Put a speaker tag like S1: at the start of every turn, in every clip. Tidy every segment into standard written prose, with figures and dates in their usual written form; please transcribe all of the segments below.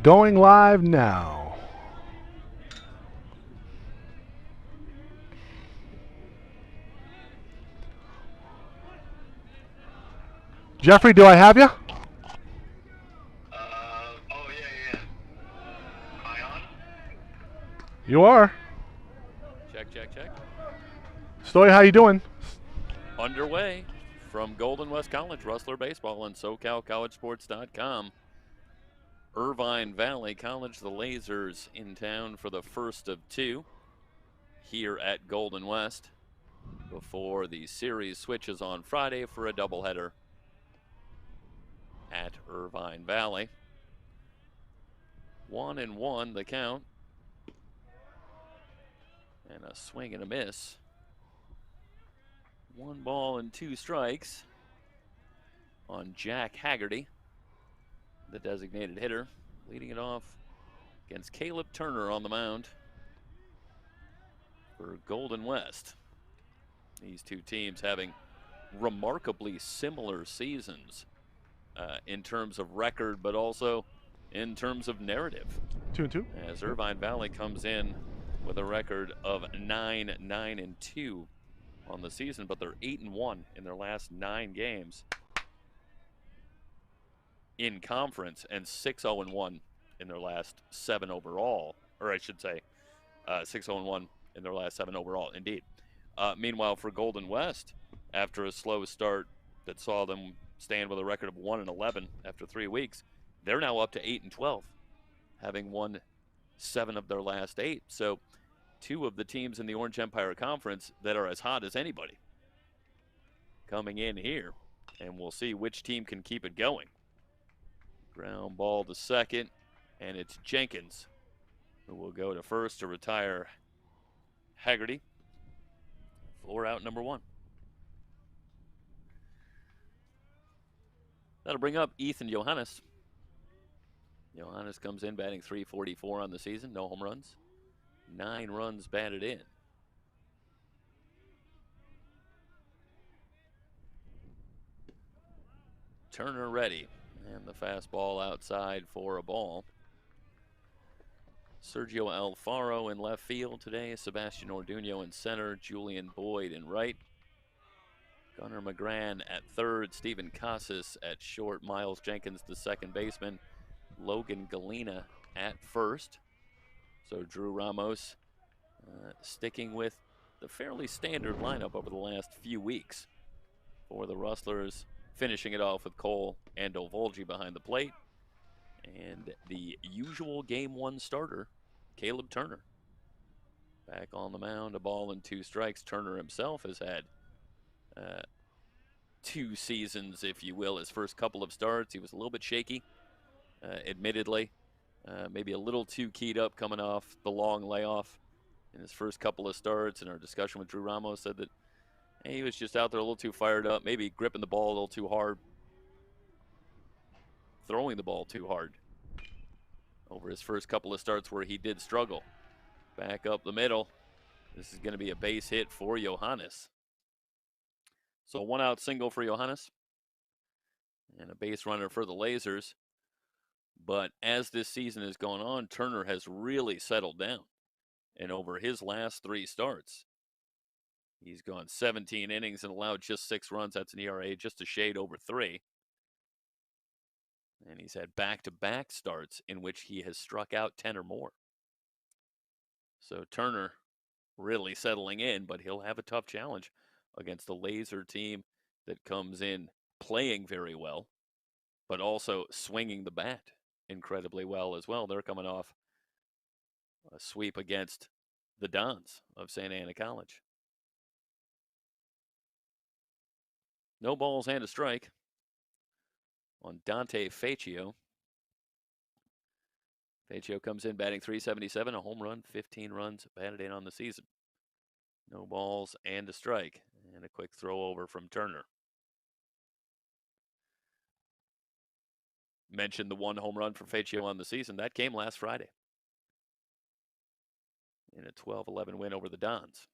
S1: Going live now. Jeffrey, do I have you?
S2: Oh, yeah. Am I on?
S1: You are.
S3: Check.
S1: Story, how you doing?
S3: Underway from Golden West College, Rustler Baseball on SoCalCollegeSports.com. Irvine Valley College, the Lasers in town for the first of two here at Golden West before the series switches on Friday for a doubleheader at Irvine Valley. 1-1 the count. And a swing and a miss. 1 ball and 2 strikes on Jack Haggerty, the designated hitter, leading it off against Caleb Turner on the mound for Golden West. These two teams having remarkably similar seasons in terms of record, but also in terms of narrative.
S1: 2-2.
S3: As Irvine Valley comes in with a record of 9-9-2 on the season, but they're 8-1 in their last 9 games in conference, and 6-0-1 in their last 7 overall, or I should say 6-0-1 in their last 7 overall, indeed. Meanwhile, for Golden West, after a slow start that saw them stand with a record of 1-11 after 3 weeks, they're now up to 8-12, having won 7 of their last 8. So 2 of the teams in the Orange Empire Conference that are as hot as anybody coming in here, and we'll see which team can keep it going. Ground ball to second, and it's Jenkins who will go to first to retire Haggerty. 4 out, number 1. That'll bring up Ethan Johannes. Johannes comes in batting .344 on the season, no home runs, 9 runs batted in. Turner ready, and the fastball outside for a ball. Sergio Alfaro in left field today, Sebastian Orduño in center, Julian Boyd in right, Gunnar McGran at third, Stephen Casas at short, Miles Jenkins the second baseman, Logan Galena at first. So Drew Ramos sticking with the fairly standard lineup over the last few weeks for the Rustlers, finishing it off with Cole and Ovolgi behind the plate, and the usual Game 1 starter, Caleb Turner. Back on the mound, a ball and 2 strikes. Turner himself has had 2 seasons, if you will. His first couple of starts, he was a little bit shaky, admittedly. Maybe a little too keyed up coming off the long layoff in his first couple of starts. And our discussion with Drew Ramos said that he was just out there a little too fired up, maybe gripping the ball a little too hard, throwing the ball too hard over his first couple of starts where he did struggle. Back up the middle. This is going to be a base hit for Johannes. So 1 out single for Johannes and a base runner for the Lasers. But as this season has gone on, Turner has really settled down. And over his last 3 starts, he's gone 17 innings and allowed just 6 runs. That's an ERA just a shade over 3. And he's had back-to-back starts in which he has struck out 10 or more. So Turner really settling in, but he'll have a tough challenge against the Laser team that comes in playing very well, but also swinging the bat incredibly well as well. They're coming off a sweep against the Dons of Santa Ana College. No balls and a strike on Dante Faccio. Faccio comes in batting .377, a home run, 15 runs batted in on the season. No balls and a strike, and a quick throw over from Turner. Mentioned the 1 home run for Faccio on the season. That came last Friday in a 12-11 win over the Dons.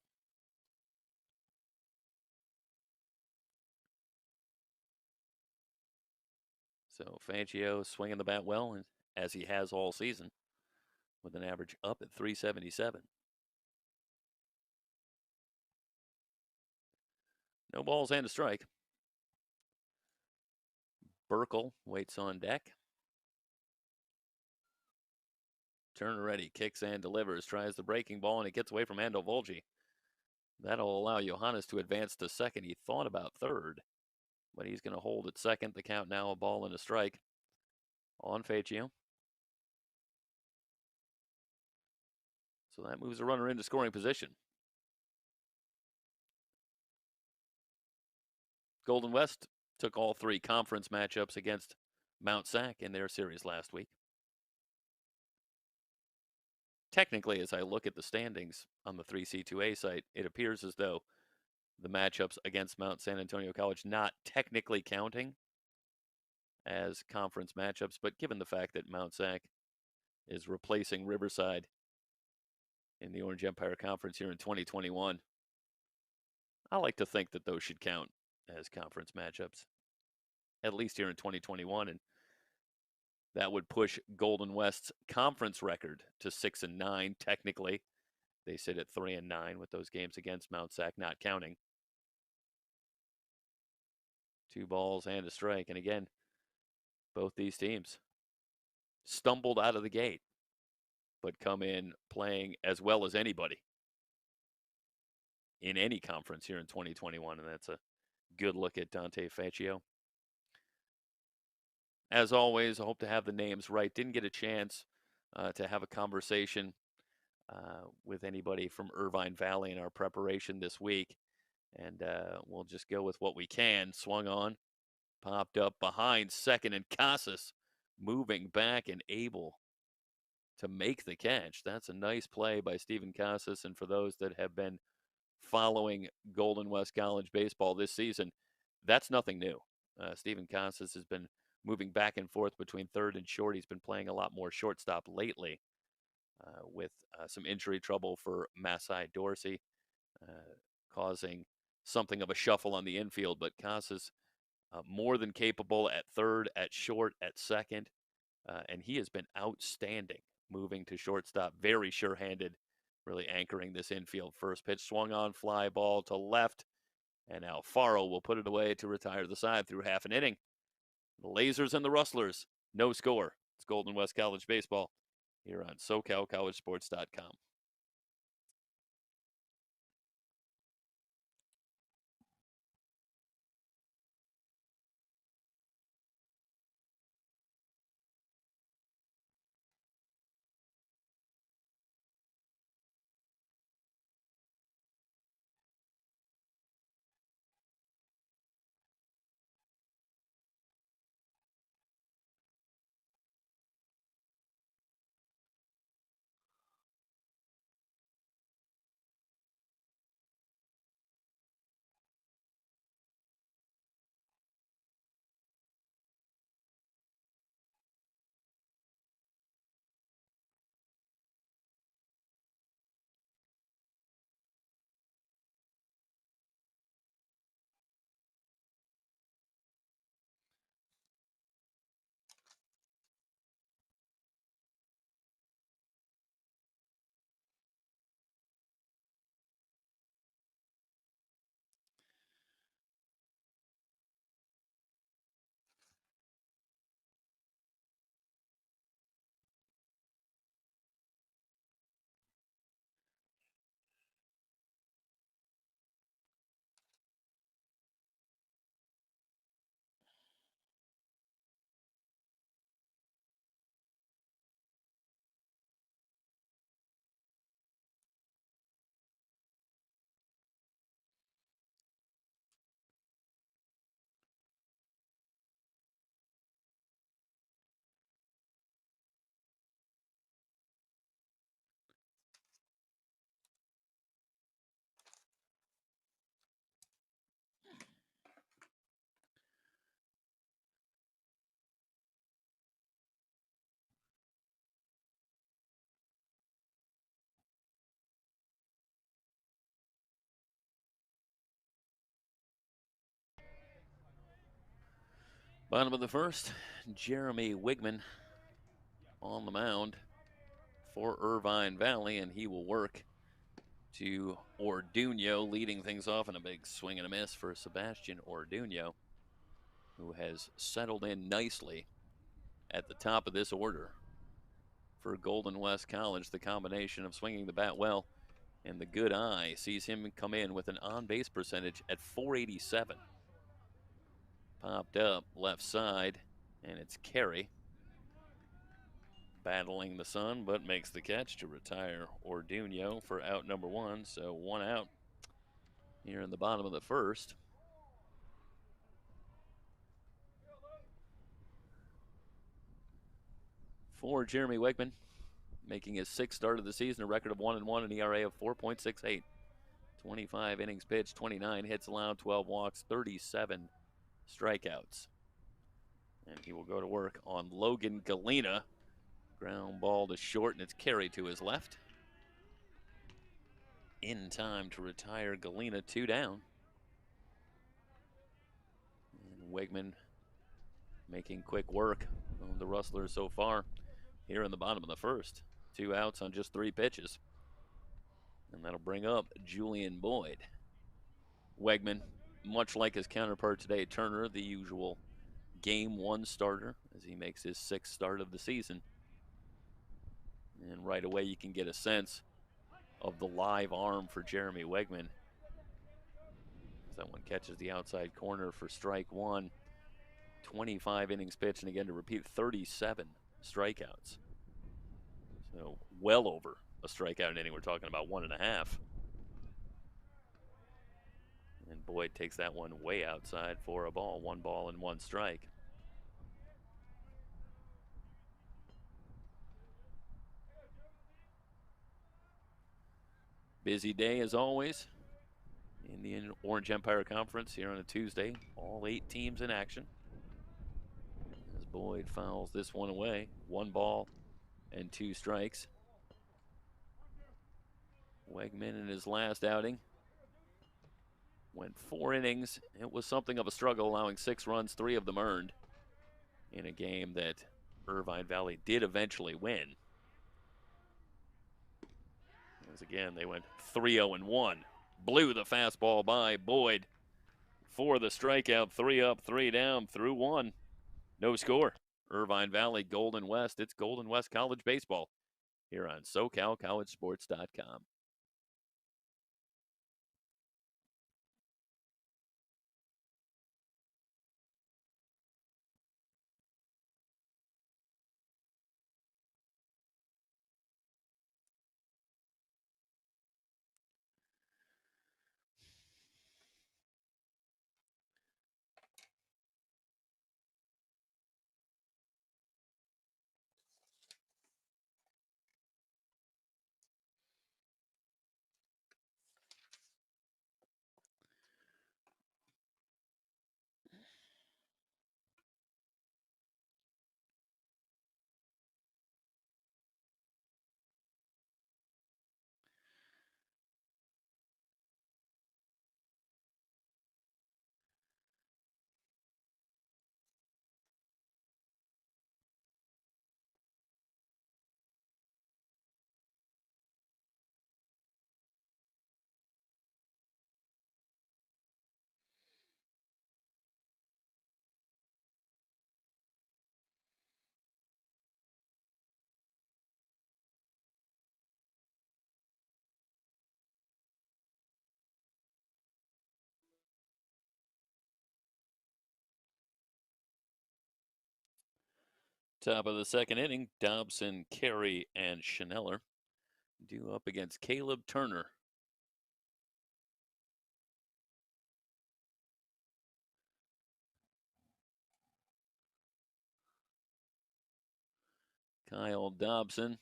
S3: So Faccio swinging the bat well, as he has all season, with an average up at 377. No balls and a strike. Burkle waits on deck. Turner ready, kicks and delivers, tries the breaking ball, and it gets away from Ando Volgi. That'll allow Johannes to advance to second. He thought about third, but he's going to hold at second. The count now a ball and a strike on Faccio. So that moves a runner into scoring position. Golden West took all three conference matchups against Mount Sac in their series last week. Technically, as I look at the standings on the 3C2A site, it appears as though the matchups against Mount San Antonio College not technically counting as conference matchups, but given the fact that Mount Sac is replacing Riverside in the Orange Empire Conference here in 2021, I like to think that those should count as conference matchups, at least here in 2021, and that would push Golden West's conference record to 6-9. Technically, they sit at 3-9 with those games against Mount Sac not counting. 2 balls and a strike, and again, both these teams stumbled out of the gate, but come in playing as well as anybody in any conference here in 2021, and that's a good look at Dante Faccio. As always, I hope to have the names right. Didn't get a chance to have a conversation with anybody from Irvine Valley in our preparation this week, and we'll just go with what we can. Swung on, popped up behind second, and Casas moving back and able to make the catch. That's a nice play by Stephen Casas, and for those that have been following Golden West College baseball this season, that's nothing new. Stephen Casas has been moving back and forth between third and short. He's been playing a lot more shortstop lately with some injury trouble for Masai Dorsey, causing something of a shuffle on the infield. But Casas more than capable at third, at short, at second, and he has been outstanding moving to shortstop, very sure-handed, really anchoring this infield. First pitch swung on, fly ball to left, and now Alfaro will put it away to retire the side through half an inning. The Lasers and the Rustlers, no score. It's Golden West College baseball here on SoCalCollegeSports.com. Bottom of the first, Jeremy Wigman on the mound for Irvine Valley, and he will work to Orduno, leading things off in a big swing and a miss for Sebastian Orduno, who has settled in nicely at the top of this order. For Golden West College, the combination of swinging the bat well and the good eye sees him come in with an on-base percentage at .487. Popped up left side, and it's Carey battling the sun, but makes the catch to retire Orduno for out number one. So 1 out here in the bottom of the first. For Jeremy Wegman, making his 6th start of the season, a record of 1-1, an ERA of 4.68. 25 innings pitched, 29 hits allowed, 12 walks, 37 strikeouts. And he will go to work on Logan Galena. Ground ball to short, and it's carried to his left. In time to retire Galena, 2 down. And Wegman making quick work of the Rustlers so far here in the bottom of the first. 2 outs on just 3 pitches. And that'll bring up Julian Boyd. Wegman, much like his counterpart today, Turner, the usual Game 1 starter as he makes his 6th start of the season. And right away you can get a sense of the live arm for Jeremy Wegman. As that one catches the outside corner for strike 1. 25 innings pitched, and again to repeat, 37 strikeouts. So well over a strikeout inning. We're talking about 1.5. And Boyd takes that one way outside for a ball. 1 ball and 1 strike. Busy day as always in the Orange Empire Conference here on a Tuesday. All 8 teams in action. As Boyd fouls this one away. 1 ball and 2 strikes. Wegman in his last outing went 4 innings. It was something of a struggle, allowing 6 runs, 3 of them earned, in a game that Irvine Valley did eventually win. As again, they went 3-0-1. Blew the fastball by Boyd for the strikeout. 3 up, 3 down through 1. No score. Irvine Valley, Golden West. It's Golden West College baseball here on SoCalCollegeSports.com. Top of the second inning, Dobson, Carey, and Schneller due up against Caleb Turner. Kyle Dobson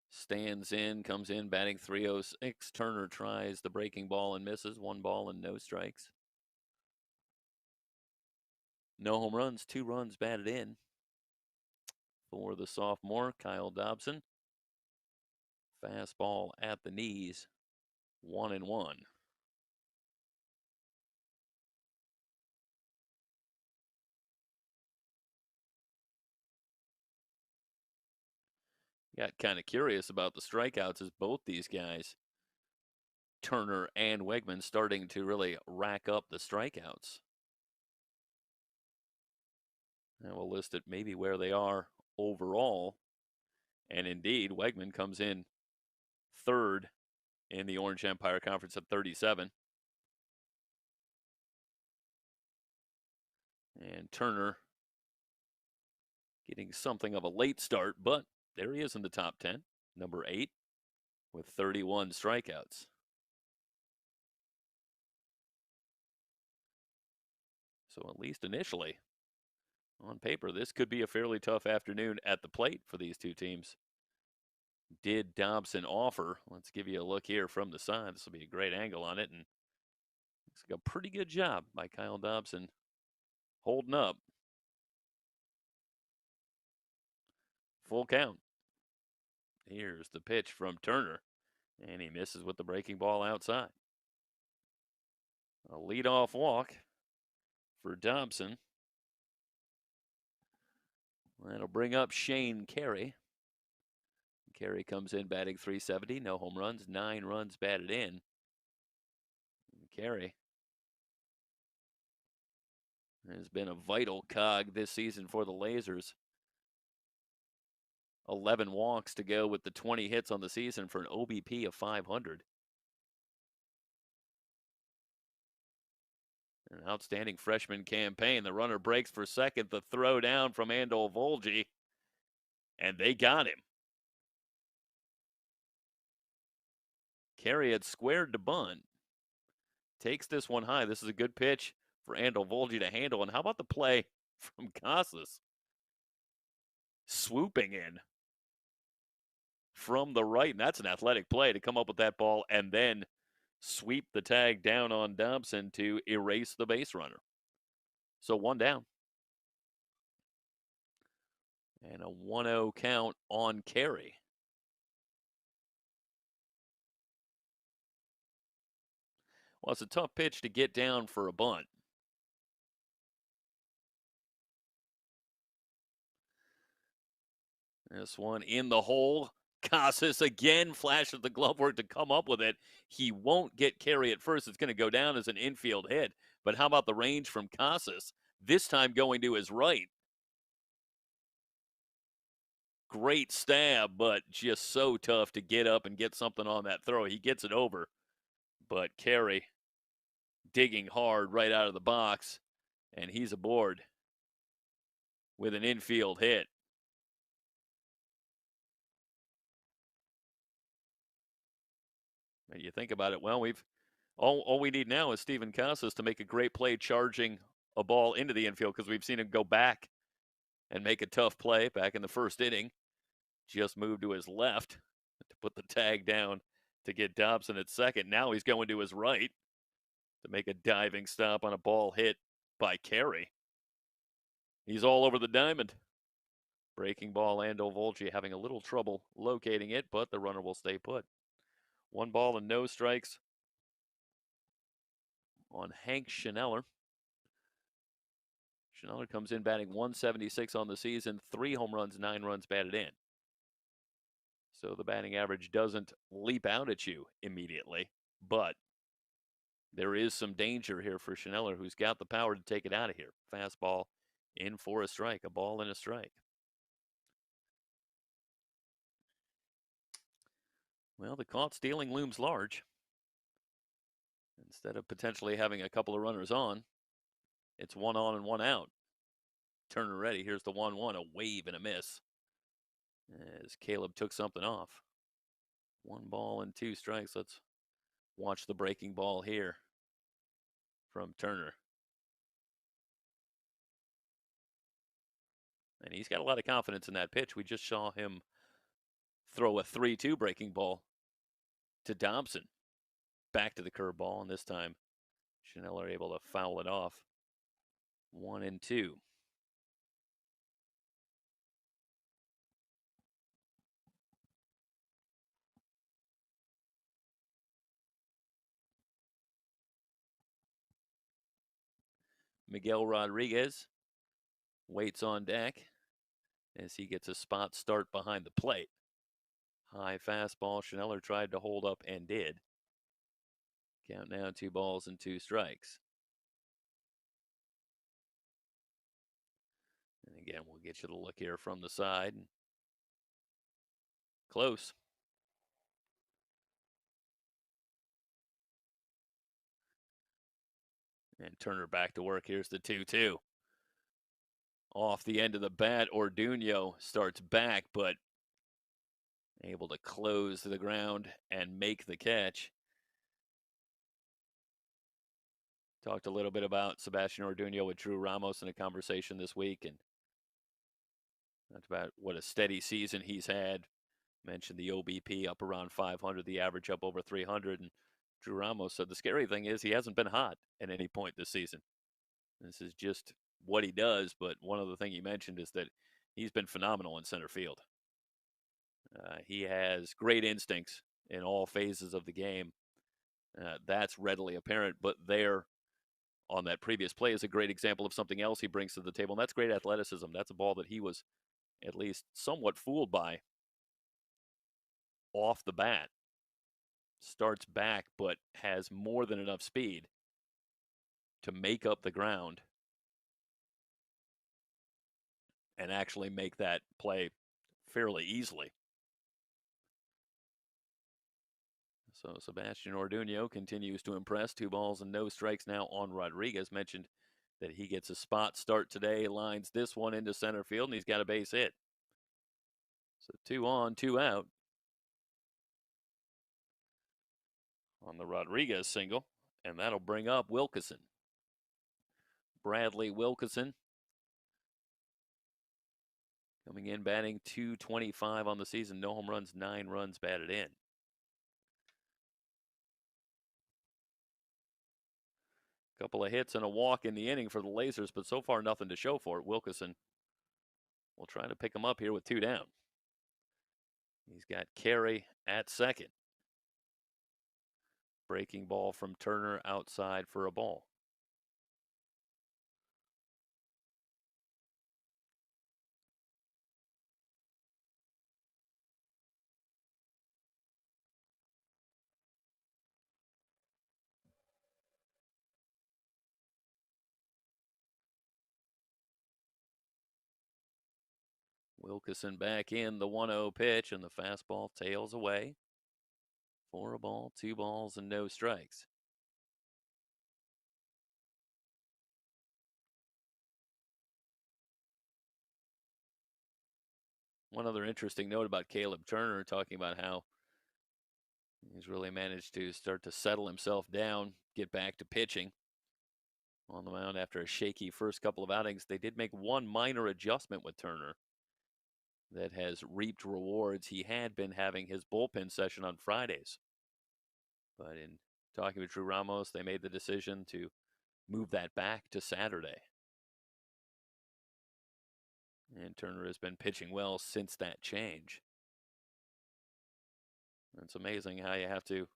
S3: stands in, comes in batting .306. Turner tries the breaking ball and misses. 1 ball and no strikes. No home runs, 2 runs batted in for the sophomore, Kyle Dobson. Fastball at the knees, 1-1. Got kind of curious about the strikeouts as both these guys, Turner and Wegman, starting to really rack up the strikeouts. And we'll list it maybe where they are overall. And indeed, Wegman comes in third in the Orange Empire Conference at 37. And Turner getting something of a late start, but there he is in the top 10, number 8, with 31 strikeouts. So at least initially, on paper, this could be a fairly tough afternoon at the plate for these two teams. Did Dobson offer? Let's give you a look here from the side. This will be a great angle on it, and it's a pretty good job by Kyle Dobson holding up. Full count. Here's the pitch from Turner, and he misses with the breaking ball outside. A leadoff walk for Dobson. That'll bring up Shane Carey. Carey comes in batting .370, no home runs, 9 runs batted in. Carey has been a vital cog this season for the Lasers. 11 walks to go with the 20 hits on the season for an OBP of 500. An outstanding freshman campaign. The runner breaks for second. The throw down from Andol Volge, and they got him. Carey had squared to bunt. Takes this one high. This is a good pitch for Andol Volge to handle. And how about the play from Casas? Swooping in from the right. And that's an athletic play to come up with that ball and then sweep the tag down on Dobson to erase the base runner. So 1 down. And a 1-0 count on Carey. Well, it's a tough pitch to get down for a bunt. This one in the hole. Casas again flashes the glove work to come up with it. He won't get Carey at first. It's going to go down as an infield hit. But how about the range from Casas? This time going to his right. Great stab, but just so tough to get up and get something on that throw. He gets it over. But Carey digging hard right out of the box, and he's aboard with an infield hit. And you think about it, well, we've all we need now is Steven Casas to make a great play charging a ball into the infield, because we've seen him go back and make a tough play back in the first inning. Just moved to his left to put the tag down to get Dobson at second. Now he's going to his right to make a diving stop on a ball hit by Carey. He's all over the diamond. Breaking ball, Andol Volge having a little trouble locating it, but the runner will stay put. 1 ball and no strikes on Hank Schneller. Schneller comes in batting .176 on the season, 3 home runs, 9 runs batted in. So the batting average doesn't leap out at you immediately, but there is some danger here for Schneller, who's got the power to take it out of here. Fastball in for a strike, a ball and a strike. Well, the caught stealing looms large. Instead of potentially having a couple of runners on, it's 1 on and 1 out. Turner ready. Here's the 1-1, a wave and a miss, as Caleb took something off. 1 ball and 2 strikes. Let's watch the breaking ball here from Turner. And he's got a lot of confidence in that pitch. We just saw him throw a 3-2 breaking ball to Dobson. Back to the curveball, and this time Schneller able to foul it off. 1-2. Miguel Rodriguez waits on deck as he gets a spot start behind the plate. High fastball. Schneller tried to hold up and did. Count now 2 balls and 2 strikes. And again, we'll get you the look here from the side. Close. And Turner back to work. Here's the 2-2. Off the end of the bat, Orduno starts back, but able to close the ground and make the catch. Talked a little bit about Sebastian Orduno with Drew Ramos in a conversation this week, and that's about what a steady season he's had. Mentioned the OBP up around 500, the average up over 300, and Drew Ramos said the scary thing is he hasn't been hot at any point this season. This is just what he does, but one other thing he mentioned is that he's been phenomenal in center field. He has great instincts in all phases of the game. That's readily apparent, but there on that previous play is a great example of something else he brings to the table, and that's great athleticism. That's a ball that he was at least somewhat fooled by off the bat. Starts back, but has more than enough speed to make up the ground and actually make that play fairly easily. So Sebastian Orduno continues to impress. 2 balls and no strikes now on Rodriguez. Mentioned that he gets a spot start today, lines this one into center field, and he's got a base hit. So 2 on, 2 out on the Rodriguez single, and that'll bring up Wilkeson. Bradley Wilkeson coming in batting .225 on the season. No home runs, 9 runs batted in. Couple of hits and a walk in the inning for the Lasers, but so far nothing to show for it. Wilkeson will try to pick him up here with 2 down. He's got Carey at second. Breaking ball from Turner outside for a ball. Wilkeson back in the 1-0 pitch, and the fastball tails away for a ball, 2 balls, and no strikes. One other interesting note about Caleb Turner, talking about how he's really managed to start to settle himself down, get back to pitching on the mound after a shaky first couple of outings. They did make one minor adjustment with Turner that has reaped rewards. He had been having his bullpen session on Fridays, but in talking with Drew Ramos, they made the decision to move that back to Saturday. And Turner has been pitching well since that change. It's amazing how you have to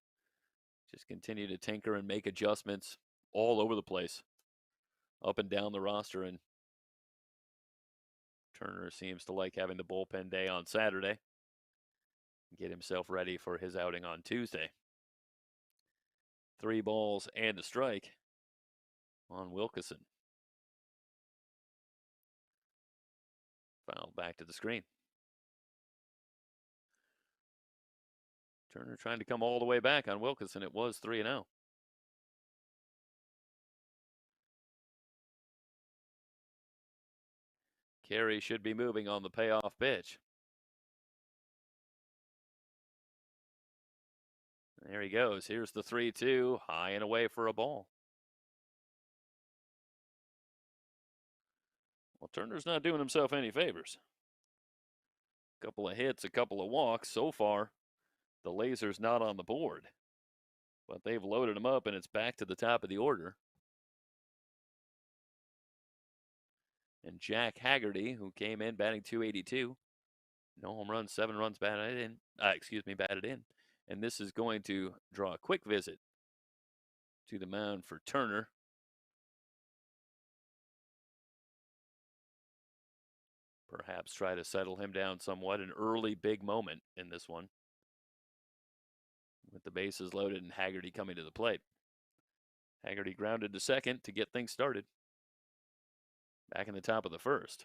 S3: just continue to tinker and make adjustments all over the place, up and down the roster, and Turner seems to like having the bullpen day on Saturday. Get himself ready for his outing on Tuesday. 3 balls and a strike on Wilkeson. Foul back to the screen. Turner trying to come all the way back on Wilkeson. It was 3-0. Carey should be moving on the payoff pitch. There he goes. Here's the 3-2, high and away for a ball. Well, Turner's not doing himself any favors. A couple of hits, a couple of walks. So far, the Lasers not on the board, but they've loaded him up, and it's back to the top of the order. And Jack Haggerty, who came in batting .282, no home runs, 7 runs batted in. Batted in. And this is going to draw a quick visit to the mound for Turner. Perhaps try to settle him down somewhat. An early big moment in this one. with the bases loaded and Haggerty coming to the plate. Haggerty grounded to second to get things started. Back in the top of the first.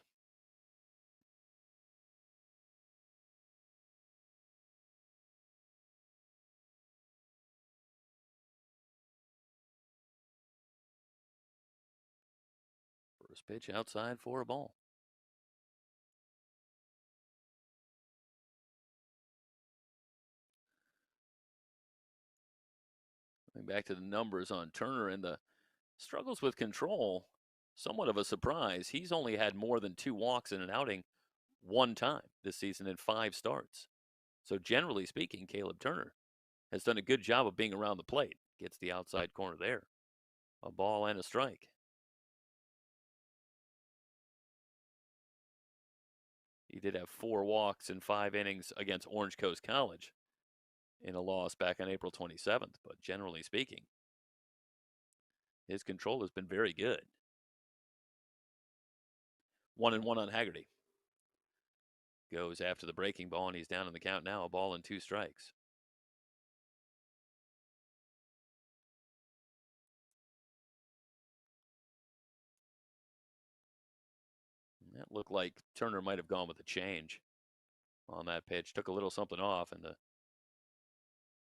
S3: First pitch outside for a ball. Going back to the numbers on Turner and the struggles with control, somewhat of a surprise. He's only had more than 2 walks in an outing one time this season in 5 starts. So generally speaking, Caleb Turner has done a good job of being around the plate. Gets the outside corner there. A ball and a strike. He did have 4 walks in 5 innings against Orange Coast College in a loss back on April 27th. But generally speaking, his control has been very good. 1-1 on Haggerty. Goes after the breaking ball, and he's down in the count now. A ball and 2 strikes. That looked like Turner might have gone with a change on that pitch. Took a little something off, and the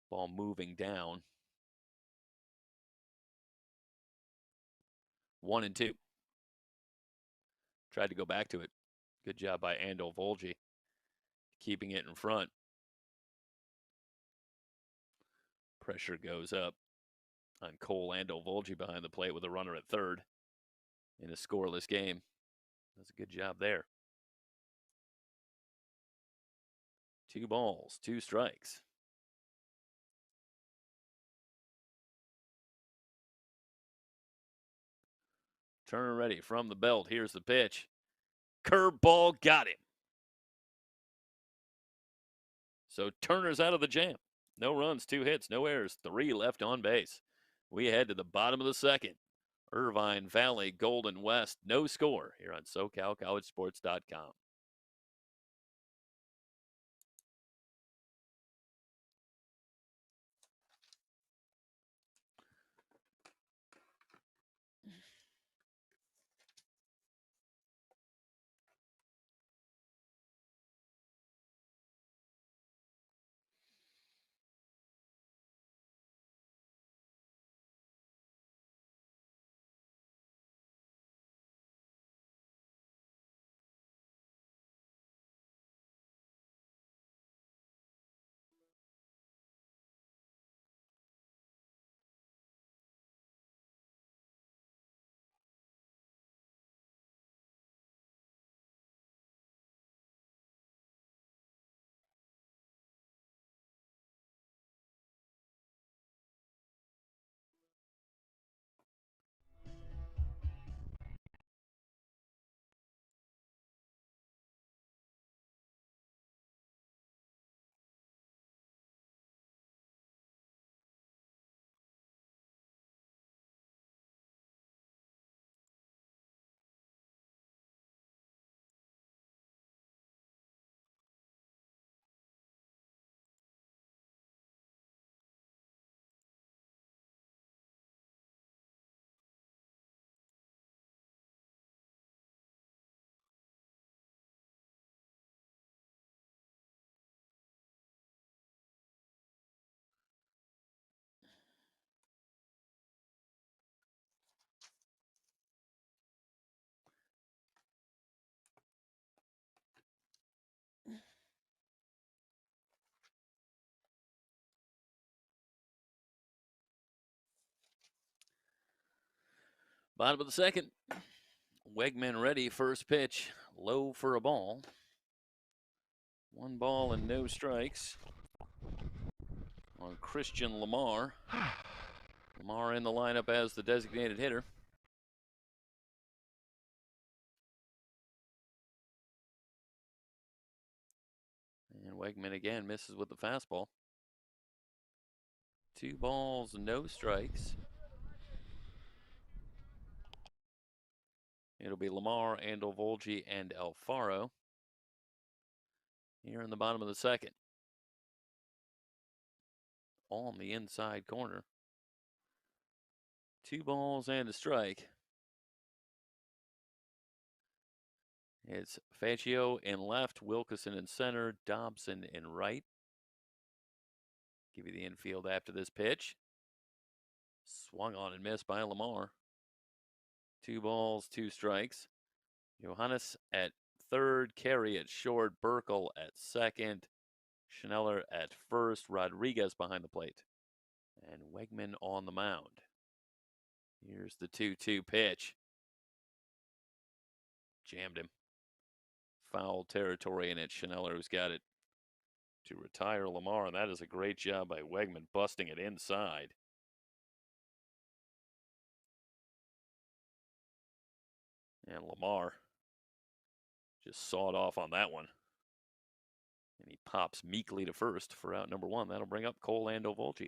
S3: ball moving down. 1-2. Tried to go back to it. Good job by Andel Volge, keeping it in front. Pressure goes up on Cole Andel Volge behind the plate with a runner at third in a scoreless game. That's a good job there. 2 balls, 2 strikes. Turner ready from the belt. Here's the pitch. Curveball got him. So Turner's out of the jam. No runs, 2 hits, no errors, 3 left on base. We head to the bottom of the second. Irvine Valley, Golden West, no score here on SoCalCollegeSports.com. Bottom of the second. Wegman ready. First pitch. Low for a ball. 1 ball and no strikes on Christian Lamar. Lamar in the lineup as the designated hitter. And Wegman again misses with the fastball. 2 balls, no strikes. It'll be Lamar, Andel Volge, and Alfaro here in the bottom of the second. on the inside corner. 2 balls and a strike. It's Faccio in left, Wilkeson in center, Dobson in right. Give you the infield after this pitch. Swung on and missed by Lamar. 2 balls, 2 strikes. Johannes at third, Carey at short, Burkle at second, Schneller at first, Rodriguez behind the plate, and Wegman on the mound. Here's the 2-2 pitch. Jammed him. Foul territory, and it's Schneller who's got it to retire Lamar, and that is a great job by Wegman busting it inside. And Lamar just sawed off on that one. And he pops meekly to first for out number 1. That'll bring up Cole Andovolgi.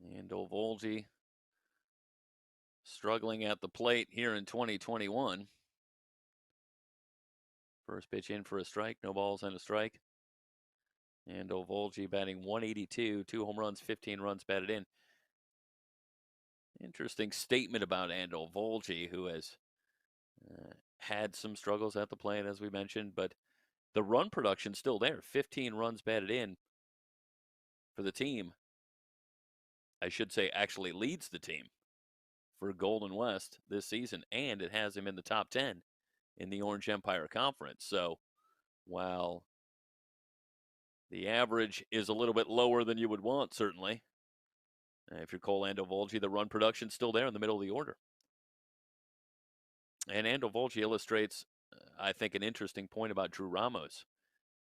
S3: Andovolgi struggling at the plate here in 2021. First pitch in for a strike, no balls and a strike. Andovolgi batting 182, 2 home runs, 15 runs batted in. Interesting statement about Andovolgi, who has had some struggles at the plate, as we mentioned, but the run production's still there. 15 runs batted in for the team. I should say actually leads the team for Golden West this season, and it has him in the top 10 in the Orange Empire Conference. So while the average is a little bit lower than you would want, certainly, if you're Cole Andovolgi, the run production's still there in the middle of the order. And Andovolgi illustrates, I think, an interesting point about Drew Ramos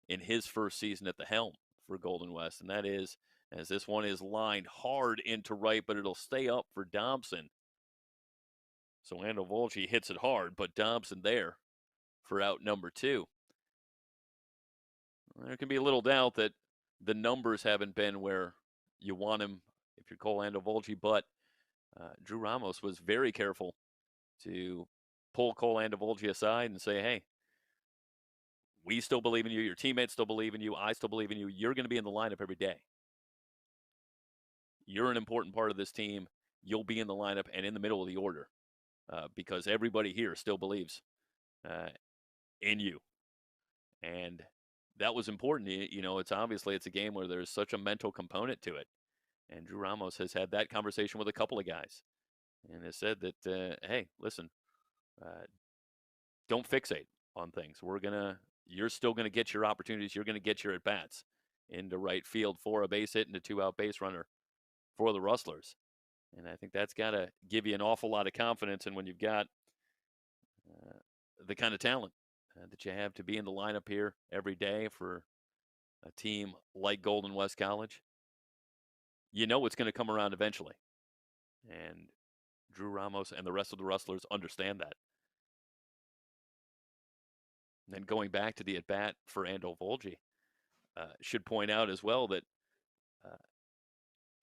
S3: in his first season at the helm for Golden West, and that is, as this one is lined hard into right, but it'll stay up for Dobson. So Andovolgi hits it hard, but Dobson there for out number 2. There can be a little doubt that the numbers haven't been where you want him if you're Cole Andovolgi, but Drew Ramos was very careful to pull Cole Andovolgi aside and say, hey, we still believe in you. Your teammates still believe in you. I still believe in you. You're going to be in the lineup every day. You're an important part of this team. You'll be in the lineup and in the middle of the order because everybody here still believes in you. And that was important. You know, it's a game where there's such a mental component to it. And Drew Ramos has had that conversation with a couple of guys and has said that, hey, listen, don't fixate on things. You're still going to get your opportunities. You're going to get your at-bats into right field for a base hit and a 2-out base runner for the Rustlers. And I think that's got to give you an awful lot of confidence. And when you've got the kind of talent that you have to be in the lineup here every day for a team like Golden West College, you know it's going to come around eventually. And Drew Ramos and the rest of the Rustlers understand that. And then going back to the at-bat for Andovolgi, should point out as well that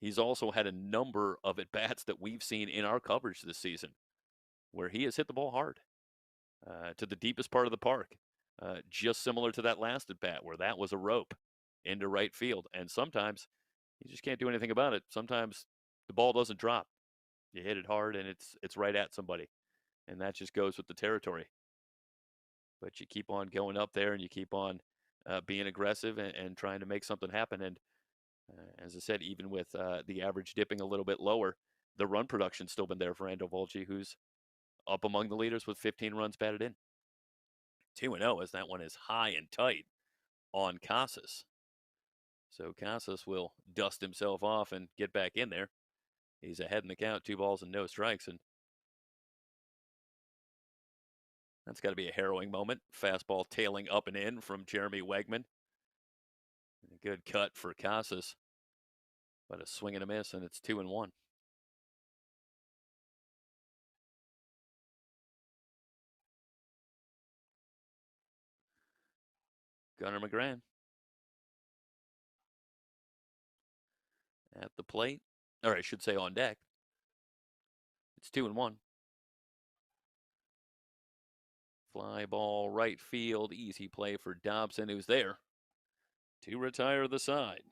S3: he's also had a number of at-bats that we've seen in our coverage this season where he has hit the ball hard to the deepest part of the park, just similar to that last at-bat where that was a rope into right field. And sometimes you just can't do anything about it. Sometimes the ball doesn't drop. You hit it hard and it's right at somebody. And that just goes with the territory. But you keep on going up there and you keep on being aggressive and trying to make something happen. And as I said, even with the average dipping a little bit lower, the run production's still been there for Andovolgi, who's up among the leaders with 15 runs batted in. 2-0 as that one is high and tight on Casas. So Casas will dust himself off and get back in there. He's ahead in the count, 2 balls and no strikes. And that's got to be a harrowing moment. Fastball tailing up and in from Jeremy Wegman. A good cut for Casas, but a swing and a miss, and it's 2-1. Gunnar McGran at the plate, or I should say on deck. It's 2-1. Fly ball right field. Easy play for Dobson, who's there to retire the side.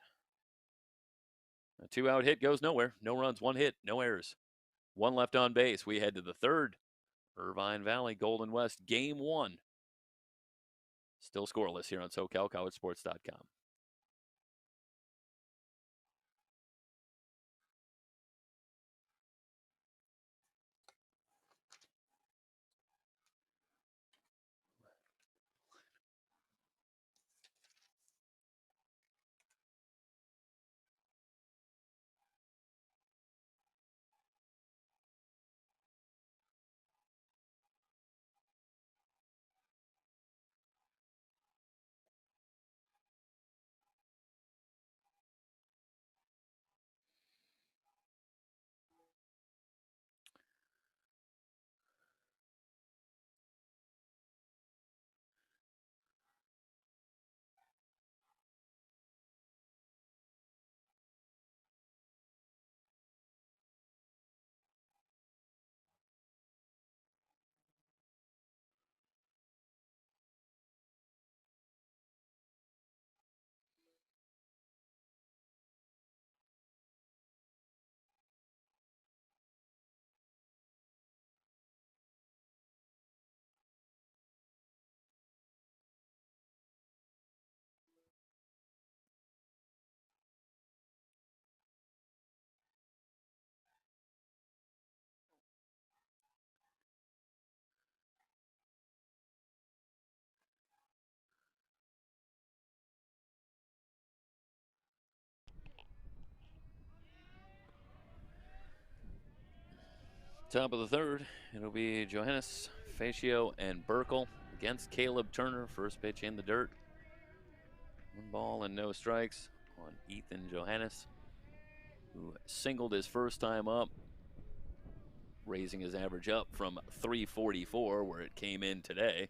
S3: A 2-out hit goes nowhere. No runs, 1 hit, no errors. 1 left on base. We head to the third. Irvine Valley, Golden West, game 1. Still scoreless here on SoCalCollegeSports.com. Top of the third, it'll be Johannes, Facio, and Burkle against Caleb Turner. First pitch in the dirt. 1 ball and no strikes on Ethan Johannes, who singled his first time up, raising his average up from 344, where it came in today.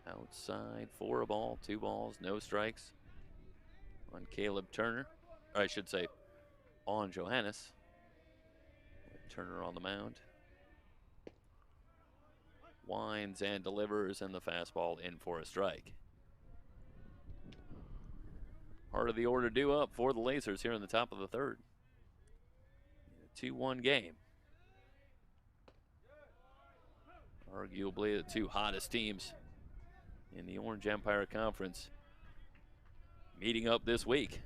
S3: Outside for a ball, 2 balls, no strikes on Caleb Turner. Or I should say on Johannes. Turner on the mound. Winds and delivers, and the fastball in for a strike. Heart of the order due up for the Lasers here in the top of the third. 2-1 game. Arguably the 2 hottest teams in the Orange Empire Conference meeting up this week.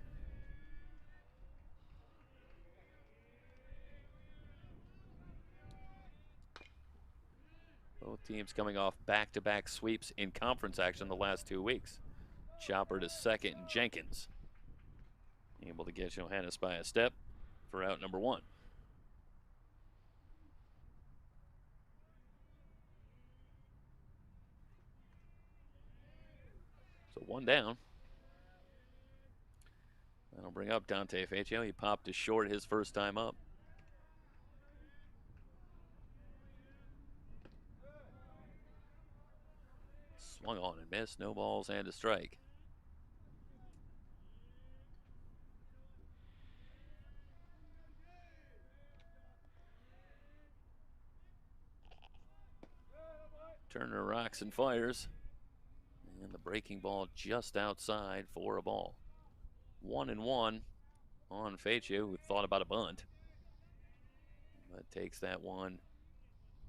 S3: Both teams coming off back-to-back sweeps in conference action the last 2 weeks. Chopper to second, and Jenkins able to get Johannes by a step for out number 1. So 1 down. That'll bring up Dante Facio. He popped to short his first time up. Swung on and missed. No balls and a strike. Turner rocks and fires. And the breaking ball just outside for a ball. 1-1 on Facio, who thought about a bunt. But takes that one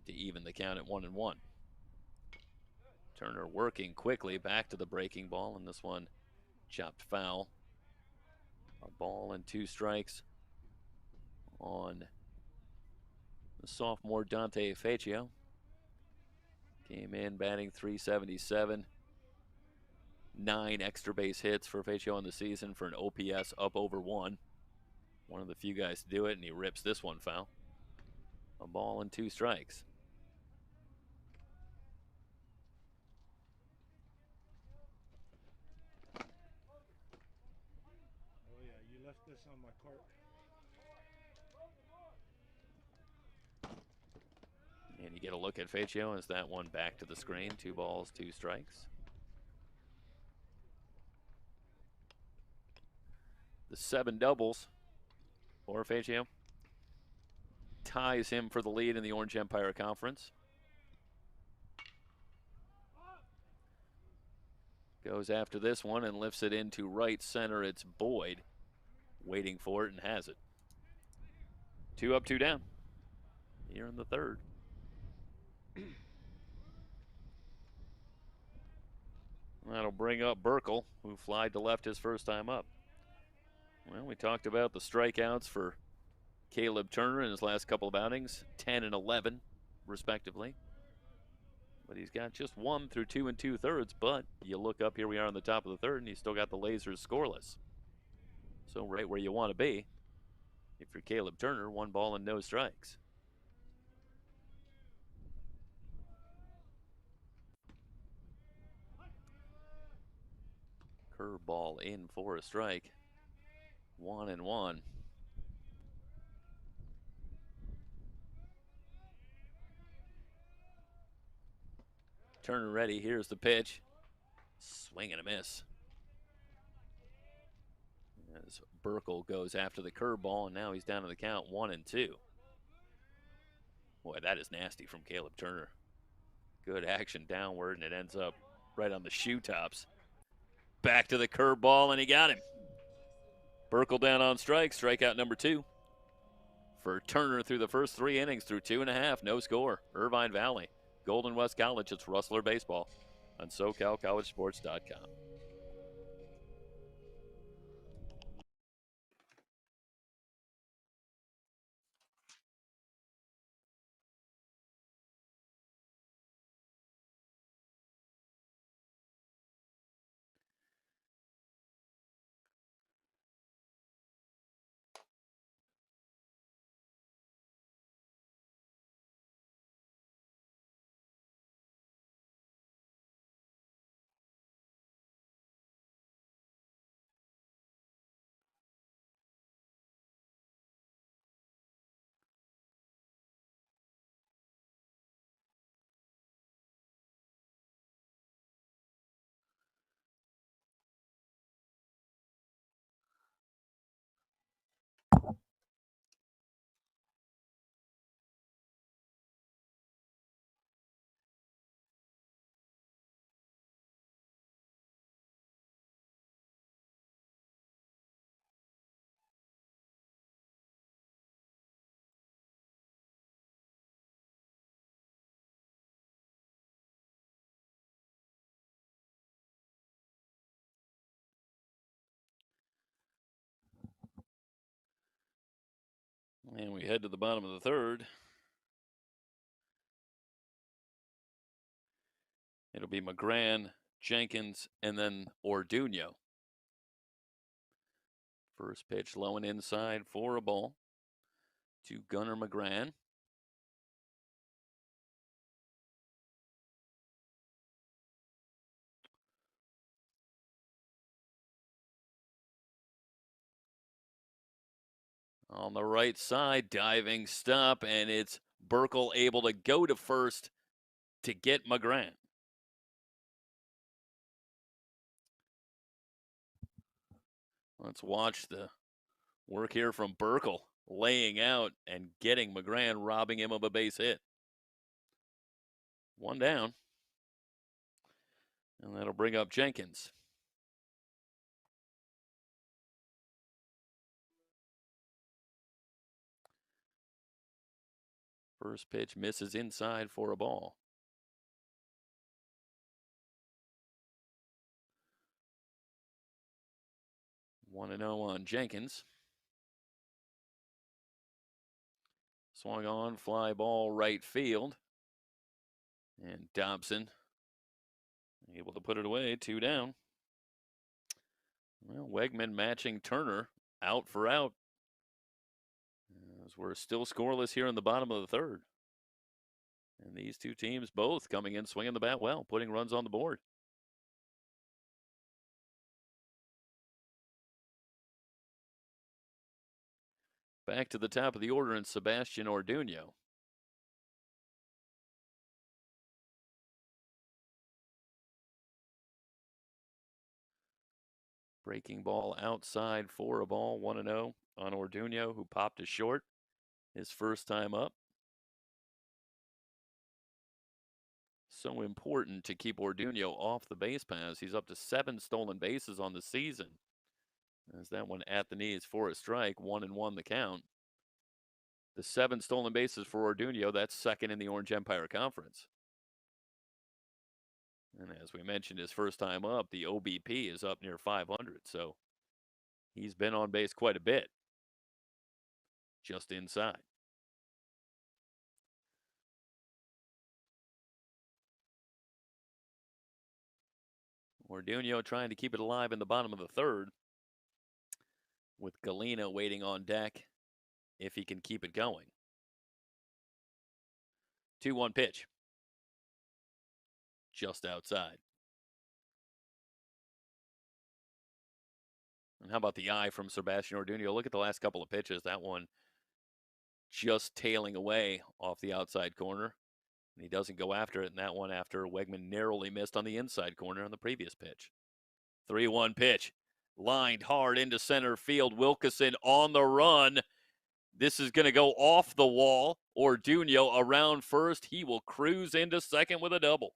S3: to even the count at 1-1. Turner working quickly back to the breaking ball, and this one chopped foul. A ball and 2 strikes on the sophomore Dante Facio. Came in batting .377. 9 extra base hits for Facio in the season for an OPS up over 1. One of the few guys to do it, and he rips this one foul. A ball and 2 strikes.
S1: Oh yeah, you left this on my cart.
S3: And you get a look at Facio as that one back to the screen. 2 balls, 2 strikes. The 7 doubles for Facio ties him for the lead in the Orange Empire Conference. goes after this one and lifts it into right center. It's Boyd waiting for it and has it. 2 up, 2 down here in the third. That'll bring up Burkle, who flied to left his first time up. Well, we talked about the strikeouts for Caleb Turner in his last couple of outings, 10 and 11, respectively. But he's got just 1 through 2 2/3. But you look up, here we are on the top of the third, and he's still got the lasers scoreless. So right where you want to be if you're Caleb Turner, 1 ball and no strikes. Curveball in for a strike. 1-1. Turner ready. Here's the pitch. Swing and a miss. As Burkle goes after the curveball, and now he's down to the count 1-2. Boy, that is nasty from Caleb Turner. Good action downward, and it ends up right on the shoe tops. Back to the curveball, and he got him. Burkle down on strikes, strikeout number 2. For Turner through the first 3 innings, through 2.5, no score. Irvine Valley, Golden West College, it's Rustler Baseball on SoCalCollegeSports.com. And we head to the bottom of the third. It'll be McGran, Jenkins, and then Orduno. First pitch low and inside for a ball to Gunnar McGran. On the right side, diving stop, and it's Burkle able to go to first to get McGran. Let's watch the work here from Burkle, laying out and getting McGran, robbing him of a base hit. 1 down. And that'll bring up Jenkins. First pitch misses inside for a ball. 1-0 on Jenkins. Swung on, fly ball right field. And Dobson able to put it away, 2 down. Well, Wegman matching Turner, out for out. As we're still scoreless here in the bottom of the third. And these two teams both coming in swinging the bat well, putting runs on the board. Back to the top of the order in Sebastian Orduno. Breaking ball outside for a ball, 1-0 on Orduno, who popped a short his first time up. So important to keep Orduño off the base paths. He's up to 7 stolen bases on the season. As that one at the knees for a strike, 1-1 the count. The 7 stolen bases for Orduño, that's second in the Orange Empire Conference. And as we mentioned, his first time up, the OBP is up near 500. So he's been on base quite a bit. Just inside. Orduño trying to keep it alive in the bottom of the third, with Galena waiting on deck if he can keep it going. 2-1 pitch. Just outside. And how about the eye from Sebastian Orduño? Look at the last couple of pitches. That one just tailing away off the outside corner. And he doesn't go after it. And that one after Wegman narrowly missed on the inside corner on the previous pitch. 3-1 pitch. Lined hard into center field. Wilkeson on the run. This is going to go off the wall. Orduño around first. He will cruise into second with a double.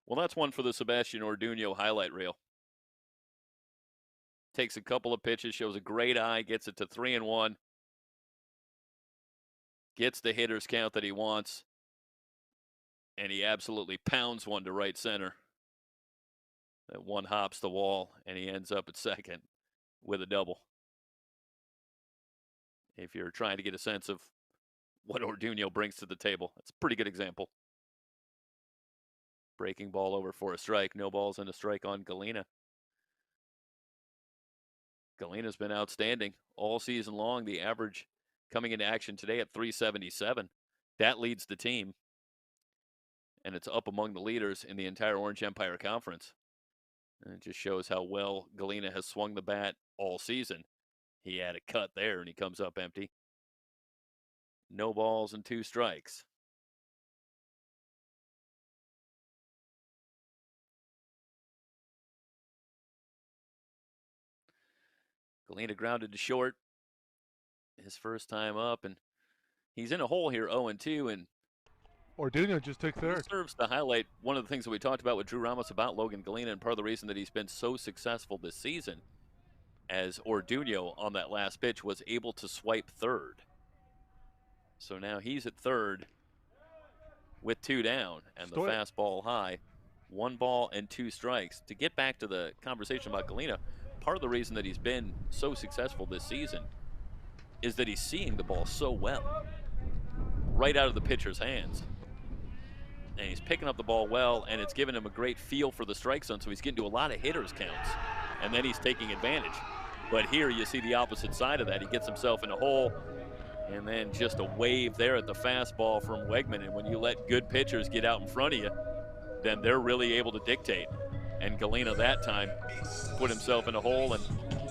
S3: Well, that's one for the Sebastian Orduño highlight reel. Takes a couple of pitches, shows a great eye, gets it to 3-1. Gets the hitter's count that he wants. And he absolutely pounds one to right center. That one hops the wall, and he ends up at second with a double. If you're trying to get a sense of what Orduño brings to the table, that's a pretty good example. Breaking ball over for a strike. No balls and a strike on Galena. Galena's been outstanding all season long. The average coming into action today at 377. That leads the team. And it's up among the leaders in the entire Orange Empire Conference. And it just shows how well Galena has swung the bat all season. He had a cut there, and he comes up empty. No balls and 2 strikes. Galena grounded to short. His first time up, and he's in a hole here, 0-2, and
S4: Orduño just took third.
S3: Serves to highlight one of the things that we talked about with Drew Ramos about Logan Galena, and part of the reason that he's been so successful this season, as Orduño on that last pitch was able to swipe third. So now he's at third with 2 down, and the fastball high. 1 ball and 2 strikes. To get back to the conversation about Galena, part of the reason that he's been so successful this season is that he's seeing the ball so well, right out of the pitcher's hands. And he's picking up the ball well, and it's giving him a great feel for the strike zone, so he's getting to a lot of hitters' counts, and then he's taking advantage. But here you see the opposite side of that. He gets himself in a hole, and then just a wave there at the fastball from Wegman. And when you let good pitchers get out in front of you, then they're really able to dictate. And Galena that time put himself in a hole and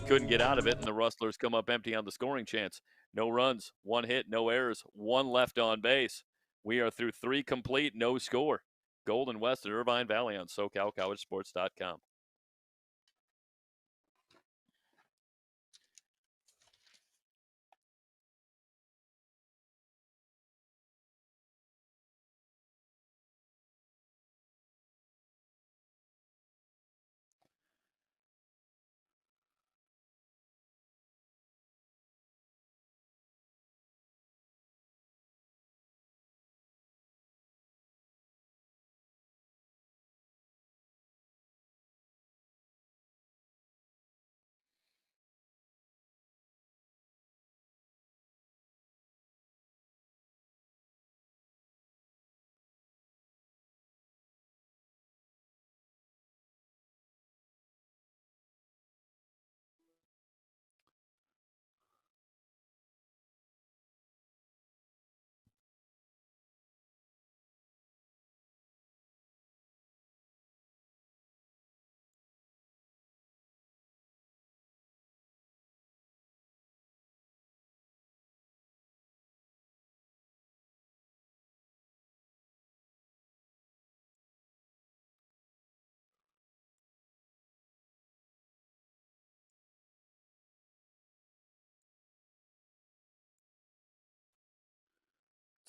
S3: couldn't get out of it, and the Rustlers come up empty on the scoring chance. No runs, 1 hit, no errors, 1 left on base. We are through 3 complete, no score. Golden West at Irvine Valley on SoCalCollegeSports.com.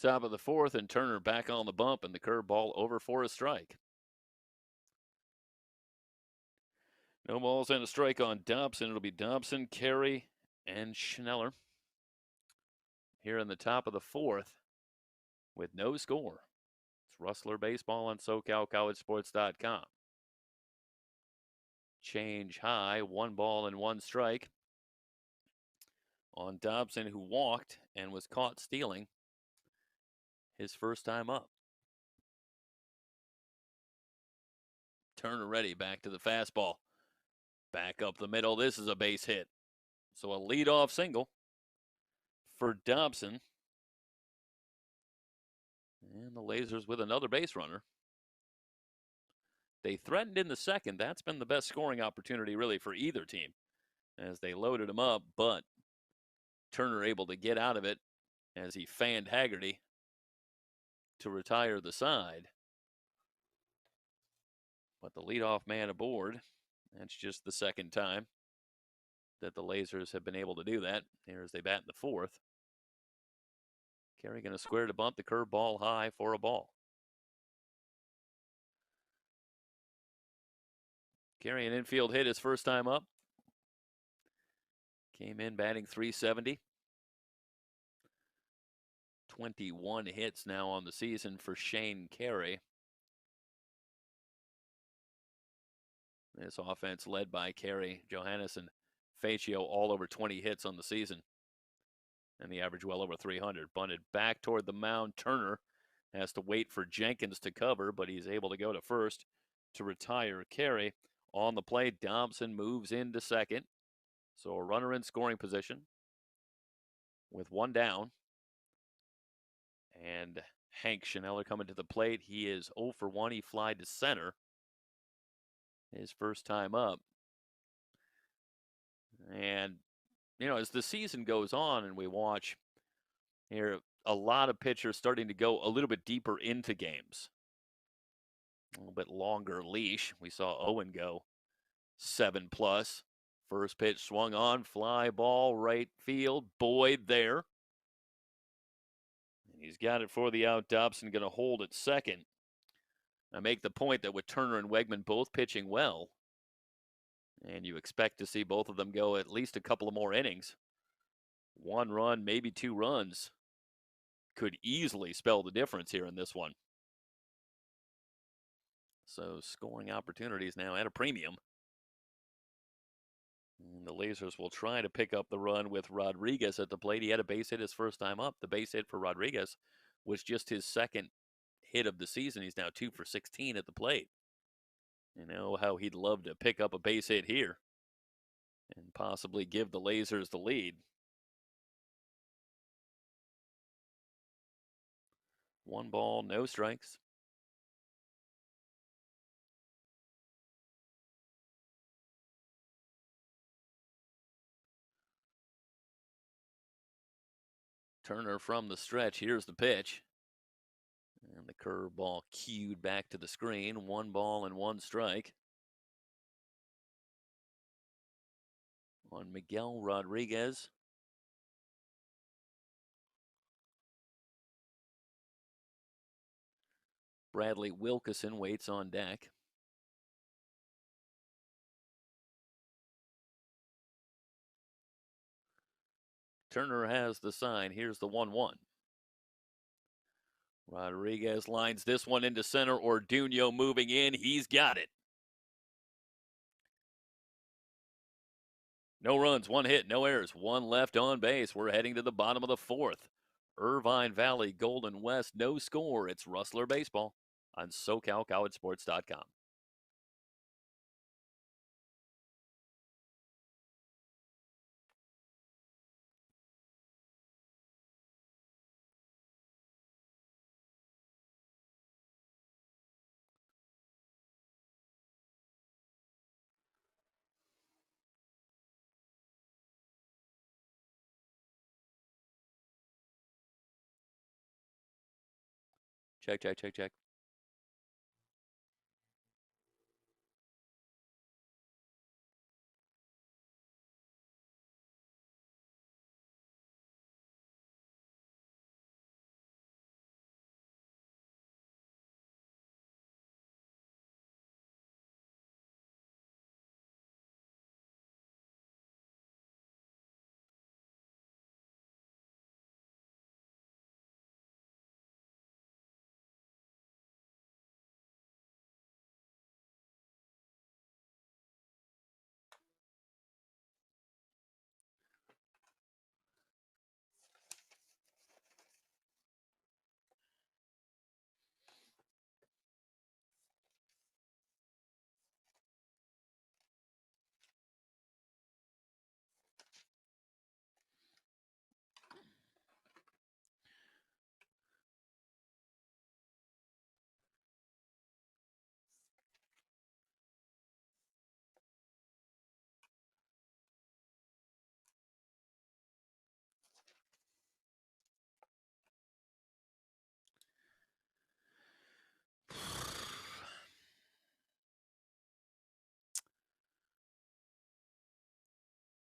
S3: Top of the fourth, and Turner back on the bump, and the curveball over for a strike. No balls and a strike on Dobson. It'll be Dobson, Carey, and Schneller here in the top of the fourth with no score. It's Rustler Baseball on SoCalCollegeSports.com. Change high, 1 ball and 1 strike on Dobson, who walked and was caught stealing his first time up. Turner ready, back to the fastball. Back up the middle. This is a base hit. So a leadoff single for Dobson. And the Lasers with another base runner. They threatened in the second. That's been the best scoring opportunity really for either team as they loaded him up, but Turner able to get out of it as he fanned Haggerty to retire the side. But the leadoff man aboard, that's just the second time that the Lasers have been able to do that. Here as they bat in the fourth. Carey going to square to bunt, the curveball high for a ball. Carey an infield hit his first time up. Came in batting .370. 21 hits now on the season for Shane Carey. This offense led by Carey, Johannes, and Faccio, all over 20 hits on the season. And the average well over 300. Bunted back toward the mound. Turner has to wait for Jenkins to cover, but he's able to go to first to retire Carey. On the play, Dobson moves into second. So a runner in scoring position with 1 down. And Hank Schneller coming to the plate. He is 0 for 1. He flied to center his first time up. And, you know, as the season goes on and we watch here, a lot of pitchers starting to go a little bit deeper into games. A little bit longer leash. We saw Owen go 7+. First pitch swung on, fly ball, right field. Boyd there. And he's got it for the out. Dobson going to hold at second. I make the point that with Turner and Wegman both pitching well, and you expect to see both of them go at least a couple of more innings. 1 run, maybe 2 runs could easily spell the difference here in this one. So scoring opportunities now at a premium. And the Lasers will try to pick up the run with Rodriguez at the plate. He had a base hit his first time up. The base hit for Rodriguez was just his second hit of the season. He's now 2 for 16 at the plate. You know how he'd love to pick up a base hit here and possibly give the Lasers the lead. 1 ball, no strikes. Turner from the stretch. Here's the pitch. And the curveball cued back to the screen. 1 ball and 1 strike on Miguel Rodriguez. Bradley Wilkeson waits on deck. Turner has the sign. Here's the 1-1. Rodriguez lines this one into center. Orduno moving in. He's got it. No runs, 1 hit, no errors, 1 left on base. We're heading to the bottom of the fourth. Irvine Valley, Golden West, no score. It's Rustler Baseball on SoCalCollegeSports.com. Check, check, check, check.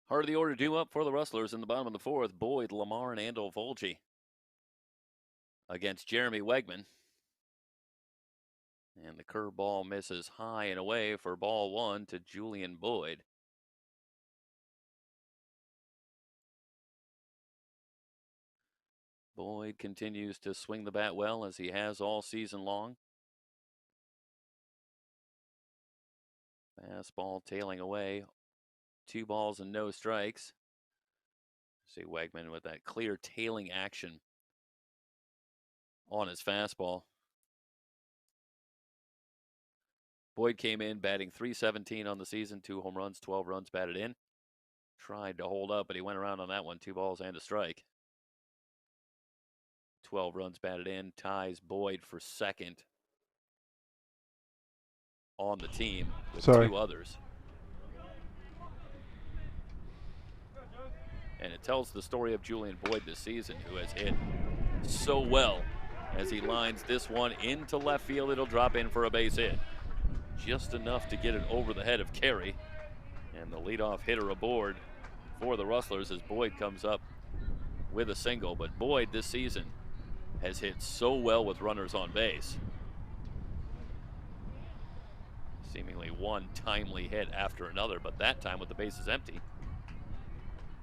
S3: Heart of the order due up for the Rustlers in the bottom of the fourth. Boyd, Lamar, and Andel Volge against Jeremy Wegman. And the curveball misses high and away for ball one to Julian Boyd. Boyd continues to swing the bat well as he has all season long. Fastball tailing away. 2 balls and no strikes. See Wegman with that clear tailing action on his fastball. Boyd came in batting .317 on the season, 2 home runs, 12 runs batted in. Tried to hold up, but he went around on that one, 2 balls and a strike. 12 runs batted in, ties Boyd for second on the team with 2 others. And it tells the story of Julian Boyd this season, who has hit so well as he lines this one into left field. It'll drop in for a base hit. Just enough to get it over the head of Carey. And the leadoff hitter aboard for the Rustlers as Boyd comes up with a single. But Boyd this season has hit so well with runners on base. Seemingly one timely hit after another, but that time with the bases empty,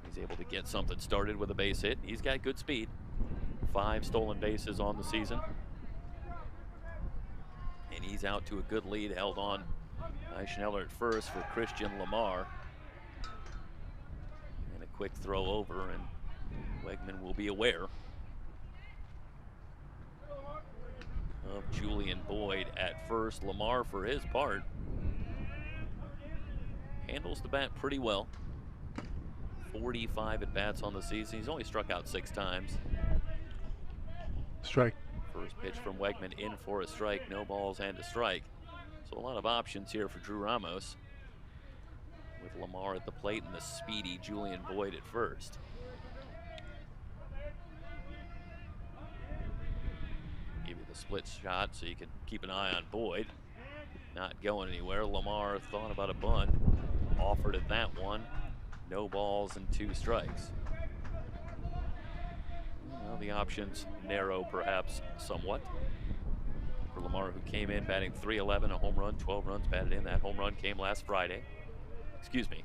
S3: he's able to get something started with a base hit. He's got good speed. 5 stolen bases on the season. And he's out to a good lead, held on by Schneller at first for Christian Lamar. And a quick throw over, and Wegman will be aware of Julian Boyd at first. Lamar, for his part, handles the bat pretty well. 45 at bats on the season. He's only struck out 6 times.
S4: Strike.
S3: First pitch from Wegman in for a strike, no balls and a strike. So a lot of options here for Drew Ramos, with Lamar at the plate and the speedy Julian Boyd at first. Give you the split shot so you can keep an eye on Boyd. Not going anywhere. Lamar thought about a bunt, offered at that one. No balls and 2 strikes. Well, the options narrow perhaps somewhat for Lamar, who came in batting .311, a home run, 12 runs batted in. That home run came last Friday. Excuse me,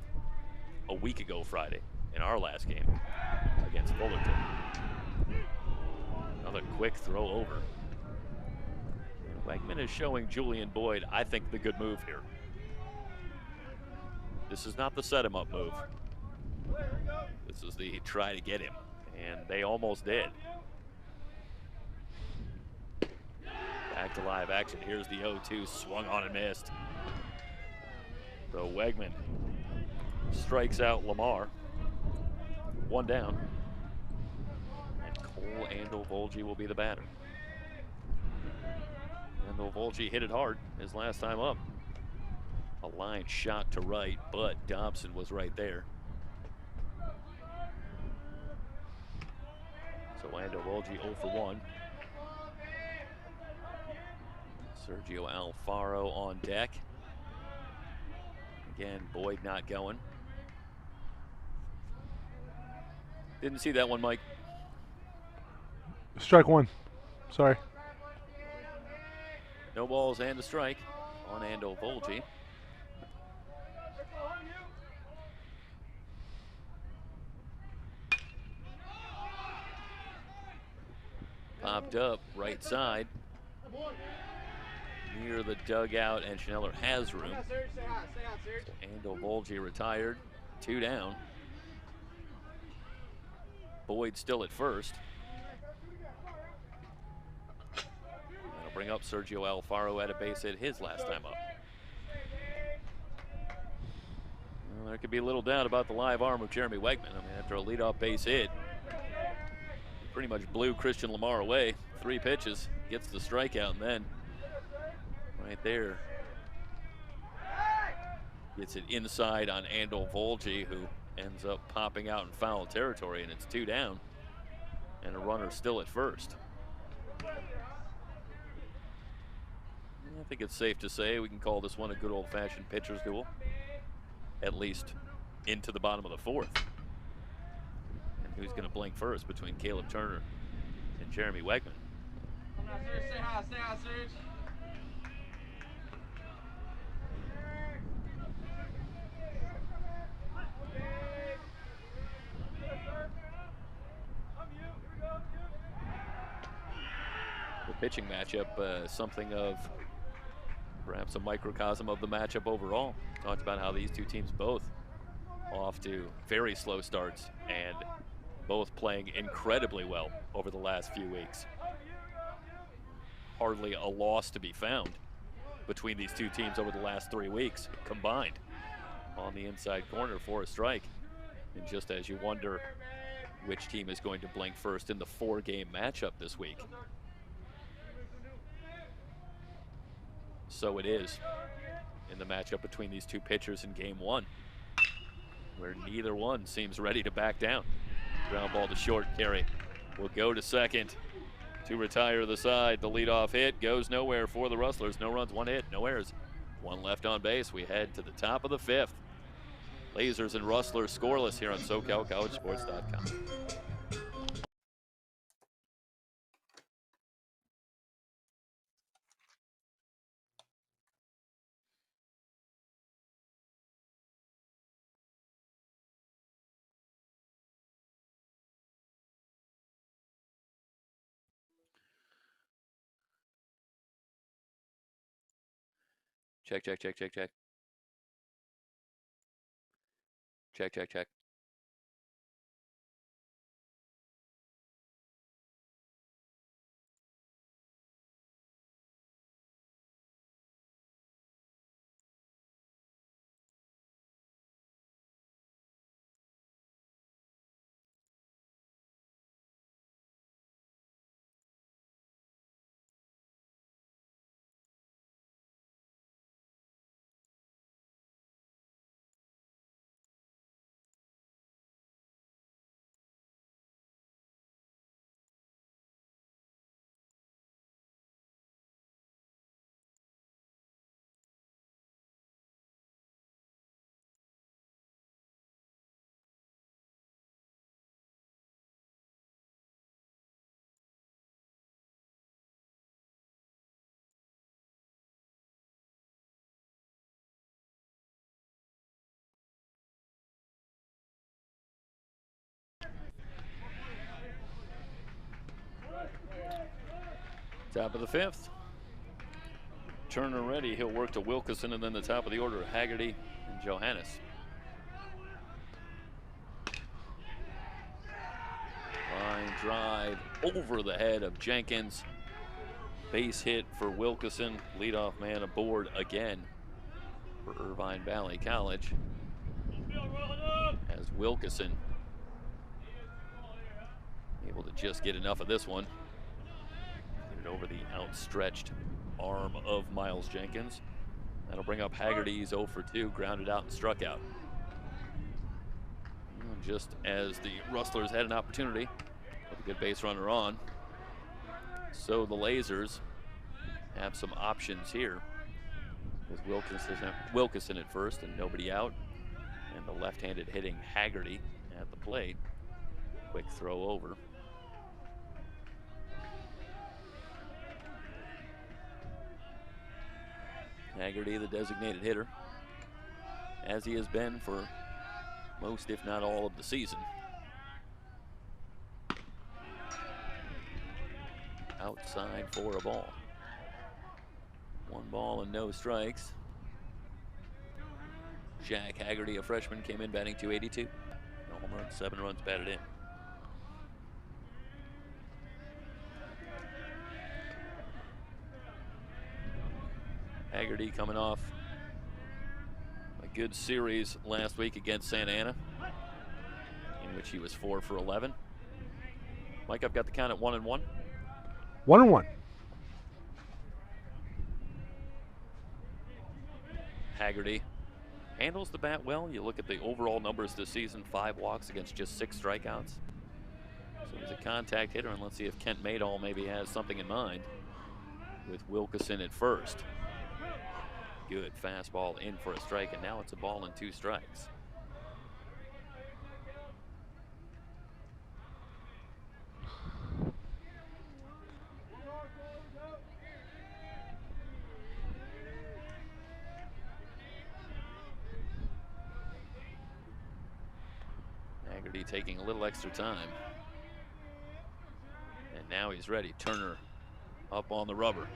S3: a week ago Friday in our last game against Fullerton. Another quick throw over. Wegman is showing Julian Boyd, I think, the good move here. This is not the set him up move. This is the try to get him, and they almost did. Back to live action. Here's the 0-2, swung on and missed. So Wegman strikes out Lamar. 1 down. And Cole Andel Volge will be the batter. Andel Volge hit it hard his last time up. A line shot to right, but Dobson was right there. So Andel Volge 0 for 1. Sergio Alfaro on deck. Again, Boyd not going. Didn't see that one, Mike.
S4: Strike 1. Sorry.
S3: No balls and a strike on Andel Volge. Popped up right side near the dugout, and Schneller has room. So Andel Volge retired, 2 down. Boyd still at first. That'll bring up Sergio Alfaro at a base hit his last time up. Well, there could be a little doubt about the live arm of Jeremy Wegman. I mean, after a leadoff base hit, he pretty much blew Christian Lamar away. 3 pitches, gets the strikeout, and then right there gets it inside on Andel Volge, who ends up popping out in foul territory, and it's 2 down and a runner still at first. I think it's safe to say we can call this one a good old-fashioned pitcher's duel, at least into the bottom of the fourth. And who's going to blink first between Caleb Turner and Jeremy Wegman?
S5: Come on, Serge, say hi, Serge.
S3: The pitching matchup, something of perhaps a microcosm of the matchup overall. Talked about how these two teams both off to very slow starts and both playing incredibly well over the last few weeks. Hardly a loss to be found between these two teams over the last 3 weeks combined on the inside corner for a strike. And just as you wonder which team is going to blink first in the 4-game matchup this week, so it is in the matchup between these two pitchers in game 1, where neither one seems ready to back down. Ground ball to short. Carey will go to second to retire the side. The leadoff hit goes nowhere for the Rustlers. No runs, 1 hit, no errors, 1 left on base. We head to the top of the 5th. Lasers and Rustlers scoreless here on SoCalCollegeSports.com. Check, check, check, check, check. Check, check, check. Top of the 5th. Turner ready. He'll work to Wilkeson, and then the top of the order, Haggerty and Johannes. Line drive over the head of Jenkins. Base hit for Wilkeson. Leadoff man aboard again for Irvine Valley College, as Wilkeson able to just get enough of this one. Get it over the outstretched arm of Miles Jenkins. That'll bring up Haggerty's 0 for 2, grounded out and struck out. And just as the Rustlers had an opportunity with a good base runner on, so the Lasers have some options here with Wilkeson at first and nobody out, and the left-handed hitting Haggerty at the plate. Quick throw over. Haggerty, the designated hitter, as he has been for most, if not all, of the season. Outside for a ball. 1 ball and no strikes. Jack Haggerty, a freshman, came in batting .282. No home runs, 7 runs batted in. Haggerty coming off a good series last week against Santa Ana, in which he was 4 for 11. Mike, I've got the count at 1-1.
S4: 1-1.
S3: Haggerty handles the bat well. You look at the overall numbers this season, 5 walks against just 6 strikeouts. So he's a contact hitter, and let's see if Kent Maydall maybe has something in mind with Wilkeson at first. Good fastball in for a strike, and now it's a ball and 2 strikes. Haggerty taking a little extra time. And now he's ready. Turner up on the rubber.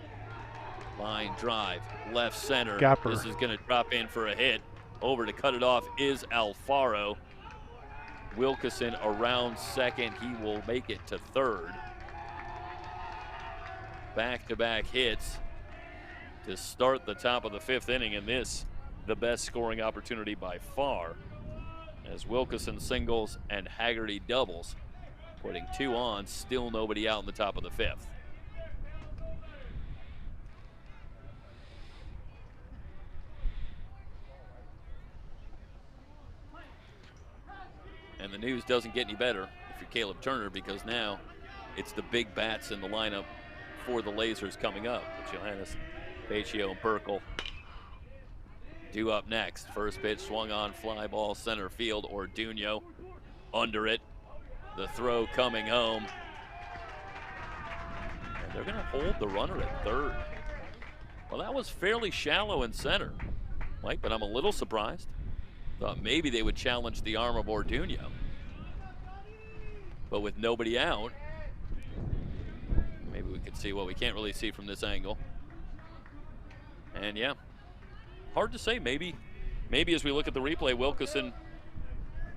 S3: Line drive, left center.
S4: Gapper.
S3: This is going to drop in for a hit. Over to cut it off is Alfaro. Wilkeson around second. He will make it to third. Back-to-back hits to start the top of the 5th inning, and this the best scoring opportunity by far, as Wilkeson singles and Haggerty doubles, putting 2 on, still nobody out in the top of the 5th. And the news doesn't get any better if you're Caleb Turner, because now it's the big bats in the lineup for the Lasers coming up. Johannes, Faccio, and Burkle due up next. First pitch swung on, fly ball center field. Orduño under it. The throw coming home. And they're going to hold the runner at third. Well, that was fairly shallow in center, Mike, but I'm a little surprised. Thought maybe they would challenge the arm of Orduño. But with nobody out, maybe we could see what we can't really see from this angle. And yeah, hard to say. Maybe as we look at the replay, Wilkeson,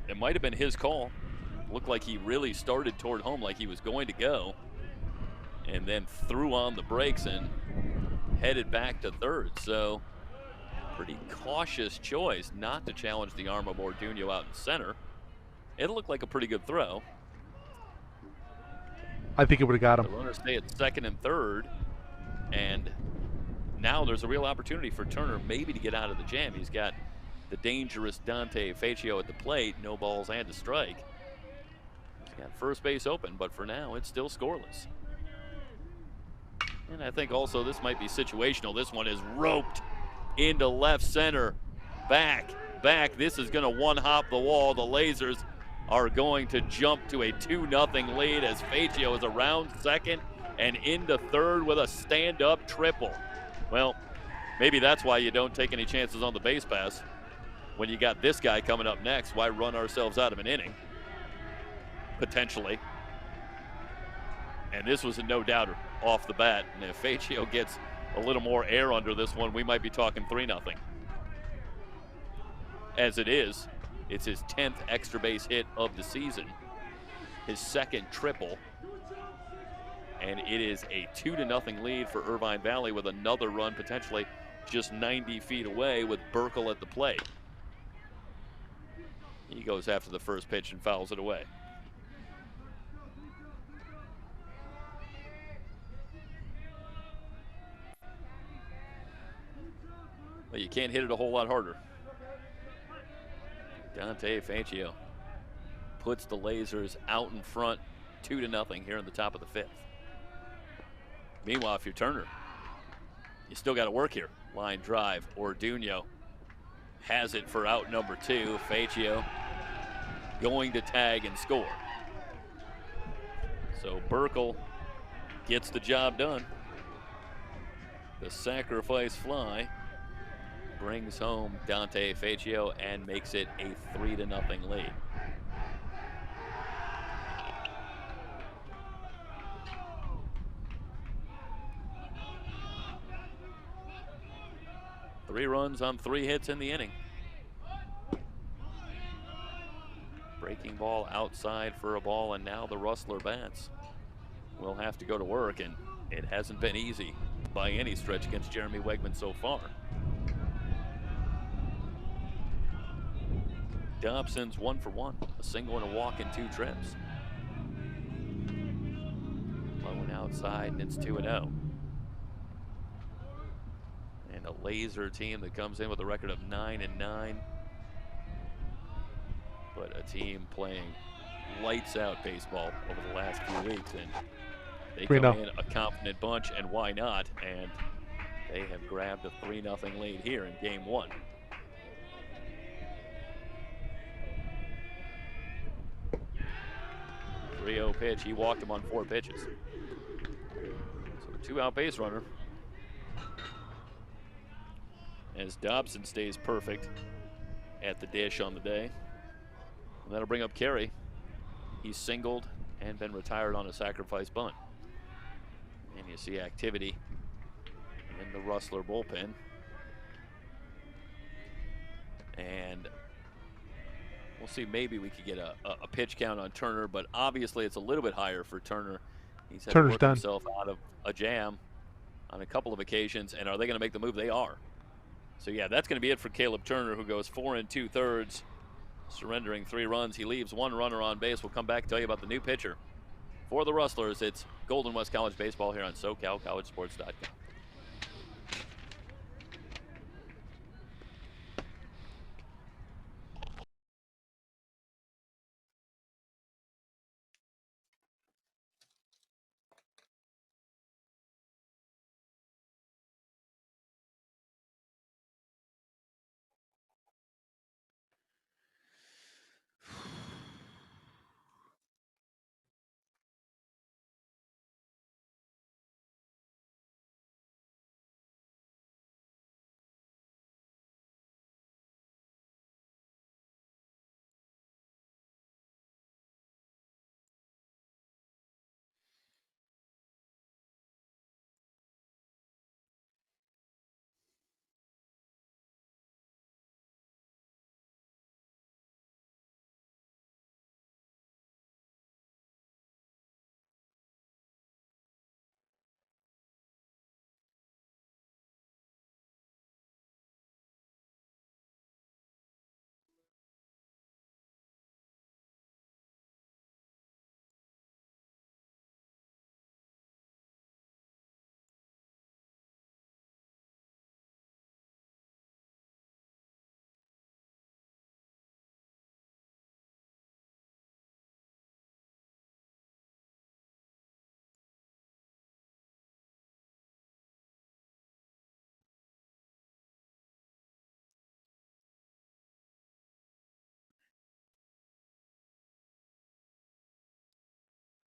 S3: it might have been his call. Looked like he really started toward home, like he was going to go, and then threw on the brakes and headed back to third. So pretty cautious choice not to challenge the arm of Orduño out in center. It looked like a pretty good throw.
S4: I think it would have got him.
S3: The runners stay at second and third, and now there's a real opportunity for Turner maybe to get out of the jam. He's got the dangerous Dante Faccio at the plate, no balls and a strike. He's got first base open, but for now it's still scoreless. And I think also this might be situational. This one is roped into left center. Back. This is going to one-hop the wall. The Lasers are going to jump to a 2-0 lead as Faccio is around second and into third with a stand-up triple. Well, maybe that's why you don't take any chances on the base pass. When you got this guy coming up next, why run ourselves out of an inning? Potentially. And this was a no-doubter off the bat. And if Faccio gets a little more air under this one, we might be talking 3-0. As it is, it's his 10th extra base hit of the season, his second triple, and it is a 2-0 lead for Irvine Valley with another run potentially just 90 feet away with Burkle at the plate. He goes after the first pitch and fouls it away. But you can't hit it a whole lot harder. Dante Faccio puts the Lasers out in front 2-0 here in the top of the 5th. Meanwhile, if you're Turner, you still got to work here. Line drive, Orduño has it for out number 2. Faccio going to tag and score. So Burkle gets the job done. The sacrifice fly brings home Dante Faccio and makes it a 3-0 lead. Three runs on 3 hits in the inning. Breaking ball outside for a ball, and now the Rustler bats will have to go to work, and it hasn't been easy by any stretch against Jeremy Wegman so far. Dobson's 1 for 1, a single and a walk in 2 trips. Blowing outside, and it's 2-0. And a Laser team that comes in with a record of 9-9. But a team playing lights out baseball over the last few weeks, and they come in a confident bunch, and why not? And they have grabbed a 3-0 lead here in game 1. 3-0 pitch. He walked him on 4 pitches. So the 2-out base runner, as Dobson stays perfect at the dish on the day. And that'll bring up Carey. He's singled and been retired on a sacrifice bunt. And you see activity in the Rustler bullpen. And we'll see, maybe we could get a pitch count on Turner, but obviously it's a little bit higher for Turner. He's had to work himself out of a jam on a couple of occasions, and are they going to make the move? They are. So yeah, that's going to be it for Caleb Turner, who goes 4 2/3, surrendering 3 runs. He leaves 1 runner on base. We'll come back and tell you about the new pitcher for the Rustlers. It's Golden West College Baseball here on SoCalCollegeSports.com.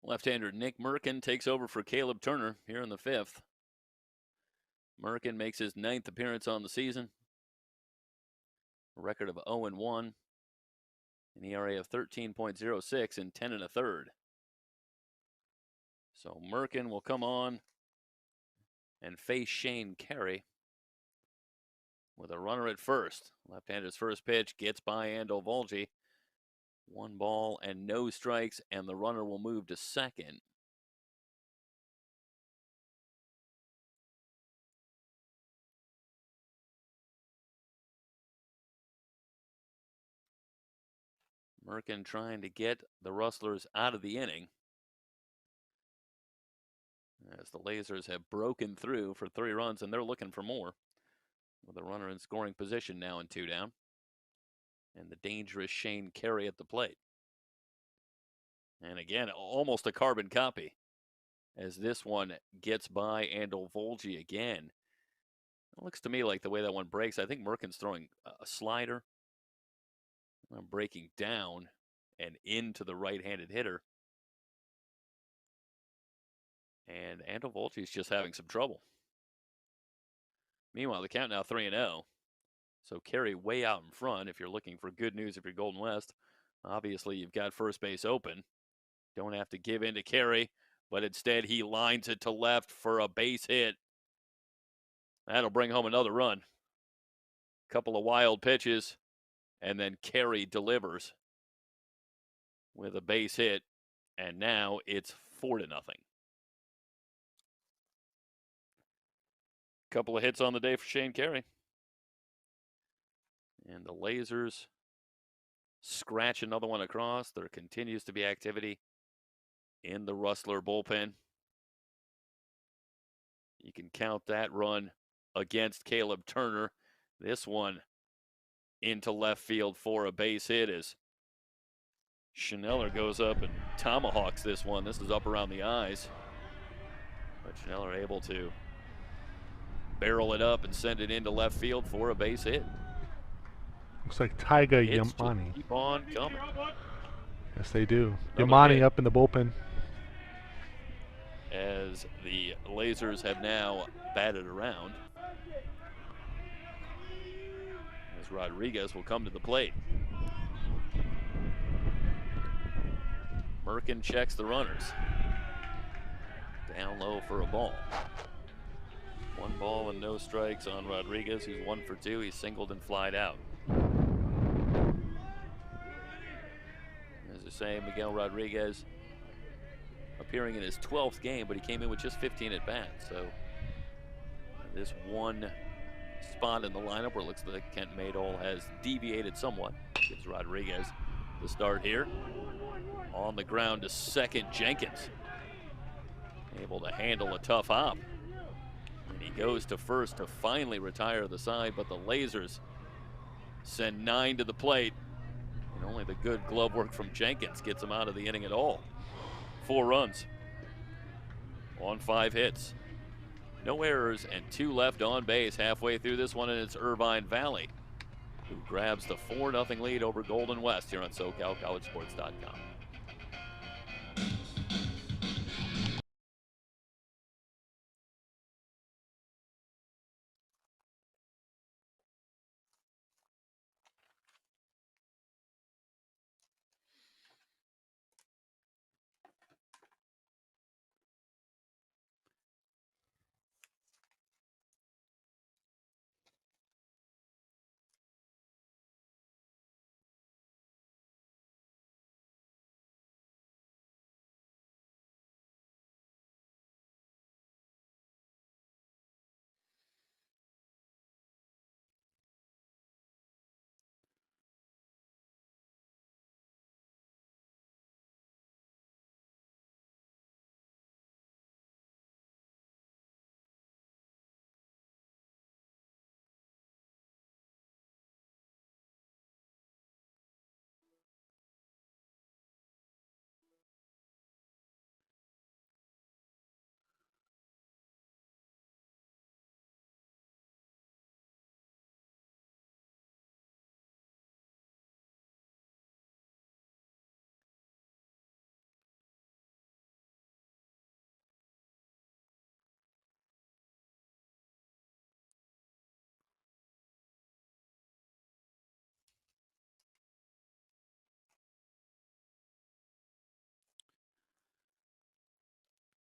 S3: Left-hander Nick Merkin takes over for Caleb Turner here in the 5th. Merkin makes his 9th appearance on the season. A record of 0-1. An ERA of 13.06 and 10 1/3. So Merkin will come on and face Shane Carey with a runner at first. Left-hander's first pitch gets by Andel Volge. 1 ball and no strikes, and the runner will move to second. Merkin trying to get the Rustlers out of the inning, as the Lasers have broken through for 3 runs, and they're looking for more, with a runner in scoring position now and 2 down. And the dangerous Shane Carey at the plate. And again, almost a carbon copy, as this one gets by Andel Volge again. It looks to me like the way that one breaks, I think Merkin's throwing a slider, breaking down and into the right-handed hitter. And Andel Volge is just having some trouble. Meanwhile, the count now 3-0. So Carey way out in front. If you're looking for good news if you're Golden West, obviously you've got first base open. Don't have to give in to Carey, but instead he lines it to left for a base hit. That'll bring home another run. Couple of wild pitches, and then Carey delivers with a base hit, and now it's 4-0. Couple of hits on the day for Shane Carey. And the Lasers scratch another one across. There continues to be activity in the Rustler bullpen. You can count that run against Caleb Turner. This one into left field for a base hit as Schneller goes up and tomahawks this one. This is up around the eyes. But Schneller able to barrel it up and send it into left field for a base hit.
S4: Looks like Taiga
S3: Hits
S4: Yamani.
S3: keep on coming.
S4: Yes, they do.
S3: Another
S4: Yamani
S3: hit.
S4: up in the bullpen.
S3: As the Lasers have now batted around. As Rodriguez will come to the plate. Merkin checks the runners. Down low for a ball. 1 ball and no strikes on Rodriguez, who's 1 for 2. He's singled and flied out. As I say, Miguel Rodriguez appearing in his 12th game, but he came in with just 15 at bats. So this one spot in the lineup where it looks like Kent Maydole has deviated somewhat. Gives Rodriguez the start here. On the ground to second, Jenkins. Able to handle a tough hop. And he goes to first to finally retire the side, but the Lasers send 9 to the plate. And only the good glove work from Jenkins gets him out of the inning at all. 4 runs on 5 hits. No errors and 2 left on base halfway through this one, and it's Irvine Valley who grabs the 4-0 lead over Golden West here on SoCalCollegeSports.com.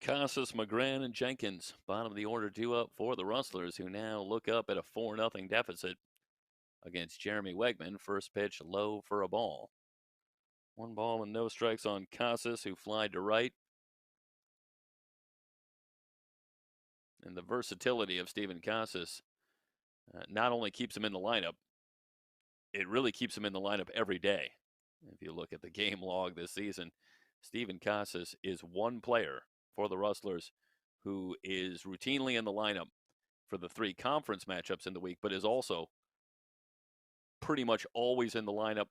S3: Casas, McGrann, and Jenkins, bottom of the order, due up for the Rustlers, who now look up at a 4-0 deficit against Jeremy Wegman. First pitch low for a ball. 1 ball and no strikes on Casas, who flied to right. And the versatility of Steven Casas not only keeps him in the lineup, it really keeps him in the lineup every day. If you look at the game log this season, Steven Casas is one player for the Rustlers who is routinely in the lineup for the 3 conference matchups in the week, but is also pretty much always in the lineup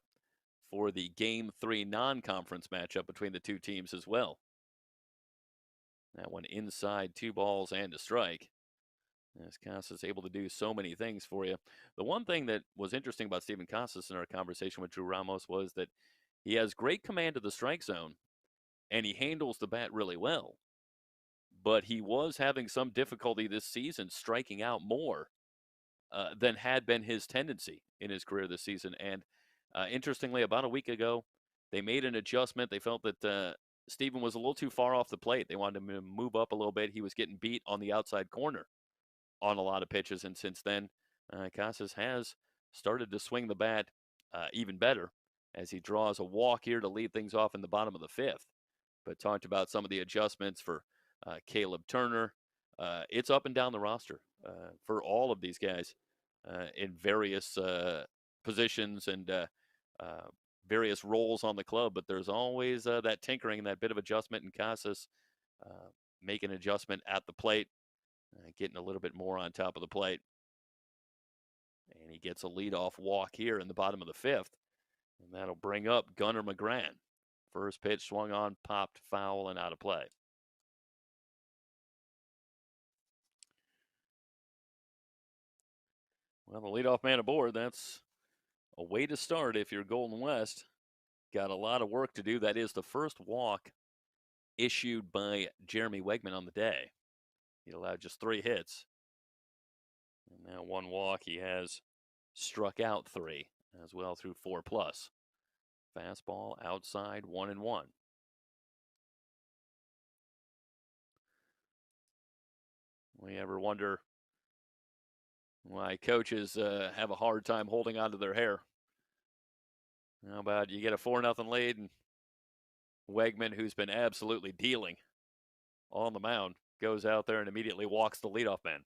S3: for the Game 3 non-conference matchup between the 2 teams as well. That one inside, 2 balls and a strike. As Casas able to do so many things for you. The one thing that was interesting about Steven Casas in our conversation with Drew Ramos was that he has great command of the strike zone, and he handles the bat really well. But he was having some difficulty this season striking out more than had been his tendency in his career this season. And interestingly, about a week ago, they made an adjustment. They felt that Steven was a little too far off the plate. They wanted him to move up a little bit. He was getting beat on the outside corner on a lot of pitches. And since then, Casas has started to swing the bat even better as he draws a walk here to lead things off in the bottom of the 5th. But talked about some of the adjustments for Caleb Turner. It's up and down the roster for all of these guys in various positions and various roles on the club. But there's always that tinkering and that bit of adjustment in Casas, making an adjustment at the plate, getting a little bit more on top of the plate. And he gets a leadoff walk here in the bottom of the 5th. And that'll bring up Gunnar McGrann. First pitch swung on, popped, foul, and out of play. Well, the leadoff man aboard, that's a way to start if you're Golden West. Got a lot of work to do. That is the first walk issued by Jeremy Wegman on the day. He allowed just 3 hits. And now 1 walk. He has struck out 3 as well through 4+. Fastball outside, 1-1. We ever wonder why coaches have a hard time holding on to their hair? How about you get a 4-0 lead and Wegman, who's been absolutely dealing on the mound, goes out there and immediately walks the leadoff man.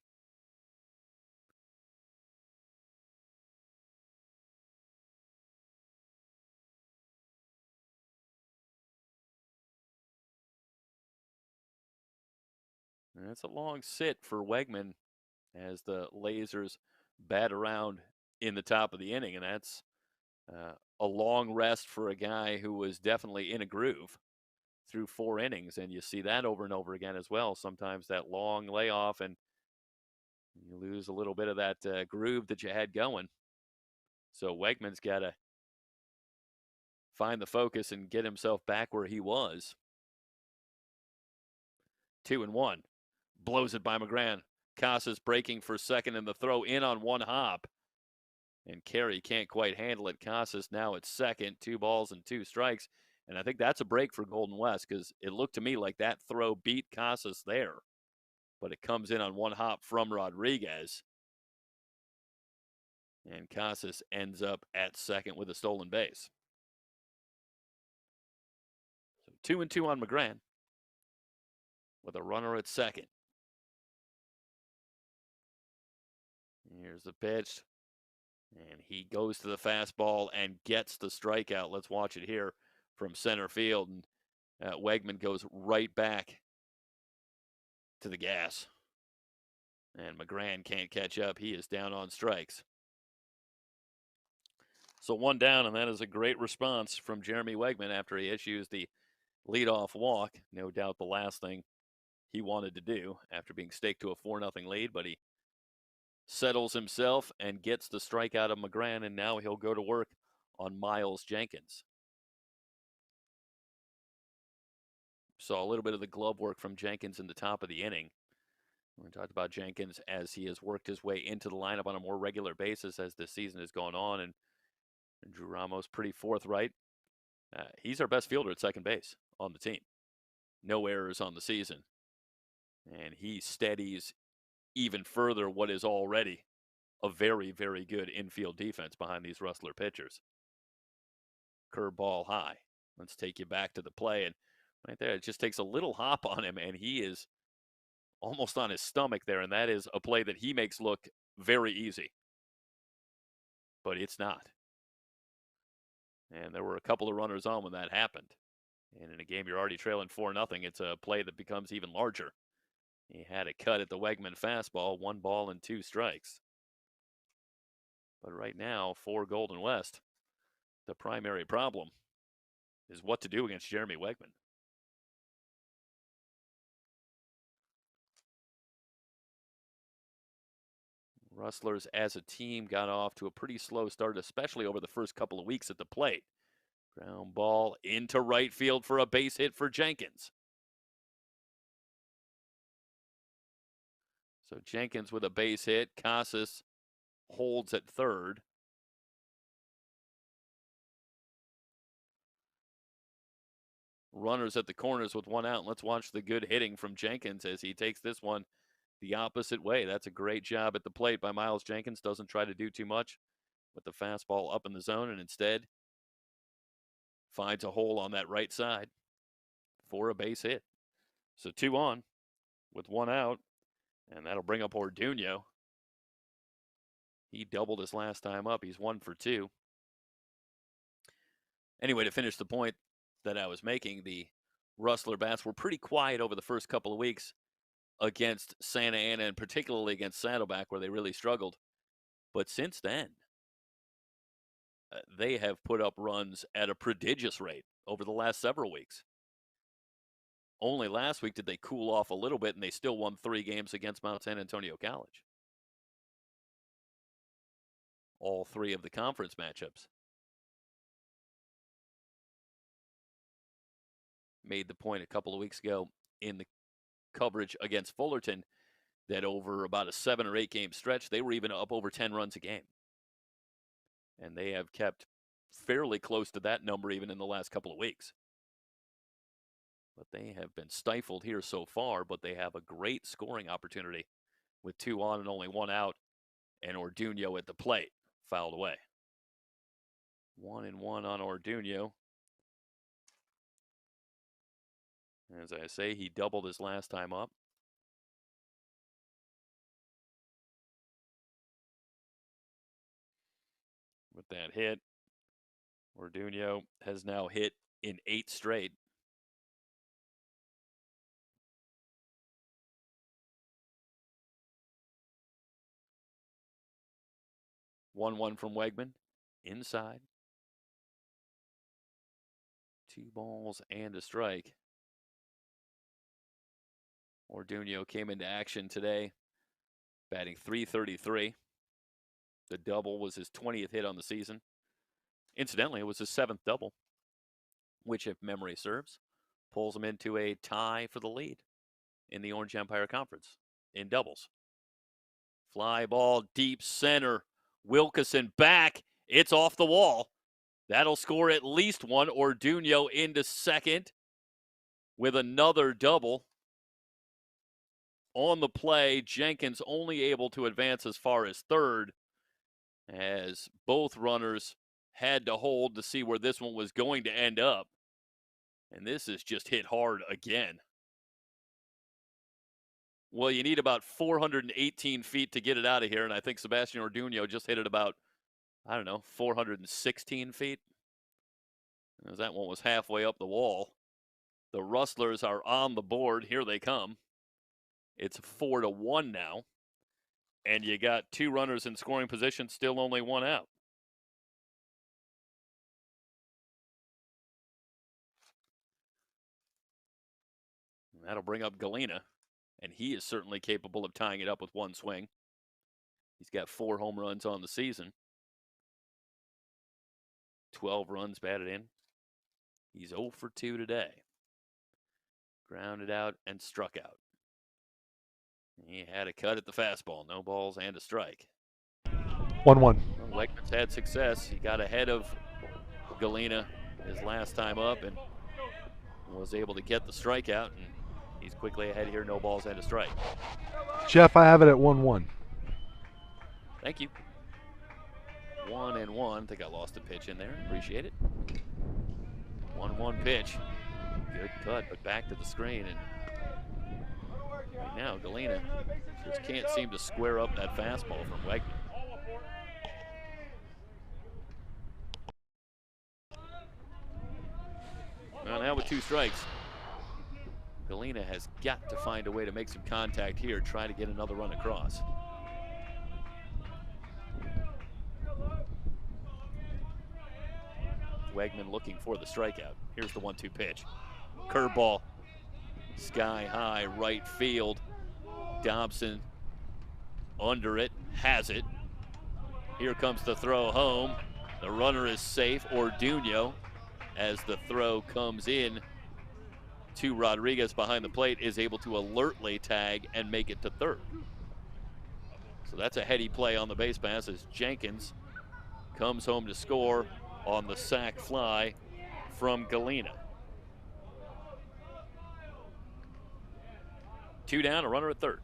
S3: And it's a long sit for Wegman as the Lasers bat around in the top of the inning, and that's a long rest for a guy who was definitely in a groove through 4 innings, and you see that over and over again as well. Sometimes that long layoff and you lose a little bit of that groove that you had going. So Wegman's got to find the focus and get himself back where he was. 2-1. Blows it by McGrann. Casas breaking for second, and the throw in on one hop. And Carey can't quite handle it. Casas now at second, 2 balls and 2 strikes. And I think that's a break for Golden West because it looked to me like that throw beat Casas there. But it comes in on one hop from Rodriguez. And Casas ends up at second with a stolen base. So 2-2 on McGrann with a runner at second. Here's the pitch. And he goes to the fastball and gets the strikeout. Let's watch it here from center field. And Wegman goes right back to the gas. And McGrann can't catch up. He is down on strikes. So 1 down, and that is a great response from Jeremy Wegman after he issues the leadoff walk. No doubt the last thing he wanted to do after being staked to a 4-0 lead, but he settles himself and gets the strikeout of McGrann, and now he'll go to work on Miles Jenkins. Saw a little bit of the glove work from Jenkins in the top of the inning. We talked about Jenkins as he has worked his way into the lineup on a more regular basis as the season has gone on, and Drew Ramos pretty forthright. He's our best fielder at second base on the team. No errors on the season. And he steadies even further what is already a very, very good infield defense behind these Rustler pitchers. Curveball high. Let's take you back to the play. And right there, it just takes a little hop on him, and he is almost on his stomach there. And that is a play that he makes look very easy. But it's not. And there were a couple of runners on when that happened. And in a game you're already trailing 4-0, it's a play that becomes even larger. He had a cut at the Wegman fastball, 1 ball and 2 strikes. But right now, for Golden West, the primary problem is what to do against Jeremy Wegman. Rustlers as a team got off to a pretty slow start, especially over the first couple of weeks at the plate. Ground ball into right field for a base hit for Jenkins. So Jenkins with a base hit. Casas holds at third. Runners at the corners with 1 out. Let's watch the good hitting from Jenkins as he takes this one the opposite way. That's a great job at the plate by Miles Jenkins. Doesn't try to do too much with the fastball up in the zone, and instead finds a hole on that right side for a base hit. So 2 on with 1 out, and that'll bring up Orduño. He doubled his last time up. He's 1 for 2. Anyway, to finish the point that I was making, the Rustler bats were pretty quiet over the first couple of weeks against Santa Ana, and particularly against Saddleback, where they really struggled. But since then, they have put up runs at a prodigious rate over the last several weeks. Only last week did they cool off a little bit, and they still won 3 games against Mount San Antonio College. All 3 of the conference matchups. Made the point a couple of weeks ago in the coverage against Fullerton that over about a 7 or 8 game stretch, they were even up over 10 runs a game. And they have kept fairly close to that number even in the last couple of weeks. But they have been stifled here so far, but they have a great scoring opportunity with 2 on and only 1 out, and Orduño at the plate, fouled away. 1-1 on Orduño. As I say, he doubled his last time up. With that hit, Orduño has now hit in 8 straight. One from Wegman, inside. 2 balls and a strike. Orduño came into action today, batting .333. The double was his 20th hit on the season. Incidentally, it was his 7th double, which, if memory serves, pulls him into a tie for the lead in the Orange Empire Conference in doubles. Fly ball deep center. Wilkeson back. It's off the wall. That'll score at least 1. Orduño into second with another double. On the play, Jenkins only able to advance as far as third, as both runners had to hold to see where this one was going to end up. And this is just hit hard again. Well, you need about 418 feet to get it out of here, and I think Sebastian Orduño just hit it about, 416 feet. As that one was halfway up the wall. The Rustlers are on the board. Here they come. It's 4-1 now. And you got 2 runners in scoring position, still only 1 out. And that'll bring up Galena, and he is certainly capable of tying it up with 1 swing. He's got 4 home runs on the season. 12 runs batted in. He's 0 for 2 today. Grounded out and struck out. He had a cut at the fastball. No balls and a strike.
S4: 1-1.
S3: Wegman's had success. He got ahead of Galena his last time up and was able to get the strikeout. And he's quickly ahead here. No balls and a strike.
S4: Jeff, I have it at 1-1.
S3: Thank you. 1-1. I think I lost a pitch in there. Appreciate it. 1-1 pitch. Good cut, but back to the screen. And right now, Galena just can't seem to square up that fastball from Wegman. Well, now with 2 strikes, Galena has got to find a way to make some contact here, try to get another run across. Wegman looking for the strikeout. Here's the 1-2 pitch. Curveball. Sky high right field. Dobson under it, has it. Here comes the throw home. The runner is safe. Orduño, as the throw comes in to Rodriguez behind the plate, is able to alertly tag and make it to third. So that's a heady play on the base pass as Jenkins comes home to score on the sac fly from Galena. 2 down, a runner at third.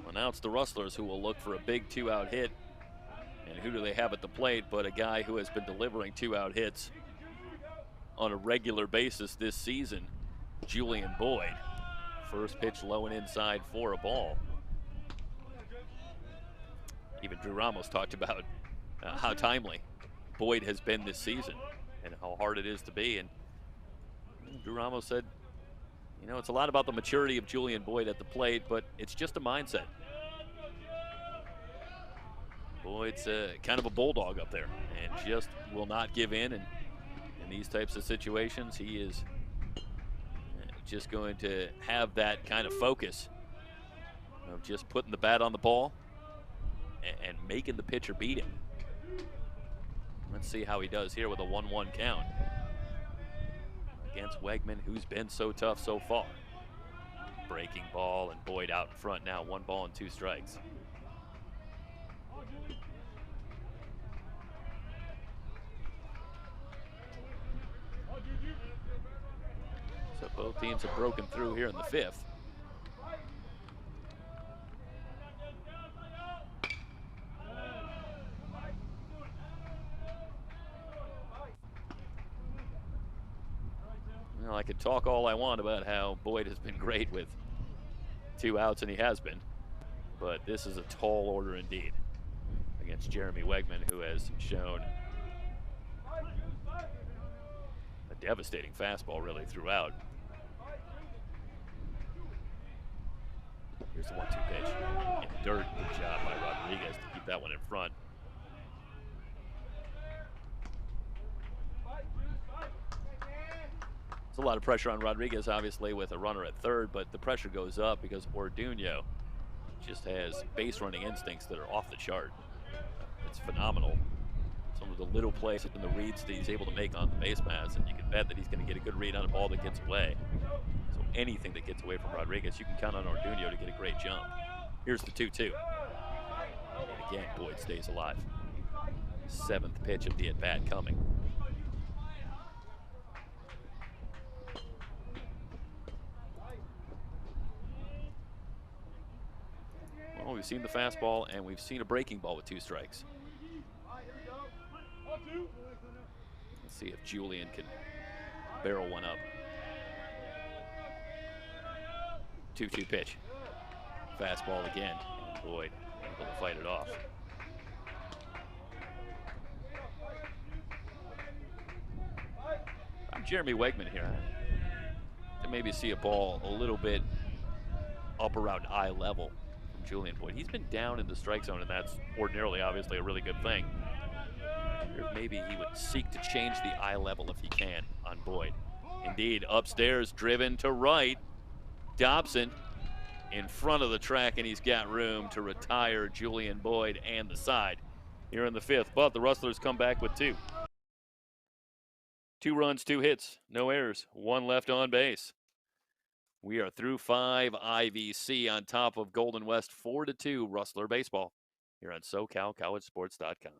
S3: Well, now it's the Rustlers who will look for a big 2-out hit. And who do they have at the plate but a guy who has been delivering 2-out hits on a regular basis this season, Julian Boyd. First pitch low and inside for a ball. Even Drew Ramos talked about how timely Boyd has been this season and how hard it is to be. And Drew Ramos said, you know, it's a lot about the maturity of Julian Boyd at the plate, but it's just a mindset. Boyd's kind of a bulldog up there and just will not give in. And in these types of situations, he is just going to have that kind of focus of just putting the bat on the ball and making the pitcher beat him. Let's see how he does here with a 1-1 count against Wegman, who's been so tough so far. Breaking ball and Boyd out in front now. 1 ball and 2 strikes. So both teams have broken through here in the 5th. Well, I could talk all I want about how Boyd has been great with 2 outs, and he has been. But this is a tall order indeed against Jeremy Wegman, who has shown a devastating fastball really throughout. Here's the 1-2 pitch. In the dirt, good job by Rodriguez to keep that one in front. There's a lot of pressure on Rodriguez, obviously, with a runner at third, but the pressure goes up because Orduño just has base running instincts that are off the chart. It's phenomenal. Some of the little plays and the reads that he's able to make on the base paths, and you can bet that he's going to get a good read on a ball that gets away. So anything that gets away from Rodriguez, you can count on Orduño to get a great jump. Here's the 2-2. And again, Boyd stays alive. 7th pitch of the at-bat coming. Well, we've seen the fastball, and we've seen a breaking ball with 2 strikes. Let's see if Julian can barrel one up. 2-2 pitch. Fastball again. And Boyd able to fight it off. I'm Jeremy Wegman here. To maybe see a ball a little bit up around eye level from Julian Boyd. He's been down in the strike zone, and that's ordinarily obviously a really good thing. Or maybe he would seek to change the eye level if he can on Boyd. Indeed, upstairs, driven to right. Dobson in front of the track, and he's got room to retire Julian Boyd and the side here in the 5th. But the Rustlers come back with 2. 2 runs, 2 hits, no errors, 1 left on base. We are through 5 IVC on top of Golden West, 4-2 Rustler baseball here on SoCalCollegeSports.com.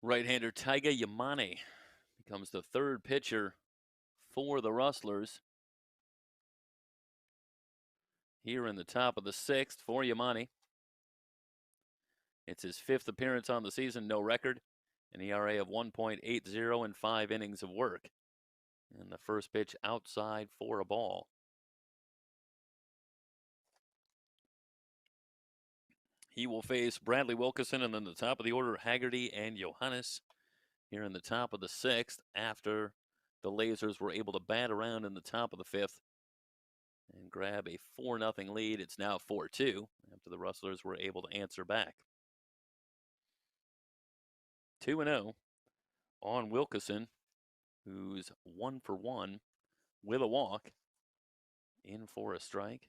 S3: Right-hander Taiga Yamane becomes the 3rd pitcher for the Rustlers. Here in the top of the 6th for Yamane. It's his 5th appearance on the season, no record, an ERA of 1.80 and 5 innings of work. And the first pitch outside for a ball. He will face Bradley Wilkerson, and then the top of the order, Haggerty and Johannes here in the top of the 6th after the Lasers were able to bat around in the top of the 5th and grab a 4-0 lead. It's now 4-2 after the Rustlers were able to answer back. 2-0 on Wilkerson, who's 1 for 1 with a walk. In for a strike.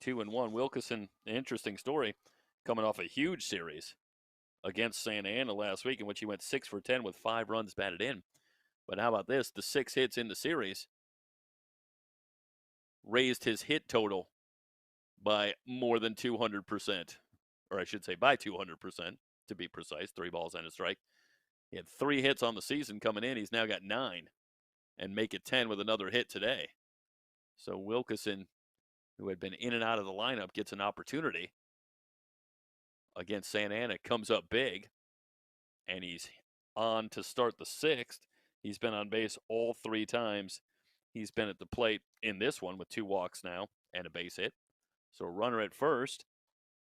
S3: 2-1. Wilkeson, an interesting story, coming off a huge series against Santa Ana last week in which he went 6 for 10 with 5 runs batted in. But how about this? The 6 hits in the series raised his hit total by more than 200%. Or I should say by 200%, to be precise. 3 balls and a strike. He had 3 hits on the season coming in. He's now got 9 and make it 10 with another hit today. So Wilkeson, who had been in and out of the lineup, gets an opportunity against Santa Ana, comes up big, and he's on to start the 6th. He's been on base all 3 times he's been at the plate in this one with 2 walks now and a base hit. So runner at first,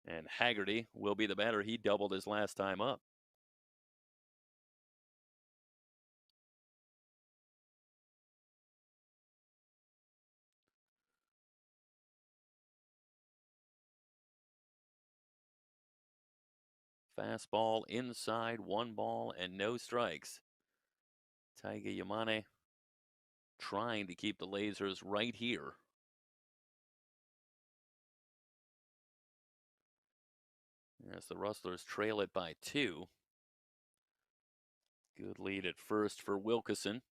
S3: and Haggerty will be the batter. He doubled his last time up. Fastball inside, 1 ball and no strikes. Taiga Yamane trying to keep the Lasers right here. As the Rustlers trail it by 2. Good lead at first for Wilkeson.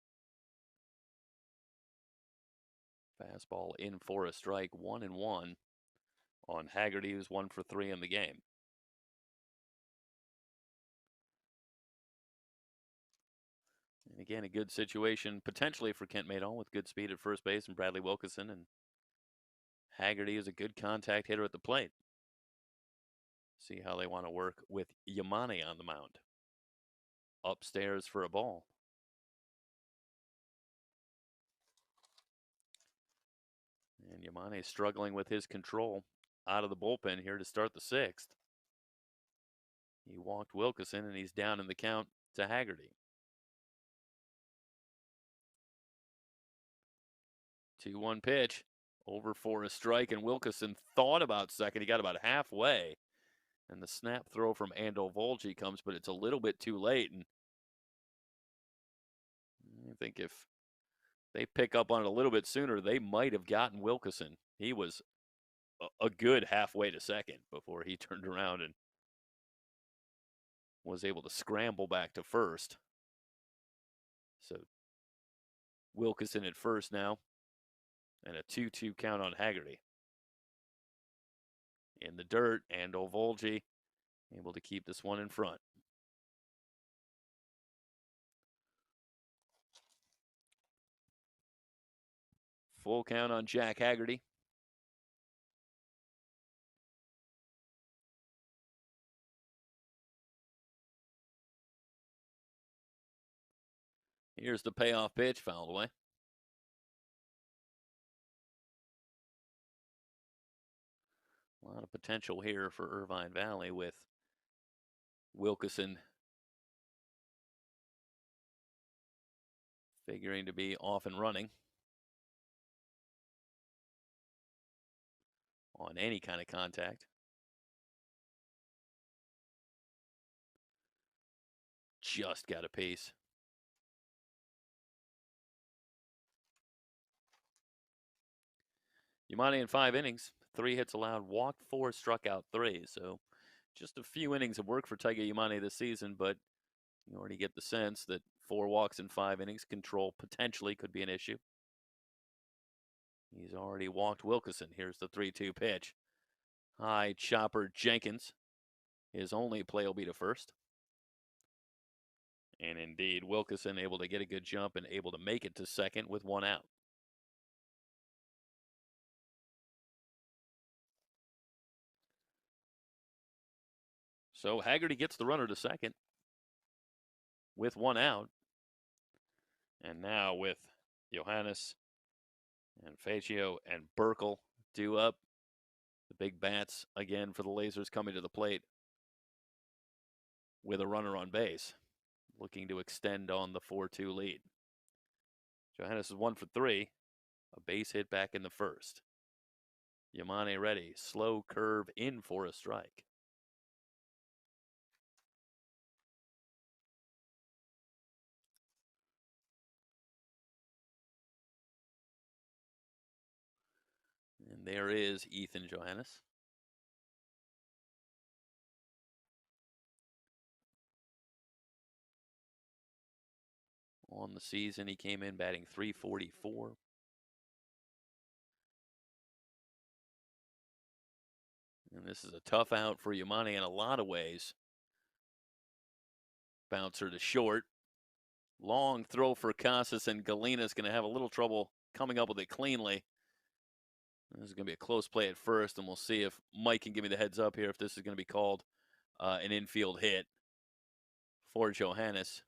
S3: Fastball in for a strike, 1-1 on Haggerty, who's 1 for 3 in the game. And again, a good situation potentially for Kent Maydon with good speed at first base and Bradley Wilkeson. And Haggerty is a good contact hitter at the plate. See how they want to work with Yamane on the mound. Upstairs for a ball. And Yamane struggling with his control out of the bullpen here to start the 6th. He walked Wilkeson, and he's down in the count to Haggerty. 2-1 pitch. Over for a strike, and Wilkeson thought about second. He got about halfway. And the snap throw from Ando Volge comes, but it's a little bit too late. And I think if they pick up on it a little bit sooner, they might have gotten Wilkeson. He was a good halfway to second before he turned around and was able to scramble back to first. So Wilkeson at first now, and a 2-2 count on Haggerty. In the dirt, and Volge able to keep this one in front. Full count on Jack Haggerty. Here's the payoff pitch, fouled away. A lot of potential here for Irvine Valley with Wilkeson figuring to be off and running on any kind of contact. Just got a piece. Yamane in 5 innings, 3 hits allowed, walked 4, struck out 3. So just a few innings of work for Taiga Yamane this season, but you already get the sense that 4 walks in 5 innings, control potentially could be an issue. He's already walked Wilkeson. Here's the 3-2 pitch. High chopper Jenkins. His only play will be to first. And indeed, Wilkeson able to get a good jump and able to make it to second with 1 out. So Haggerty gets the runner to second with 1 out. And now with Johannes and Faccio and Burkle due up, the big bats again for the Lasers coming to the plate with a runner on base, looking to extend on the 4-2 lead. Johannes is 1 for 3, a base hit back in the first. Yamane ready, slow curve in for a strike. there is Ethan Johannes. On the season, he came in batting .344. And this is a tough out for Yamane in a lot of ways. Bouncer to short. Long throw for Casas, and Galina's going to have a little trouble coming up with it cleanly. This is going to be a close play at first, and we'll see if Mike can give me the heads up here if this is going to be called an infield hit for Johannes.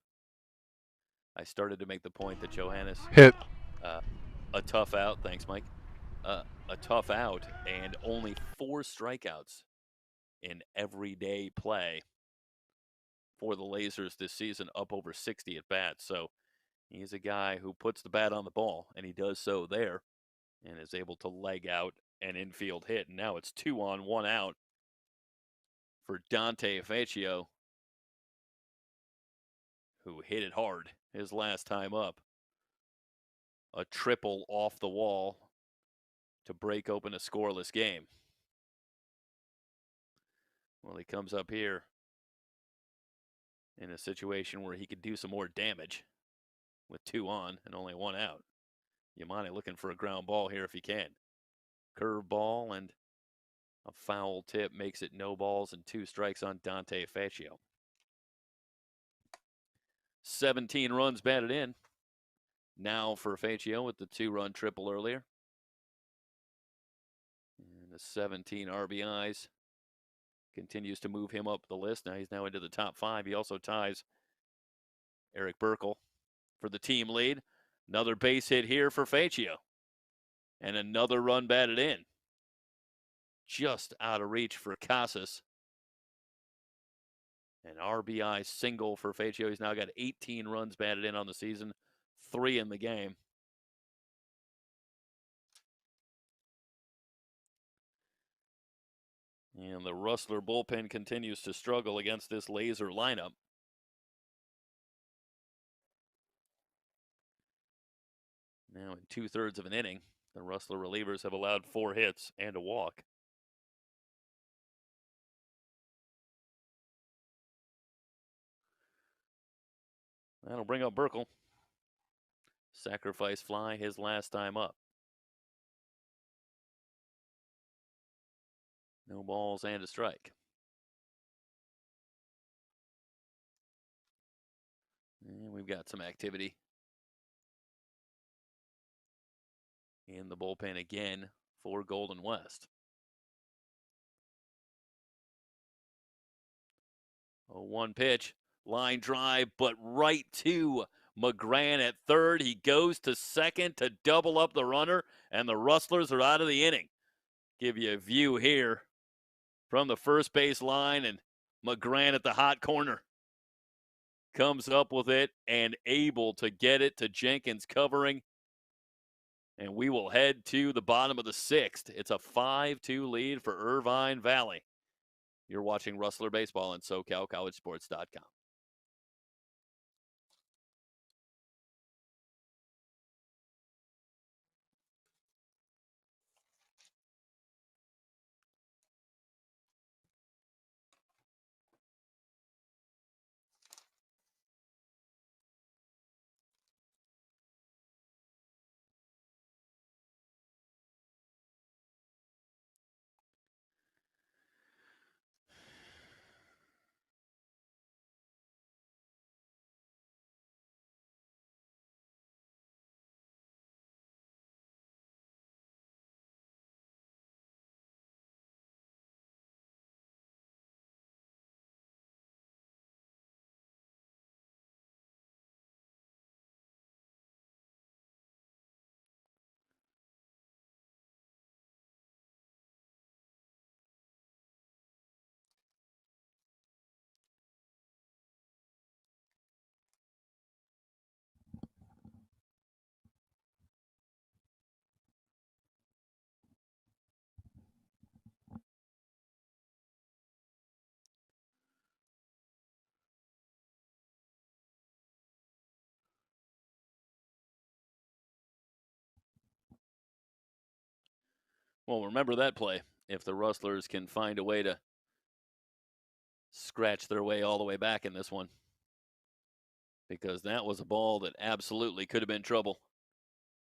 S3: I started to make the point that Johannes
S4: Hit.
S3: A tough out. Thanks, Mike. A tough out, and only 4 strikeouts in everyday play for the Lasers this season, up over 60 at bats. So he's a guy who puts the bat on the ball, and he does so there, and is able to leg out an infield hit. And now it's 2 on, 1 out for Dante Faccio, who hit it hard his last time up. A triple off the wall to break open a scoreless game. Well, he comes up here in a situation where he could do some more damage with 2 on and only 1 out. Yamane looking for a ground ball here if he can. Curve ball and a foul tip makes it no balls and 2 strikes on Dante Faccio. 17 runs batted in. Now for Faccio with the 2-run triple earlier. And the 17 RBIs continues to move him up the list. Now he's now into the top 5. He also ties Eric Burkle for the team lead. Another base hit here for Faccio. And another run batted in. Just out of reach for Casas. An RBI single for Faccio. He's now got 18 runs batted in on the season, 3 in the game. And the Rustler bullpen continues to struggle against this Laser lineup. Now in 2/3 of an inning, the Rustler relievers have allowed 4 hits and a walk. That'll bring up Burkle. Sacrifice fly his last time up. No balls and a strike. And we've got some activity in the bullpen again for Golden West. 0-1 pitch. Line drive, but right to McGran at third. He goes to second to double up the runner, and the Rustlers are out of the inning. Give you a view here from the first base line, and McGran at the hot corner comes up with it and able to get it to Jenkins covering. And we will head to the bottom of the 6th. It's a 5-2 lead for Irvine Valley. You're watching Rustler Baseball on SoCalCollegeSports.com. Well, remember that play. If the Rustlers can find a way to scratch their way all the way back in this one, because that was a ball that absolutely could have been trouble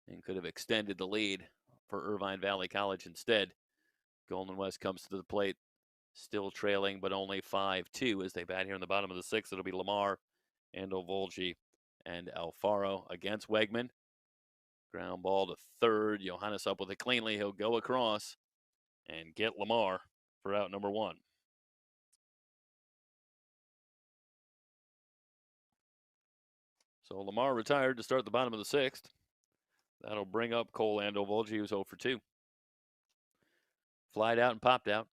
S3: and could have extended the lead for Irvine Valley College instead. Golden West comes to the plate, still trailing, but only 5-2 as they bat here in the bottom of the sixth. It'll be Lamar and Ovolji and Alfaro against Wegman. Ground ball to third. Johannes up with it cleanly. He'll go across and get Lamar for out number one. So Lamar retired to start the bottom of the sixth. That'll bring up Cole and Ovolji, who's 0 for 2. Flied out and popped out.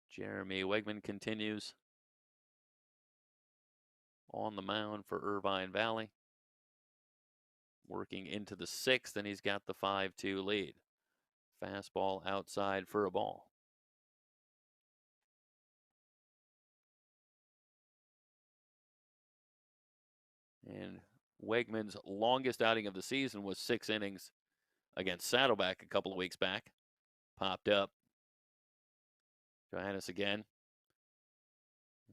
S3: Jeremy Wegman continues on the mound for Irvine Valley. Working into the sixth, and he's got the 5-2 lead. Fastball outside for a ball. And Wegman's longest outing of the season was 6 innings against Saddleback a couple of weeks back. Popped up. Johannes again.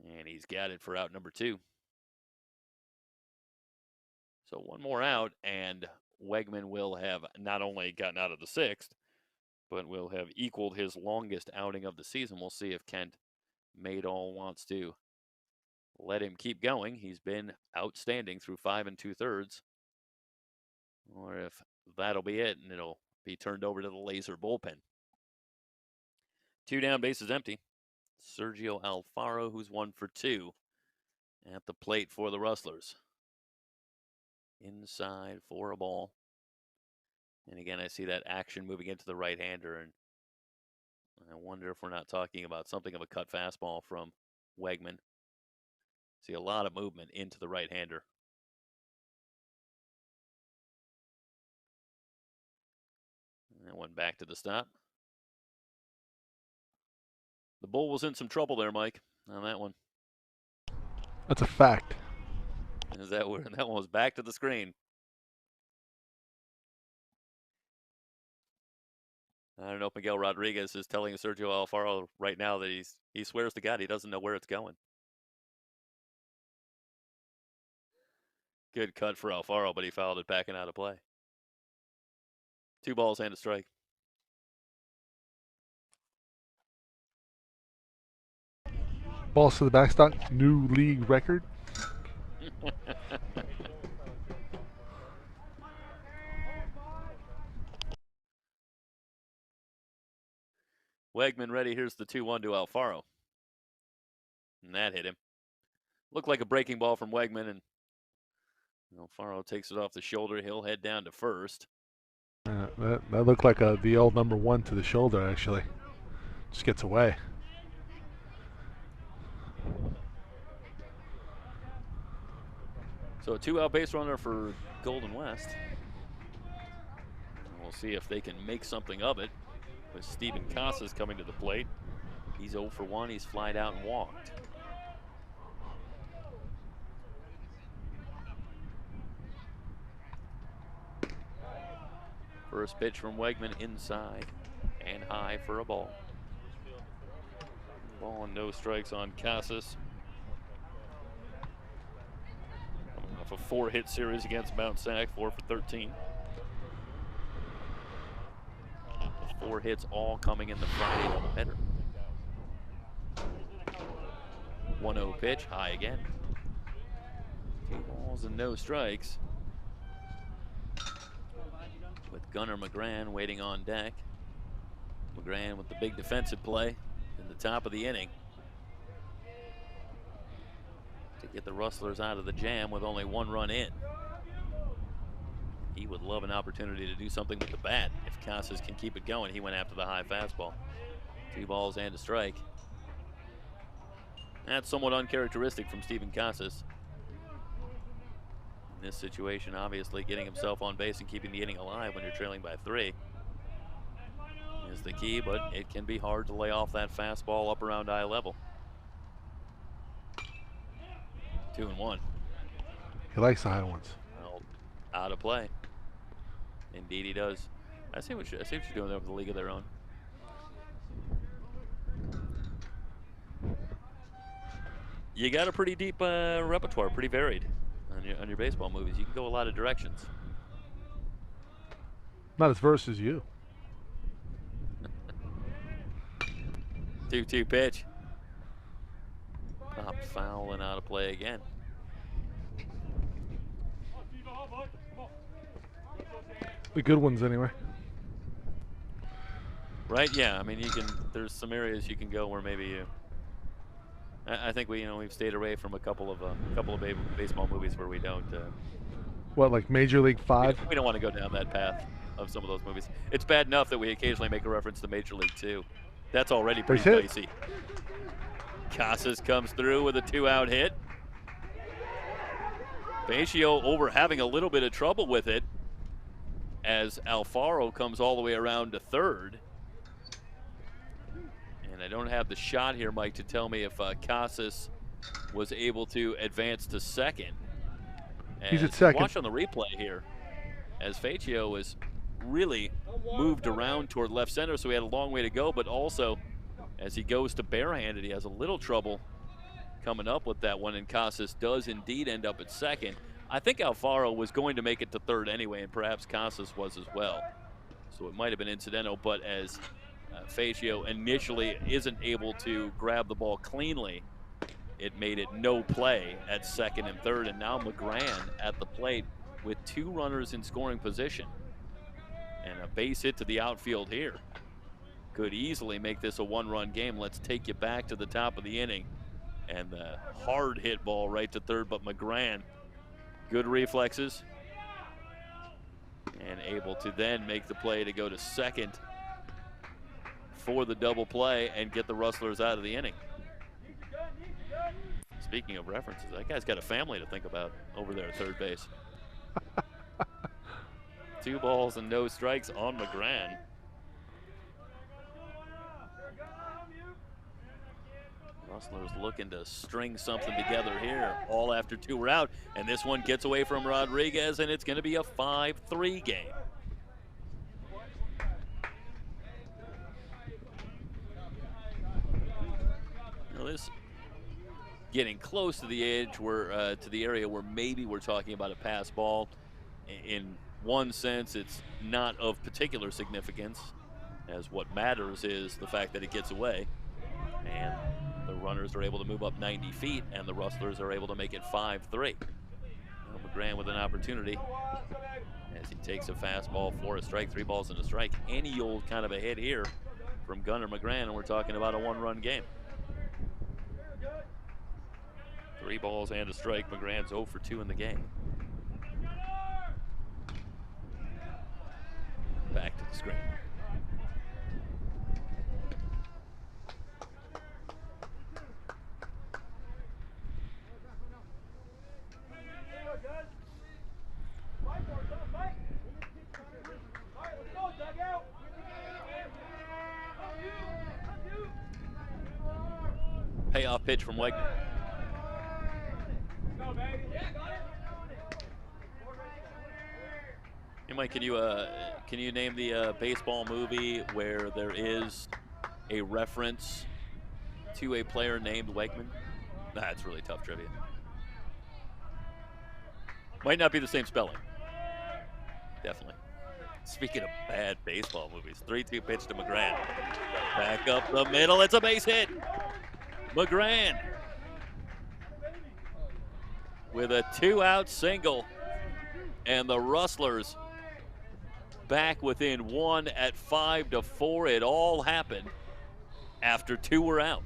S3: And he's got it for out number 2. So one more out, and Wegman will have not only gotten out of the sixth, but will have equaled his longest outing of the season. We'll see if Kent Maydall wants to let him keep going. He's been outstanding through 5 2/3. Or if that'll be it, and it'll be turned over to the Laser bullpen. 2 down, bases empty. Sergio Alfaro, who's 1 for 2 at the plate for the Rustlers. Inside for a ball. And again, I see that action moving into the right-hander, and I wonder if we're not talking about something of a cut fastball from Wegman. See a lot of movement into the right-hander. And that one back to the stop. The Bull was in some trouble there, Mike, on that one.
S4: That's a fact.
S3: Is that where that one was back to the screen? I don't know if Miguel Rodriguez is telling Sergio Alfaro right now that he swears to God he doesn't know where it's going. Good cut for Alfaro, but he fouled it back and out of play. 2 balls and a strike.
S4: Balls to the backstop, new league record.
S3: Wegman ready. Here's the 2-1 to Alfaro. And that hit him. Looked like a breaking ball from Wegman, and Alfaro takes it off the shoulder. He'll head down to first.
S4: That looked like the old number 1 to the shoulder, actually. Just gets away.
S3: So a 2-out base runner for Golden West. And we'll see if they can make something of it with Steven Casas coming to the plate. He's 0 for 1. He's flied out and walked. First pitch from Wegman inside and high for a ball. Ball and no strikes on Casas. Coming off a 4-hit series against Mount Sac, 4 for 13. 4 hits all coming in the Friday doubleheader. 1-0 pitch, high again. 2 balls and no strikes. With Gunnar McGran waiting on deck. McGran with the big defensive play in the top of the inning to get the Rustlers out of the jam with only 1 run in. He would love an opportunity to do something with the bat if Casas can keep it going. He went after the high fastball. 2 balls and a strike. That's somewhat uncharacteristic from Steven Casas. In this situation, obviously getting himself on base and keeping the inning alive when you're trailing by 3 is the key, but it can be hard to lay off that fastball up around eye level. 2-1.
S4: He likes the high ones.
S3: Well, out of play. Indeed he does. I see what you're doing there with a league of their own. You got a pretty deep repertoire, pretty varied on your baseball movies. You can go a lot of directions.
S4: Not as versed as you.
S3: 2-2 pitch. Pop foul and out of play again.
S4: The good ones, anyway.
S3: Right? Yeah. I mean, you can. There's some areas you can go where maybe you. I think we've stayed away from a couple of baseball movies where we don't.
S4: What, like Major League 5?
S3: We don't want to go down that path of some of those movies. It's bad enough that we occasionally make a reference to Major League 2. That's already pretty dicey. Casas comes through with a 2-out hit. Facio over having a little bit of trouble with it as Alfaro comes all the way around to third. And I don't have the shot here, Mike, to tell me if Casas was able to advance to second.
S4: He's at second.
S3: Watch on the replay here as Facio was really moved around toward left center, so he had a long way to go, but also as he goes to barehanded, he has a little trouble coming up with that one, and Casas does indeed end up at second. I think Alfaro was going to make it to third anyway, and perhaps Casas was as well. So it might have been incidental, but as Facio initially isn't able to grab the ball cleanly, it made it no play at second and third, and now McGran at the plate with 2 runners in scoring position. And a base hit to the outfield here could easily make this a 1-run game. Let's take you back to the top of the inning. And the hard hit ball right to third, but McGran, good reflexes. And able to then make the play to go to second for the double play and get the Rustlers out of the inning. Speaking of references, that guy's got a family to think about over there at third base. 2 balls and no strikes on McGran. Rustlers looking to string something together here, all after 2 were out, and this one gets away from Rodriguez, and it's going to be a 5-3 game. Now this getting close to the edge, where to the area where maybe we're talking about a pass ball. In one sense, it's not of particular significance, as what matters is the fact that it gets away, and the runners are able to move up 90 feet, and the Rustlers are able to make it 5-3. Well, McGran with an opportunity as he takes a fastball for a strike, 3 balls and a strike. Any old kind of a hit here from Gunnar McGran, and we're talking about a 1-run game. 3 balls and a strike. McGran's 0 for 2 in the game. Back to the screen. Payoff pitch from Wegman. Hey Mike, can you name the baseball movie where there is a reference to a player named Wegman? That's really tough trivia. Might not be the same spelling. Definitely. Speaking of bad baseball movies, 3-2 pitch to McGran. Back up the middle, it's a base hit. McGran with a 2-out single, and the Rustlers back within 1 at 5-4. It all happened after 2 were out.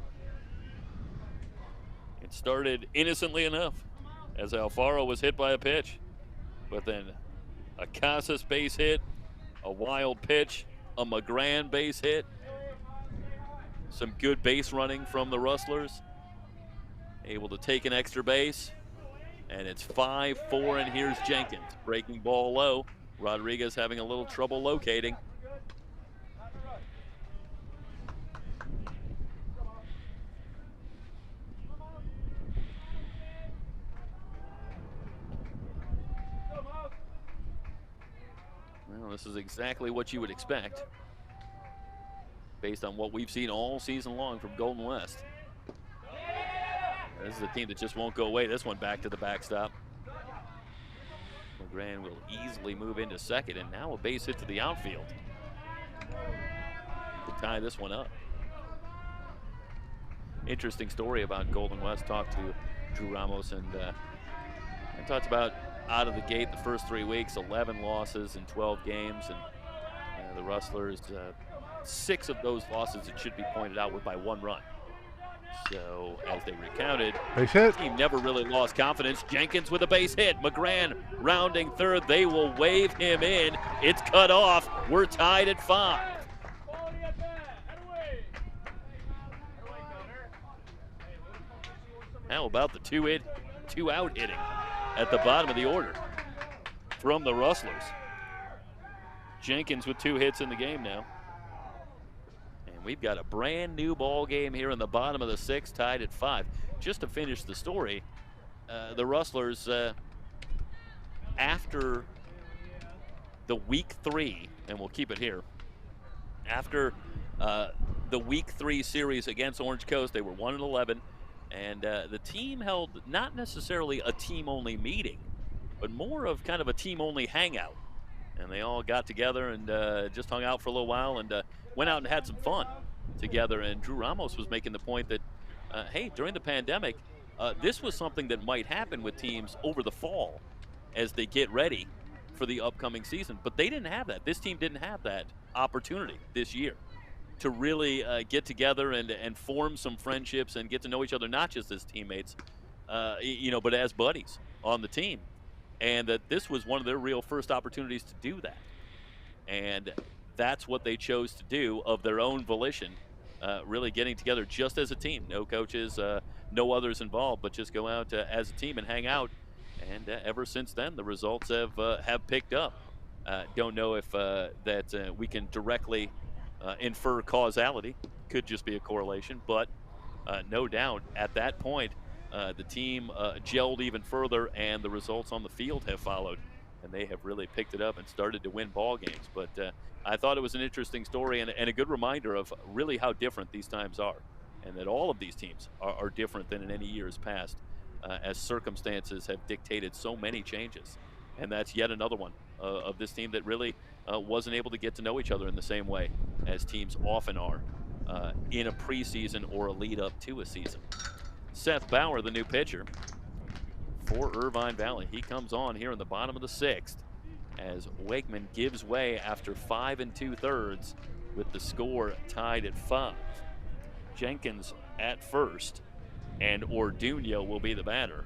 S3: It started innocently enough as Alfaro was hit by a pitch, but then a Casas base hit, a wild pitch, a McGran base hit, some good base running from the Rustlers, able to take an extra base, and it's 5-4, and here's Jenkins. Breaking ball low. Rodriguez having a little trouble locating. Well, Well, this is exactly what you would expect based on what we've seen all season long from Golden West. This is a team that just won't go away. This one back to the backstop. McGran will easily move into second, and now a base hit to the outfield to tie this one up. Interesting story about Golden West. Talked to Drew Ramos, and talked about out of the gate the first 3 weeks, 11 losses in 12 games, and the Rustlers, 6 of those losses, it should be pointed out, were by 1 run. So as they recounted,
S4: base hit.
S3: The team never really lost confidence. Jenkins with a base hit. McGran rounding third. They will wave him in. It's cut off. We're tied at 5. How about the 2-out hitting at the bottom of the order from the Rustlers? Jenkins with 2 hits in the game now. And we've got a brand new ball game here in the bottom of the 6th, tied at 5. Just to finish the story, the Rustlers, after the week 3, and we'll keep it here, after the week 3 series against Orange Coast, they were 1-11. And the team held not necessarily a team-only meeting, but more of kind of a team-only hangout. And they all got together and just hung out for a little while and went out and had some fun together. And Drew Ramos was making the point that, hey, during the pandemic, this was something that might happen with teams over the fall as they get ready for the upcoming season. But they didn't have that. This team didn't have that opportunity this year to really get together and form some friendships and get to know each other, not just as teammates, but as buddies on the team. And that this was one of their real first opportunities to do that. And that's what they chose to do of their own volition, really getting together just as a team. No coaches, no others involved, but just go out as a team and hang out. And ever since then, the results have picked up. Don't know if that we can directly infer causality. Could just be a correlation, but no doubt at that point the team gelled even further, and the results on the field have followed, and they have really picked it up and started to win ball games. But I thought it was an interesting story and a good reminder of really how different these times are, and that all of these teams are different than in any years past, as circumstances have dictated so many changes. And that's yet another one of this team that really wasn't able to get to know each other in the same way as teams often are in a preseason or a lead up to a season. Seth Bauer, the new pitcher for Irvine Valley. He comes on here in the bottom of the 6th as Wakeman gives way after 5 2/3 with the score tied at 5. Jenkins at first, and Orduno will be the batter.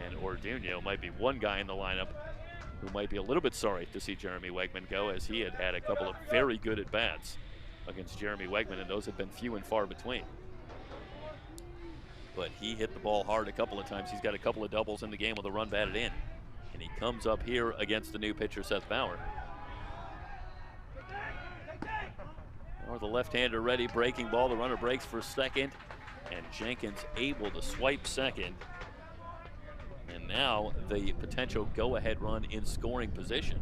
S3: And Orduno might be one guy in the lineup who might be a little bit sorry to see Jeremy Wegman go, as he had a couple of very good at-bats against Jeremy Wegman, and those have been few and far between. But he hit the ball hard a couple of times. He's got a couple of doubles in the game with a run batted in. And he comes up here against the new pitcher, Seth Bauer. Or the left-hander ready, breaking ball. The runner breaks for second, and Jenkins able to swipe second. And now the potential go-ahead run in scoring position.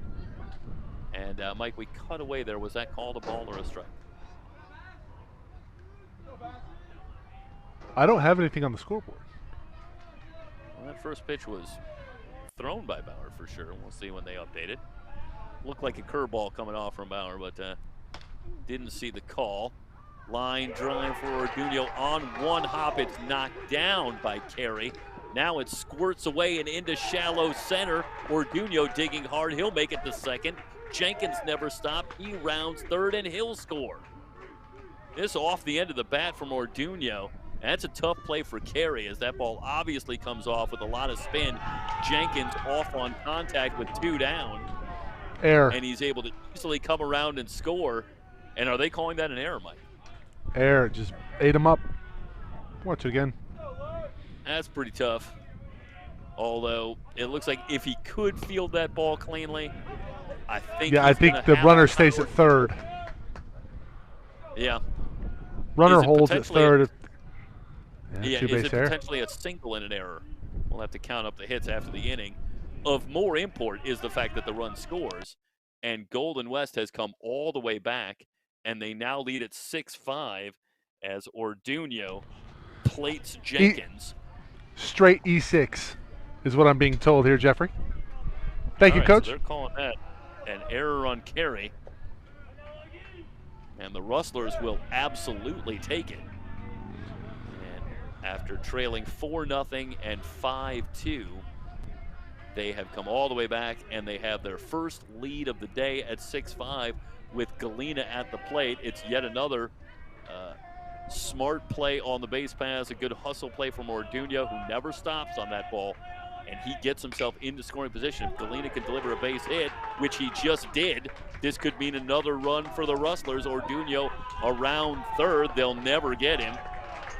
S3: And Mike, we cut away there. Was that called a ball or a strike?
S4: I don't have anything on the scoreboard.
S3: Well, that first pitch was thrown by Bauer for sure. We'll see when they update it. Looked like a curveball coming off from Bauer, but didn't see the call. Line drive for Orduno on one hop. It's knocked down by Carey. Now it squirts away and into shallow center. Orduno digging hard. He'll make it to second. Jenkins never stopped. He rounds third, and he'll score. This off the end of the bat from Orduno. That's a tough play for Carey, as that ball obviously comes off with a lot of spin. Jenkins off on contact with 2 down.
S4: Error.
S3: And he's able to easily come around and score. And are they calling that an error, Mike?
S4: Error, just ate him up. Watch it again.
S3: That's pretty tough. Although it looks like if he could field that ball cleanly, I think.
S4: Yeah, I think the runner stays at third.
S3: Yeah.
S4: Runner holds at third.
S3: Yeah, is it potentially a single and an error? We'll have to count up the hits after the inning. Of more import is the fact that the run scores. and Golden West has come all the way back, and they now lead at 6-5 as Orduño plates Jenkins.
S4: Straight E6 is what I'm being told here, Jeffrey. Thank you, Coach.
S3: So they're calling that an error on carry. And the Rustlers will absolutely take it. And after trailing 4-0 and 5-2, they have come all the way back, and they have their first lead of the day at 6-5 with Galena at the plate. It's yet another smart play on the base pass, a good hustle play from Orduño, who never stops on that ball, and he gets himself into scoring position. If Galena can deliver a base hit, which he just did, this could mean another run for the Rustlers. Orduño around third. They'll never get him.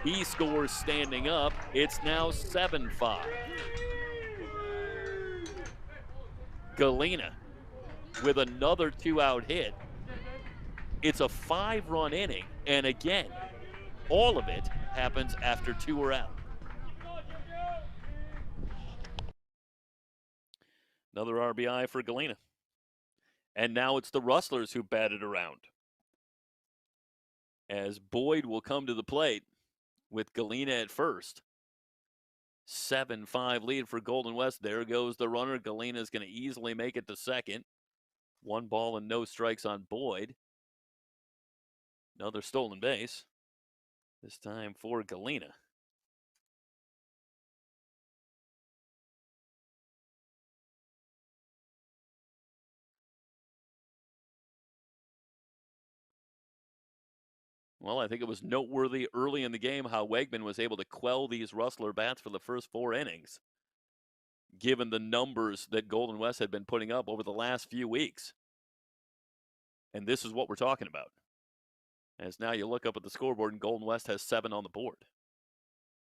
S3: He scores standing up. It's now 7-5. Galena with another 2-out hit. It's a 5-run inning, and again, all of it happens after 2 are out. Another RBI for Galena. And now it's the Rustlers who batted around, as Boyd will come to the plate with Galena at first. 7-5 lead for Golden West. There goes the runner. Galena is going to easily make it to second. 1 ball and no strikes on Boyd. Another stolen base. This time for Galena. Well, I think it was noteworthy early in the game how Wegman was able to quell these Rustler bats for the first 4 innings, given the numbers that Golden West had been putting up over the last few weeks. And this is what we're talking about. As now you look up at the scoreboard, and Golden West has 7 on the board,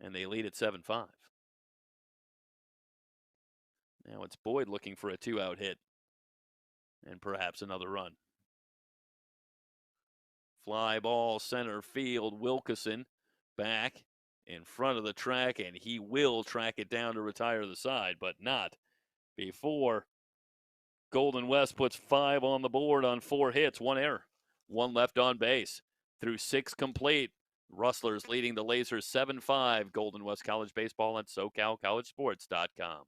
S3: and they lead at 7-5. Now it's Boyd looking for a 2-out hit and perhaps another run. Fly ball center field. Wilkeson back in front of the track, and he will track it down to retire the side, but not before Golden West puts 5 on the board on 4 hits, 1 error, 1 left on base through 6 complete. Rustlers leading the Lasers 7-5. Golden West College Baseball at SoCalCollegeSports.com.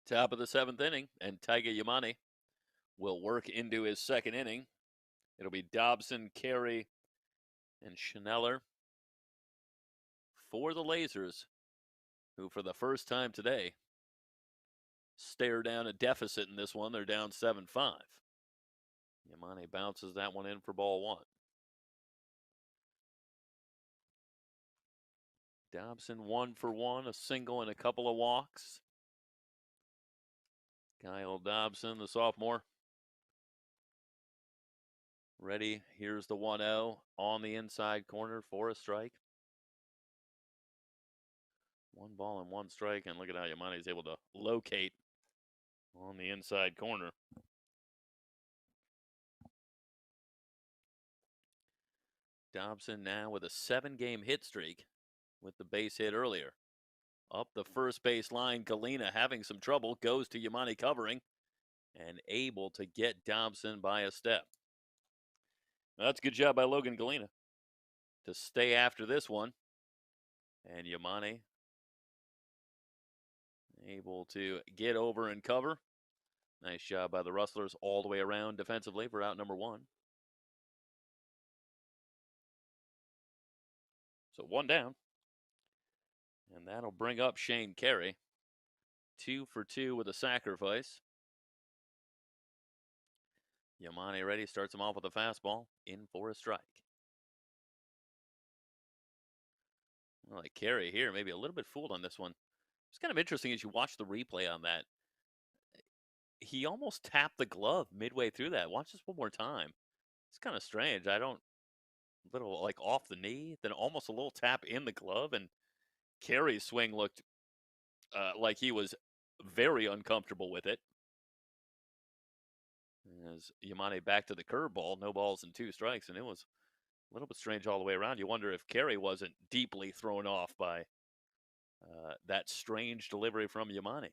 S3: Top of the 7th inning, and Taiga Yamane will work into his 2nd inning. It'll be Dobson, Carey, and Schneller for the Lasers, who for the first time today stare down a deficit in this one. They're down 7-5. Yamane bounces that one in for ball 1. Dobson 1 for 1, a single and a couple of walks. Kyle Dobson, the sophomore. Ready. Here's the 1-0 on the inside corner for a strike. 1 ball and 1 strike, and look at how Yamane is able to locate on the inside corner. Dobson now with a 7-game hit streak with the base hit earlier. Up the first base line, Galena having some trouble, goes to Yamane covering and able to get Dobson by a step. That's a good job by Logan Galena to stay after this one. And Yamane able to get over and cover. Nice job by the Rustlers all the way around defensively for out number 1. So 1 down. And that'll bring up Shane Carey. 2 for 2 with a sacrifice. Yamane ready, starts him off with a fastball, in for a strike. Well, like Carey here, maybe a little bit fooled on this one. It's kind of interesting as you watch the replay on that. He almost tapped the glove midway through that. Watch this one more time. It's kind of strange. Little like off the knee, then almost a little tap in the glove, and Carey's swing looked like he was very uncomfortable with it. As Yamane back to the curveball, no balls and 2 strikes, and it was a little bit strange all the way around. You wonder if Carey wasn't deeply thrown off by that strange delivery from Yamane.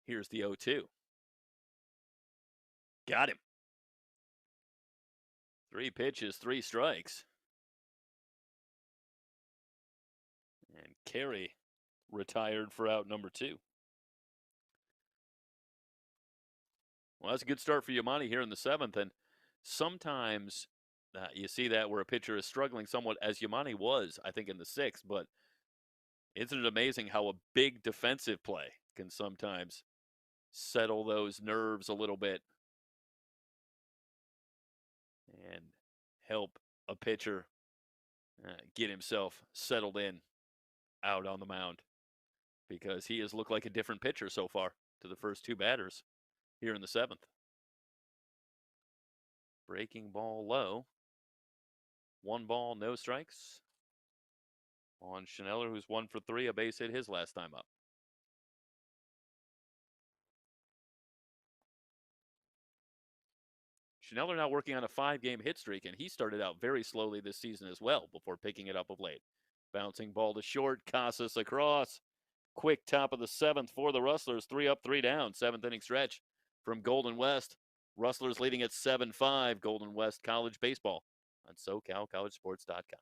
S3: Here's the 0-2. Got him. 3 pitches, 3 strikes. And Carey retired for out number 2. Well, that's a good start for Yamane here in the 7th. And sometimes you see that where a pitcher is struggling somewhat, as Yamane was, I think, in the 6th. But isn't it amazing how a big defensive play can sometimes settle those nerves a little bit and help a pitcher get himself settled in out on the mound, because he has looked like a different pitcher so far to the first 2 batters here in the 7th. Breaking ball low. 1 ball, no strikes on Schneller, who's 1 for 3, a base hit his last time up. Schneller now working on a 5-game hit streak, and he started out very slowly this season as well before picking it up of late. Bouncing ball to short, Casas across. Quick top of the 7th for the Rustlers. 3 up, 3 down. 7th inning stretch from Golden West. Rustlers leading at 7-5. Golden West College Baseball on SoCalCollegeSports.com.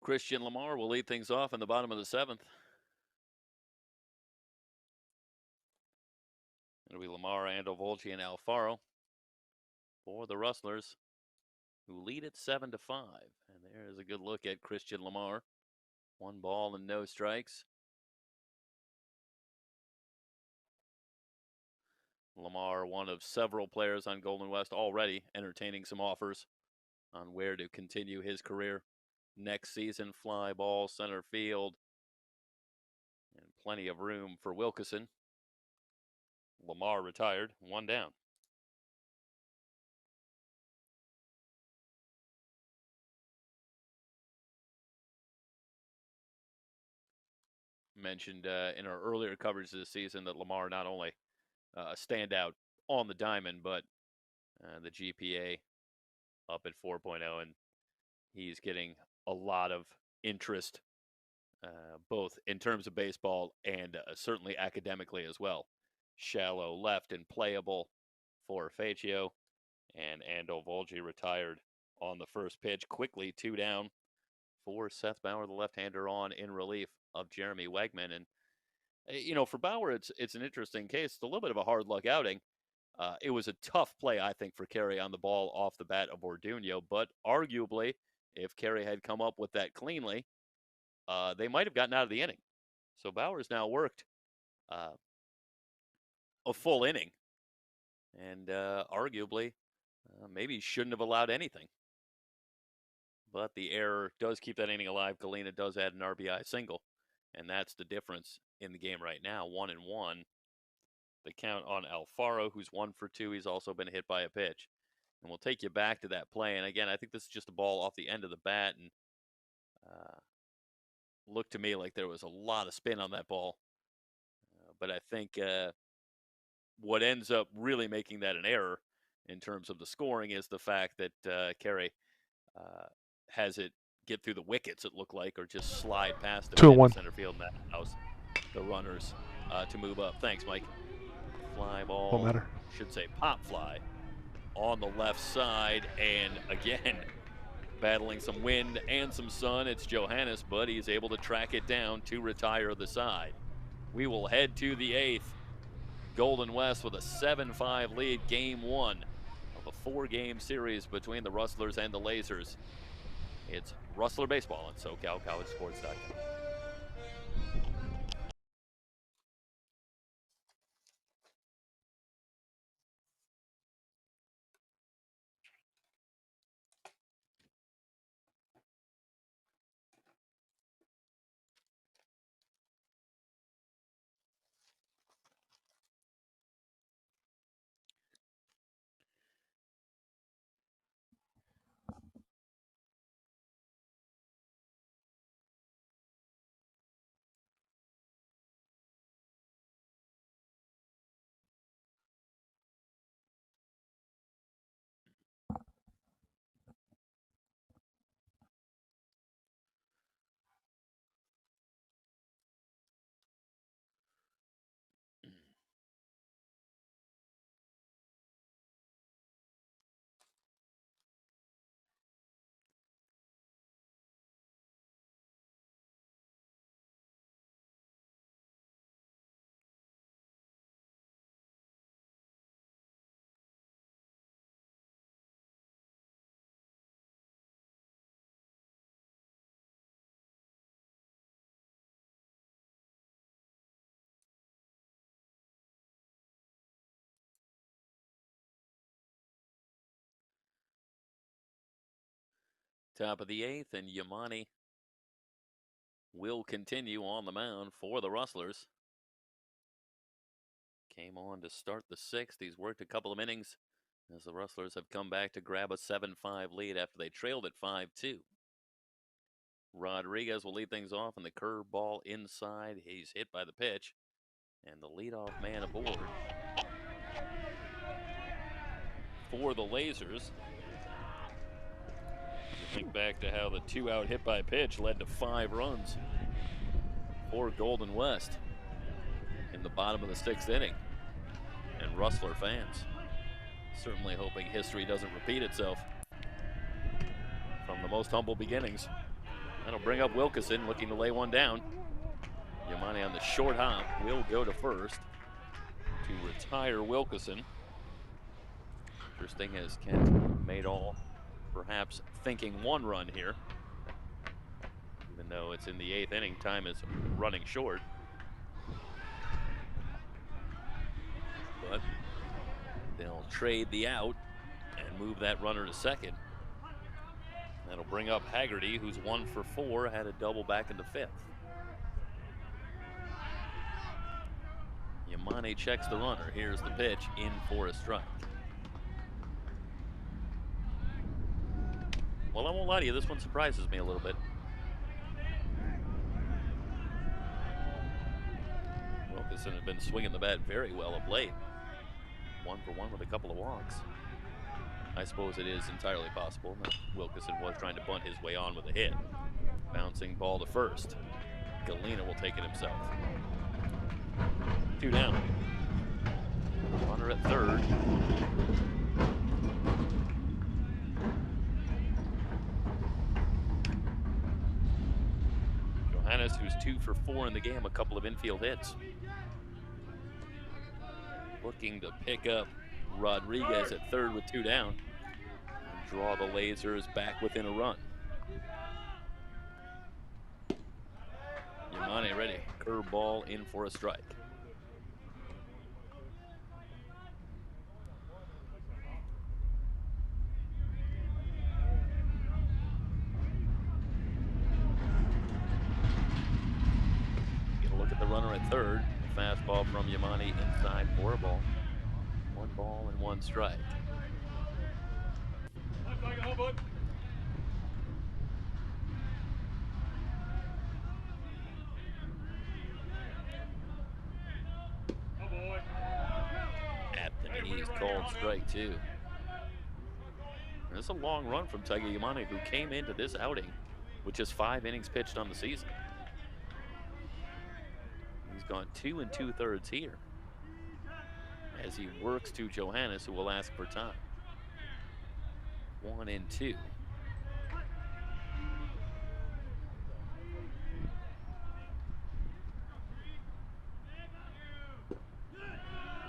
S3: Christian Lamar will lead things off in the bottom of the 7th. It'll be Lamar, Andovolchi, and Alfaro for the Rustlers, who lead at 7-5. And there's a good look at Christian Lamar. 1 ball and no strikes. Lamar, one of several players on Golden West already entertaining some offers on where to continue his career next season. Fly ball, center field, and plenty of room for Wilkeson. Lamar retired, 1 down. mentioned in our earlier coverage of the season that Lamar not only a standout on the diamond, but the GPA up at 4.0, and he's getting a lot of interest, both in terms of baseball and certainly academically as well. Shallow left and playable for Faccio, and Ando Volgi retired on the first pitch. Quickly 2 down for Seth Bauer, the left-hander, on in relief of Jeremy Wegman. And you know, for Bauer, it's an interesting case. It's a little bit of a hard luck outing. It was a tough play, I think, for Carey on the ball off the bat of Orduño, but arguably, if Carey had come up with that cleanly, they might have gotten out of the inning. So Bauer's now worked a full inning, and arguably, maybe shouldn't have allowed anything. But the error does keep that inning alive. Galena does add an RBI single, and that's the difference in the game right now. 1-1. The count on Alfaro, who's 1 for 2. He's also been hit by a pitch. And we'll take you back to that play. And again, I think this is just a ball off the end of the bat, and looked to me like there was a lot of spin on that ball. But I think what ends up really making that an error in terms of the scoring is the fact that Carey has it get through the wickets, it looked like, or just slide past the
S4: 2-1
S3: center field, and that allows the runners to move up. Thanks, Mike. Fly ball,
S4: Won't matter.
S3: should say pop fly, on the left side, and again, battling some wind and some sun, it's Johannes, but he's able to track it down to retire the side. We will head to the 8th. Golden West with a 7-5 lead, game 1 of a 4-game series between the Rustlers and the Lasers. It's Rustler Baseball on SoCalCollegeSports.com. Top of the 8th, and Yamani will continue on the mound for the Rustlers. Came on to start the 6th. He's worked a couple of innings as the Rustlers have come back to grab a 7-5 lead after they trailed at 5-2. Rodriguez will lead things off in the curveball inside. He's hit by the pitch, and the leadoff man aboard for the Lasers. Think back to how the 2-out hit by pitch led to 5 runs for Golden West in the bottom of the 6th inning. And Rustler fans certainly hoping history doesn't repeat itself from the most humble beginnings. That'll bring up Wilkeson, looking to lay one down. Yamani on the short hop will go to first to retire Wilkeson. Interesting as Kent made all perhaps thinking 1 run here, even though it's in the 8th inning. Time is running short, but they'll trade the out and move that runner to second. That'll bring up Haggerty, who's 1 for 4, had a double back in the 5th. Yamani checks the runner. Here's the pitch, in for a strike. Well, I won't lie to you, this one surprises me a little bit. Wilkerson has been swinging the bat very well of late. 1 for 1 with a couple of walks. I suppose it is entirely possible that Wilkerson was trying to bunt his way on with a hit. Bouncing ball to first. Galena will take it himself. 2 down. Runner at third. Johannes, who's 2 for 4 in the game, a couple of infield hits. Looking to pick up Rodriguez at third with 2 down. And draw the Lasers back within a run. Yamane ready. Curveball in for a strike. Get a look at the runner at third. Fastball from Yamane inside for a ball. 1 ball and 1 strike. At the knees, called strike 2. This is a long run from Taiga Yamane, who came into this outing with just 5 innings pitched on the season. He's gone 2 2/3 here as he works to Johannes, who will ask for time. 1 and 2.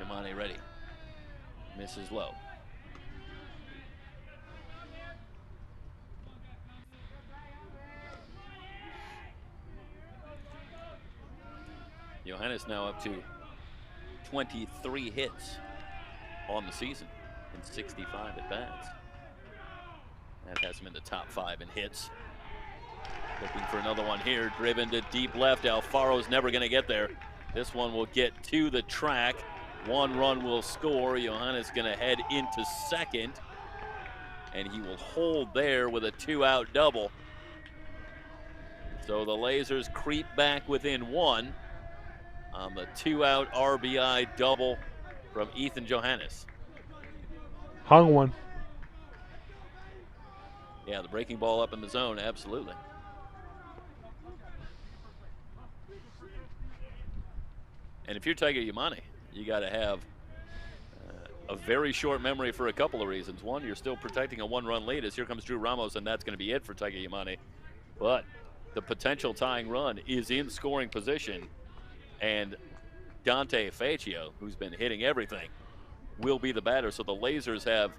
S3: Yamane ready. Misses low. Johannes now up to 23 hits on the season and 65 at bats. That has him in the top 5 in hits. Looking for another one here. Driven to deep left. Alfaro's never going to get there. This one will get to the track. 1 run will score. Johannes going to head into second. And he will hold there with a 2-out double. So the Lasers creep back within 1 on the 2-out RBI double from Ethan Johannes.
S4: Hung one.
S3: Yeah, the breaking ball up in the zone, absolutely. And if you're Taiga Yamane, you got to have a very short memory for a couple of reasons. One, you're still protecting a 1-run lead as here comes Drew Ramos, and that's going to be it for Taiga Yamane. But the potential tying run is in scoring position, and Dante Faccio, who's been hitting everything, will be the batter. So the Lasers have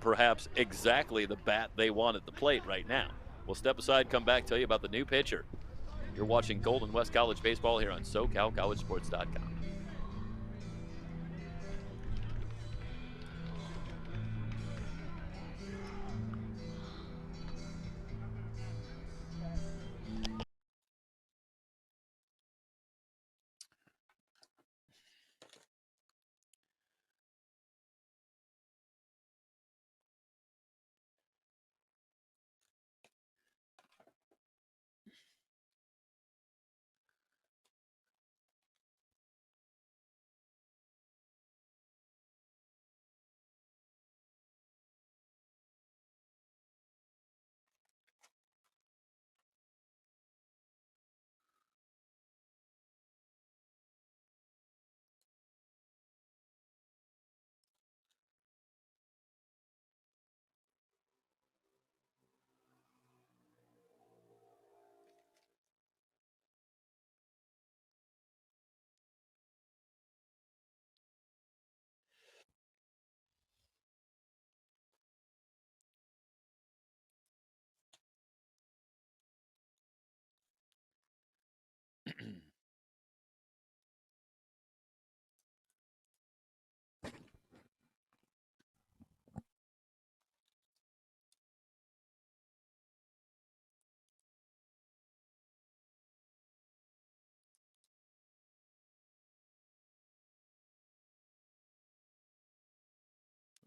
S3: perhaps exactly the bat they want at the plate right now. We'll step aside, come back, tell you about the new pitcher. You're watching Golden West College Baseball here on SoCalCollegeSports.com.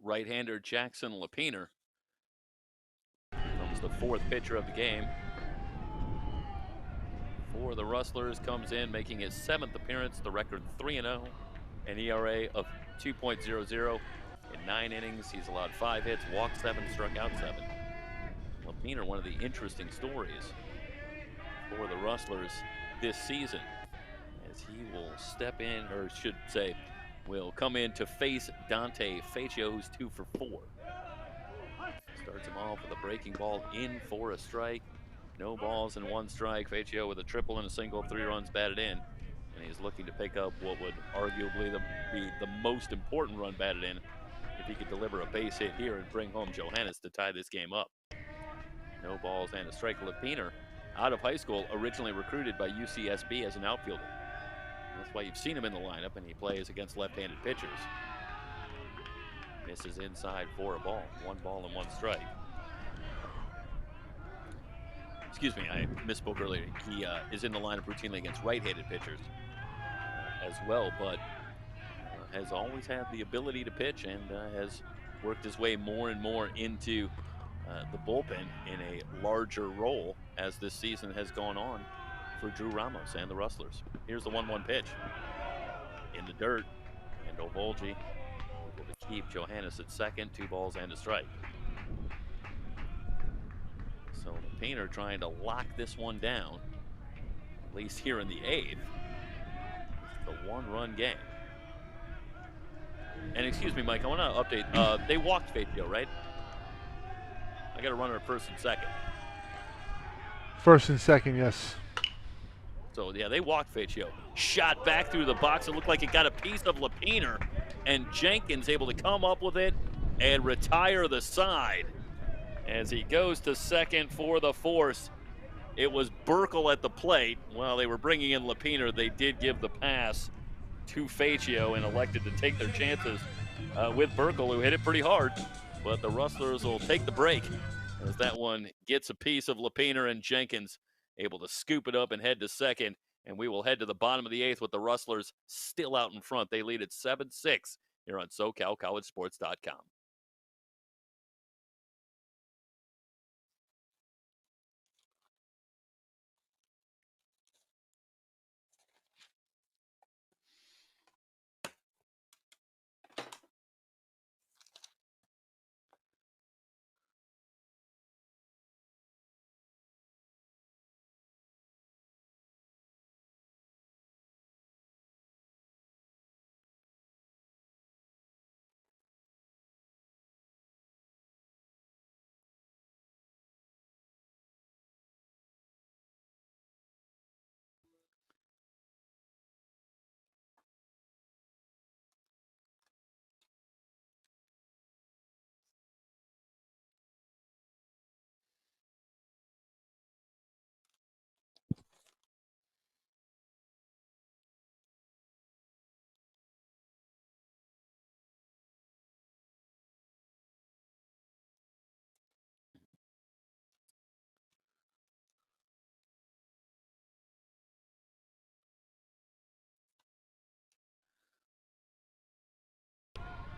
S3: Right-hander Jackson Lapiner comes the 4th pitcher of the game. for the Rustlers comes in, making his 7th appearance, the record 3-0, an ERA of 2.00. In 9 innings, he's allowed 5 hits, walked 7, struck out 7. Lapiner, one of the interesting stories for the Rustlers this season, as he will step in, or should say, will come in to face Dante Faccio, who's 2 for 4. Starts him off with a breaking ball in for a strike. No balls and 1 strike. Faccio with a triple and a single, 3 runs batted in. And he's looking to pick up what would arguably be the most important run batted in if he could deliver a base hit here and bring home Johannes to tie this game up. No balls and a strike. Lapiner, out of high school, originally recruited by UCSB as an outfielder. That's why you've seen him in the lineup, and he plays against left-handed pitchers. Misses inside for a ball. 1 ball and 1 strike. Excuse me, I misspoke earlier. He is in the lineup routinely against right-handed pitchers as well, but has always had the ability to pitch and has worked his way more and more into the bullpen in a larger role as this season has gone on for Drew Ramos and the Rustlers. Here's the 1-1 pitch. In the dirt, and Ovolgi able to keep Johannes at second, 2 balls and a strike. So Lapiner trying to lock this one down, at least here in the 8th. It's the 1-run game. And excuse me, Mike, I want to update. They walked Faccio, right? I got a runner at first and second.
S4: First and second, yes.
S3: So, yeah, they walked Faccio. Shot back through the box. It looked like it got a piece of Lapiner. And Jenkins able to come up with it and retire the side. As he goes to second for the force. It was Burkle at the plate. While they were bringing in Lapiner, they did give the pass to Faccio and elected to take their chances with Burkle, who hit it pretty hard. But the Rustlers will take the break as that one gets a piece of Lapiner, and Jenkins able to scoop it up and head to second. And we will head to the bottom of the 8th with the Rustlers still out in front. They lead at 7-6 here on SoCalCollegeSports.com.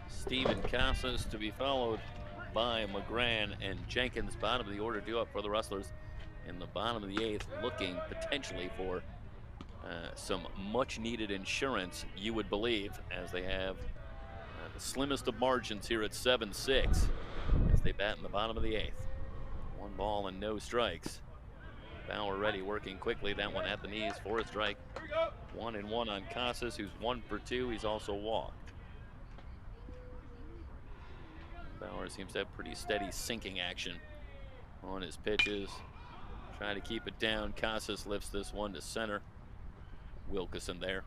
S3: Steven Casas to be followed by McGran and Jenkins. Bottom of the order due up for the Rustlers in the bottom of the 8th, looking potentially for some much needed insurance, you would believe, as they have the slimmest of margins here at 7-6 as they bat in the bottom of the 8th. 1 ball and no strikes. Bauer ready, working quickly. That one at the knees for a strike. 1-1 on Casas, who's 1 for 2. He's also walked. Bauer seems to have pretty steady sinking action on his pitches. Trying to keep it down. Casas lifts this one to center. Wilkeson there.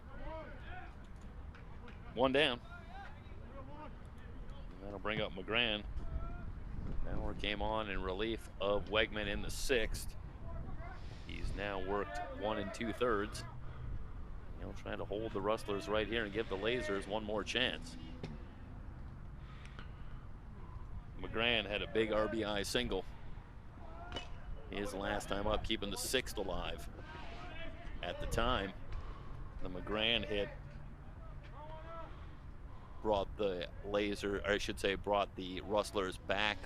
S3: 1 down. And that'll bring up McGran. Bauer came on in relief of Wegman in the 6th. He's now worked 1 2/3. He'll try to hold the Rustlers right here and give the Lasers one more chance. McGran had a big RBI single his last time up, keeping the 6th alive. At the time, the McGran hit brought the brought the Rustlers back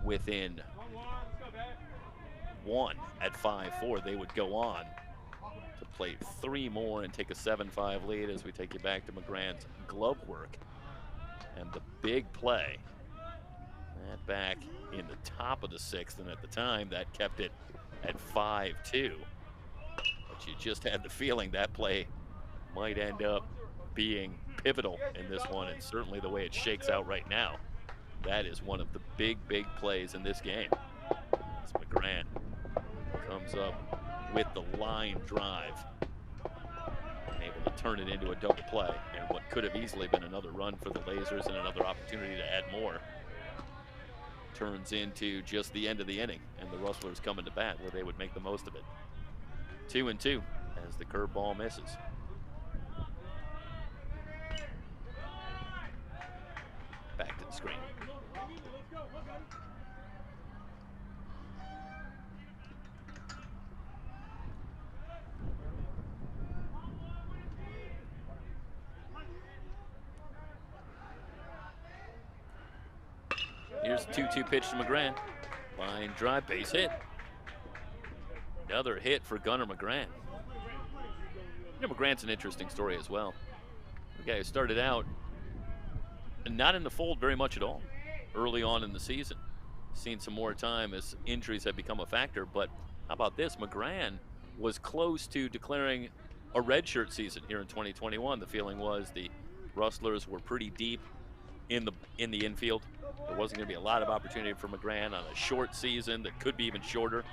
S3: within 1 at 5-4. They would go on to play 3 more and take a 7-5 lead as we take you back to McGrann's glove work. And the big play, that back in the top of the 6th, and at the time that kept it at 5-2. But you just had the feeling that play might end up being pivotal in this one, and certainly the way it shakes out right now, that is one of the big plays in this game. As McGrann comes up with the line drive, and able to turn it into a double play, and what could have easily been another run for the Lasers and another opportunity to add more turns into just the end of the inning, and the Rustlers coming to bat where they would make the most of it. 2-2 as the curveball misses. Back to the screen. Here's the 2-2 pitch to McGrann. Line drive, base hit. Another hit for Gunnar McGrann. You know, McGrann's an interesting story as well. The guy who started out not in the fold very much at all early on in the season. Seen some more time as injuries have become a factor, but how about this? McGrann was close to declaring a redshirt season here in 2021. The feeling was the Rustlers were pretty deep in the infield. There wasn't going to be a lot of opportunity for McGrann on a short season that could be even shorter.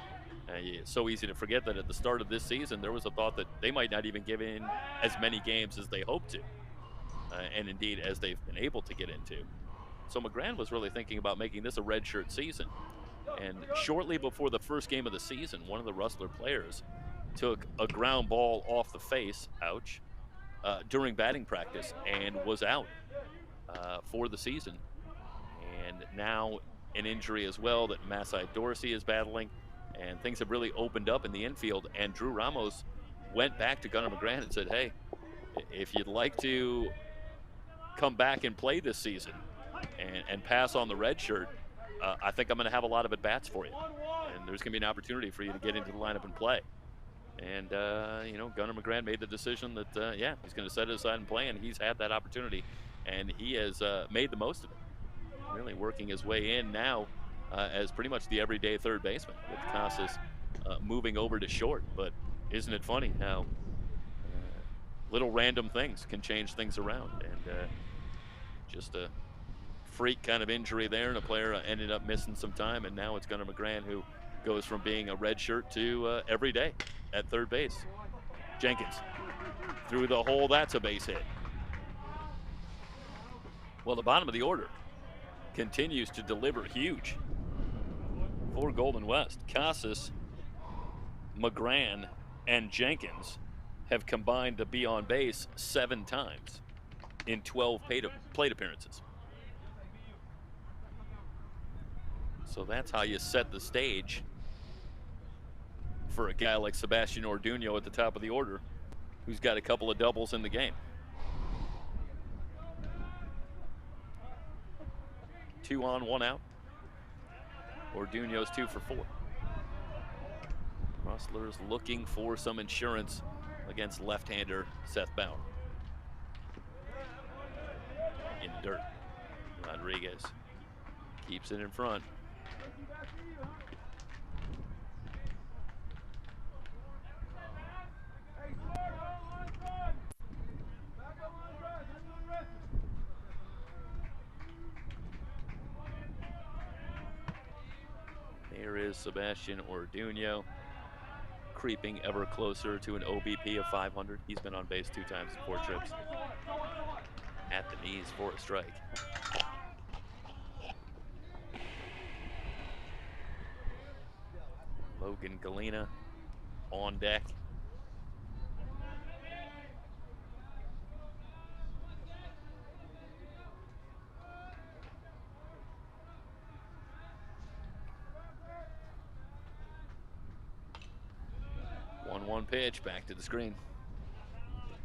S3: It's so easy to forget that at the start of this season, there was a thought that they might not even give in as many games as they hoped to, and indeed as they've been able to get into. So McGrann was really thinking about making this a redshirt season. And shortly before the first game of the season, one of the Rustler players took a ground ball off the face, ouch, during batting practice and was out for the season. And now an injury as well that Masai Dorsey is battling, and things have really opened up in the infield. And Drew Ramos went back to Gunnar McGrann and said, hey, if you'd like to come back and play this season and pass on the red shirt, I think I'm going to have a lot of at-bats for you. And there's going to be an opportunity for you to get into the lineup and play. And, you know, Gunnar McGrann made the decision that, yeah, he's going to set it aside and play, and he's had that opportunity, and he has made the most of it. Really working his way in now as pretty much the everyday third baseman, with Casas moving over to short. But isn't it funny how little random things can change things around? And just a freak kind of injury there, and a player ended up missing some time, and now it's Gunnar McGrann who goes from being a red shirt to every day at third base. Jenkins through the hole, that's a base hit. Well, the bottom of the order continues to deliver huge for Golden West. Casas, McGrann, and Jenkins have combined to be on base 7 times in 12 plate appearances. So that's how you set the stage for a guy like Sebastian Orduño at the top of the order, who's got a couple of doubles in the game. 2 on, 1 out. Orduño's 2 for 4. Rustlers looking for some insurance against left-hander Seth Bauer. In the dirt. Rodriguez keeps it in front. There is Sebastian Orduño, creeping ever closer to an OBP of 500. He's been on base 2 times in 4 trips. At the knees for a strike. Logan Galena on deck. One pitch back to the screen.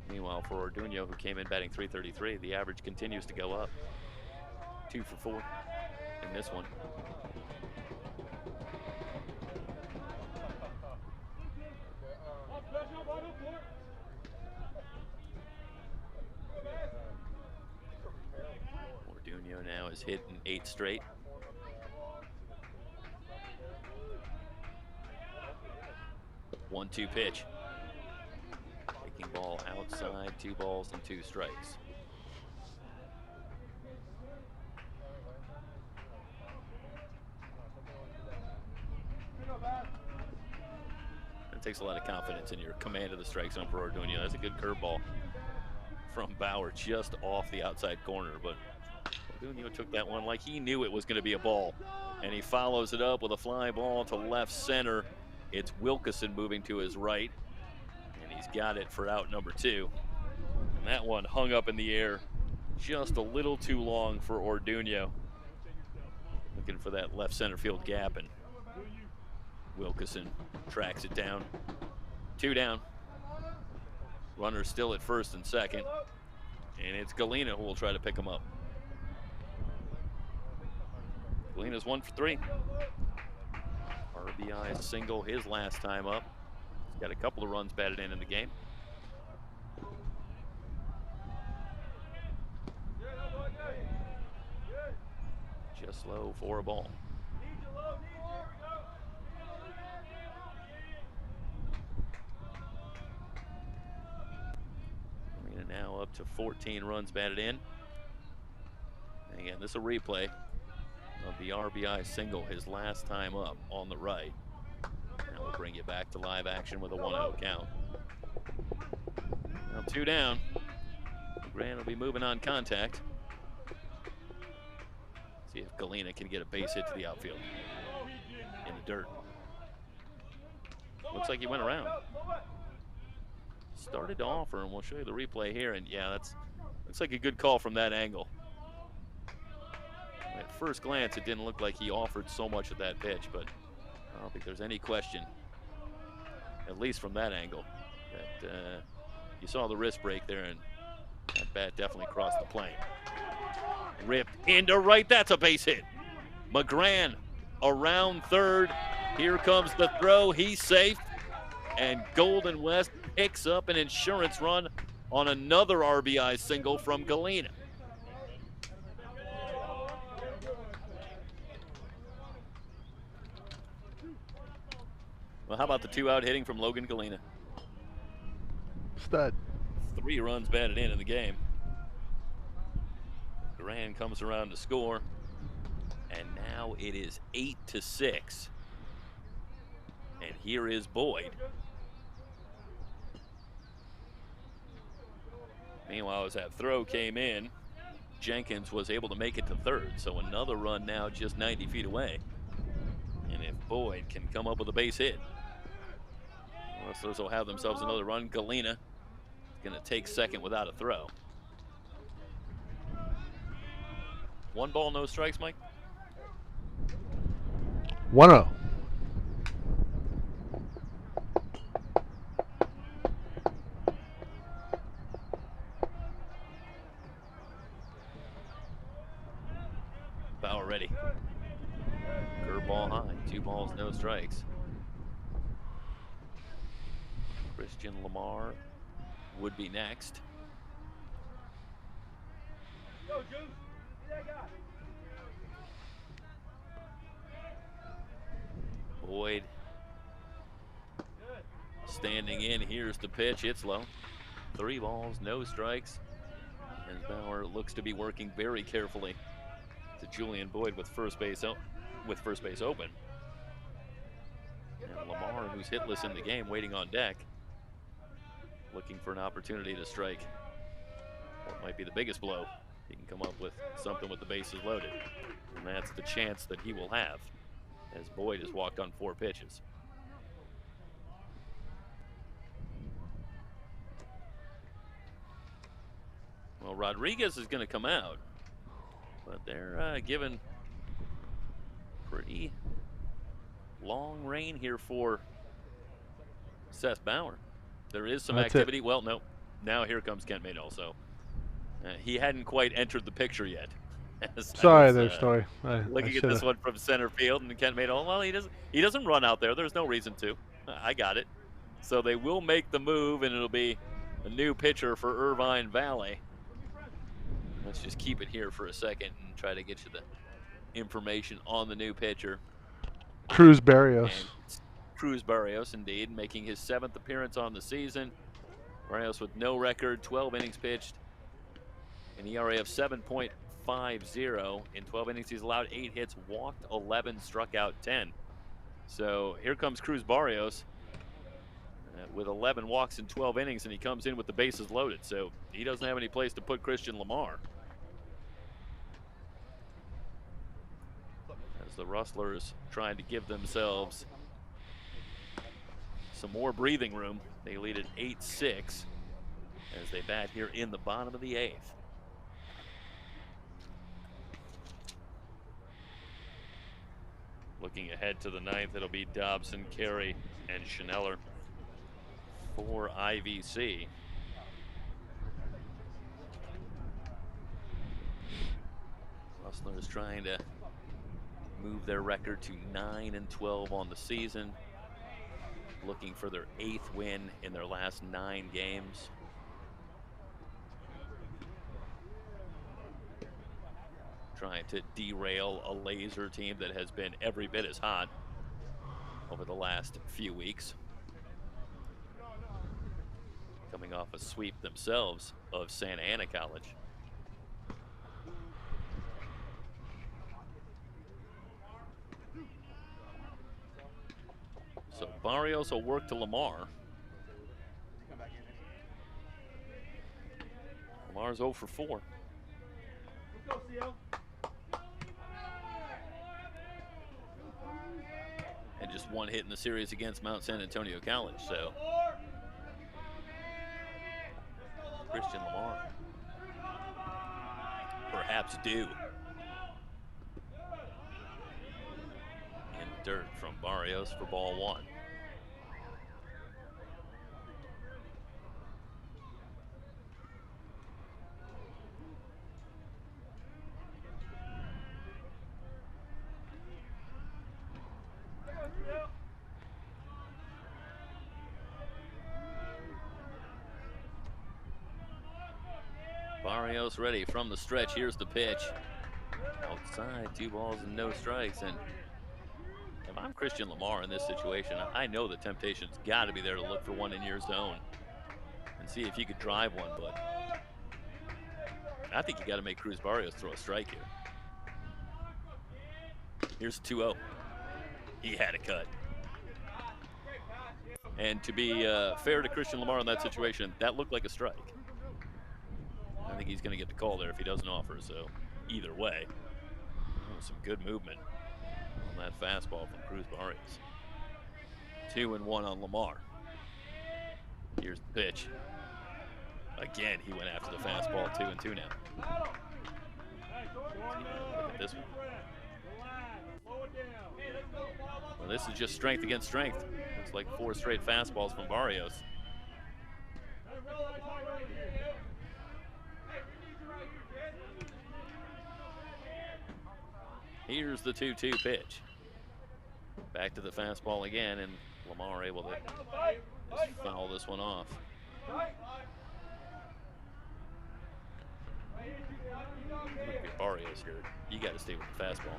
S3: Meanwhile, for Orduño, who came in batting .333, the average continues to go up. 2 for 4 in this one. has hit in 8 straight. One-two pitch. Taking ball outside, 2 balls and 2 strikes. It takes a lot of confidence in your command of the strike zone for Orduña. That's a good curveball from Bauer, just off the outside corner, but Orduña took that one like he knew it was going to be a ball, and he follows it up with a fly ball to left center. It's Wilkeson moving to his right, and he's got it for out number 2. And that one hung up in the air just a little too long for Orduña. Looking for that left center field gap, and Wilkeson tracks it down. 2 down. Runner still at first and second, and it's Galena who will try to pick him up. Galena's 1 for 3. RBI single his last time up. He's got a couple of runs batted in the game. Just low for a ball. Galena now up to 14 runs batted in. And again, this is a replay of the RBI single his last time up on the right. Now we'll bring you back to live action with a 1-0 count. Now 2 down. Grant will be moving on contact. See if Galena can get a base hit to the outfield in the dirt. Looks like he went around. Started to offer, and we'll show you the replay here. And yeah, looks like a good call from that angle. At first glance, it didn't look like he offered so much at that pitch, but I don't think there's any question, at least from that angle, that you saw the wrist break there, and that bat definitely crossed the plane. Ripped into right, that's a base hit. McGran around third. Here comes the throw, he's safe. And Golden West picks up an insurance run on another RBI single from Galena. Well, how about the 2-out hitting from Logan Galena?
S4: Stud.
S3: 3 runs batted in the game. Duran comes around to score, and now it is 8-6. And here is Boyd. Meanwhile, as that throw came in, Jenkins was able to make it to third, so another run now just 90 feet away. And if Boyd can come up with a base hit, Rustlers will have themselves another run. Galena is going to take second without a throw. 1 ball, no strikes, Mike?
S4: 1-0.
S3: Bauer ready. Curveball high. 2 balls, no strikes. Christian Lamar would be next. Boyd standing in. Here's the pitch. It's low. 3 balls, no strikes. And Bauer looks to be working very carefully to Julian Boyd with first base open. And Lamar, who's hitless in the game, waiting on deck, looking for an opportunity to strike what might be the biggest blow. He can come up with something with the bases loaded. And that's the chance that he will have, as Boyd has walked on 4 pitches. Well, Rodriguez is going to come out, but they're given pretty long rein here for Seth Bauer. There is some activity. Well, no. Now here comes Kent Maydell. So he hadn't quite entered the picture yet.
S4: Sorry there, Story.
S3: Looking at this one from center field, and Kent Maydell, well, he doesn't run out there. There's no reason to. I got it. So they will make the move, and it'll be a new pitcher for Irvine Valley. Let's just keep it here for a second and try to get you the information on the new pitcher.
S4: Cruz Barrios.
S3: And Cruz Barrios, indeed, making his 7th appearance on the season. Barrios with no record, 12 innings pitched, an ERA of 7.50. In 12 innings, he's allowed 8 hits, walked 11, struck out 10. So here comes Cruz Barrios with 11 walks in 12 innings, and he comes in with the bases loaded. So he doesn't have any place to put Christian Lamar. As the Rustlers trying to give themselves some more breathing room. They lead at 8-6 as they bat here in the bottom of the 8th. Looking ahead to the 9th, it'll be Dobson, Carey, and Schneller for IVC. Rustlers trying to move their record to 9-12 on the season. Looking for their 8th win in their last 9 games. Trying to derail a Laser team that has been every bit as hot over the last few weeks. Coming off a sweep themselves of Santa Ana College. So Barrios will work to Lamar. Lamar's 0 for 4. And just 1 hit in the series against Mount San Antonio College, so Christian Lamar perhaps due. In dirt from Barrios for ball 1. Barrios ready from the stretch. Here's the pitch. Outside, 2 balls and no strikes. And if I'm Christian Lamar in this situation, I know the temptation's got to be there to look for one in your zone and see if you could drive one. But I think you got to make Cruz Barrios throw a strike here. Here's 2-0. He had a cut. And to be fair to Christian Lamar in that situation, that looked like a strike. I think he's going to get the call there if he doesn't offer. So either way, some good movement on that fastball from Cruz Barrios. 2-1 on Lamar. Here's the pitch. Again, he went after the fastball. 2-2 now. Look at this one. Well, this is just strength against strength. Looks like 4 straight fastballs from Barrios. Here's the 2-2 pitch. Back to the fastball again, and Lamar able to just foul this one off. Look at Barrios here. You got to stay with the fastball.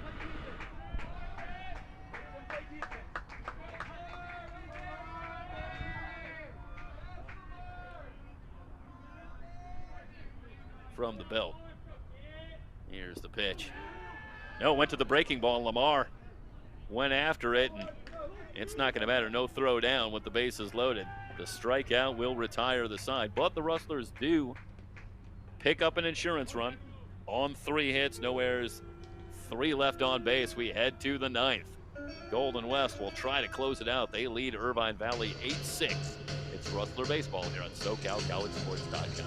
S3: From the belt. Here's the pitch. No, went to the breaking ball. Lamar went after it, and it's not going to matter. No throw down with the bases loaded. The strikeout will retire the side, but the Rustlers do pick up an insurance run on 3 hits, no errors, 3 left on base. We head to the 9th. Golden West will try to close it out. They lead Irvine Valley 8-6. It's Rustler baseball here on SoCalCollegeSports.com.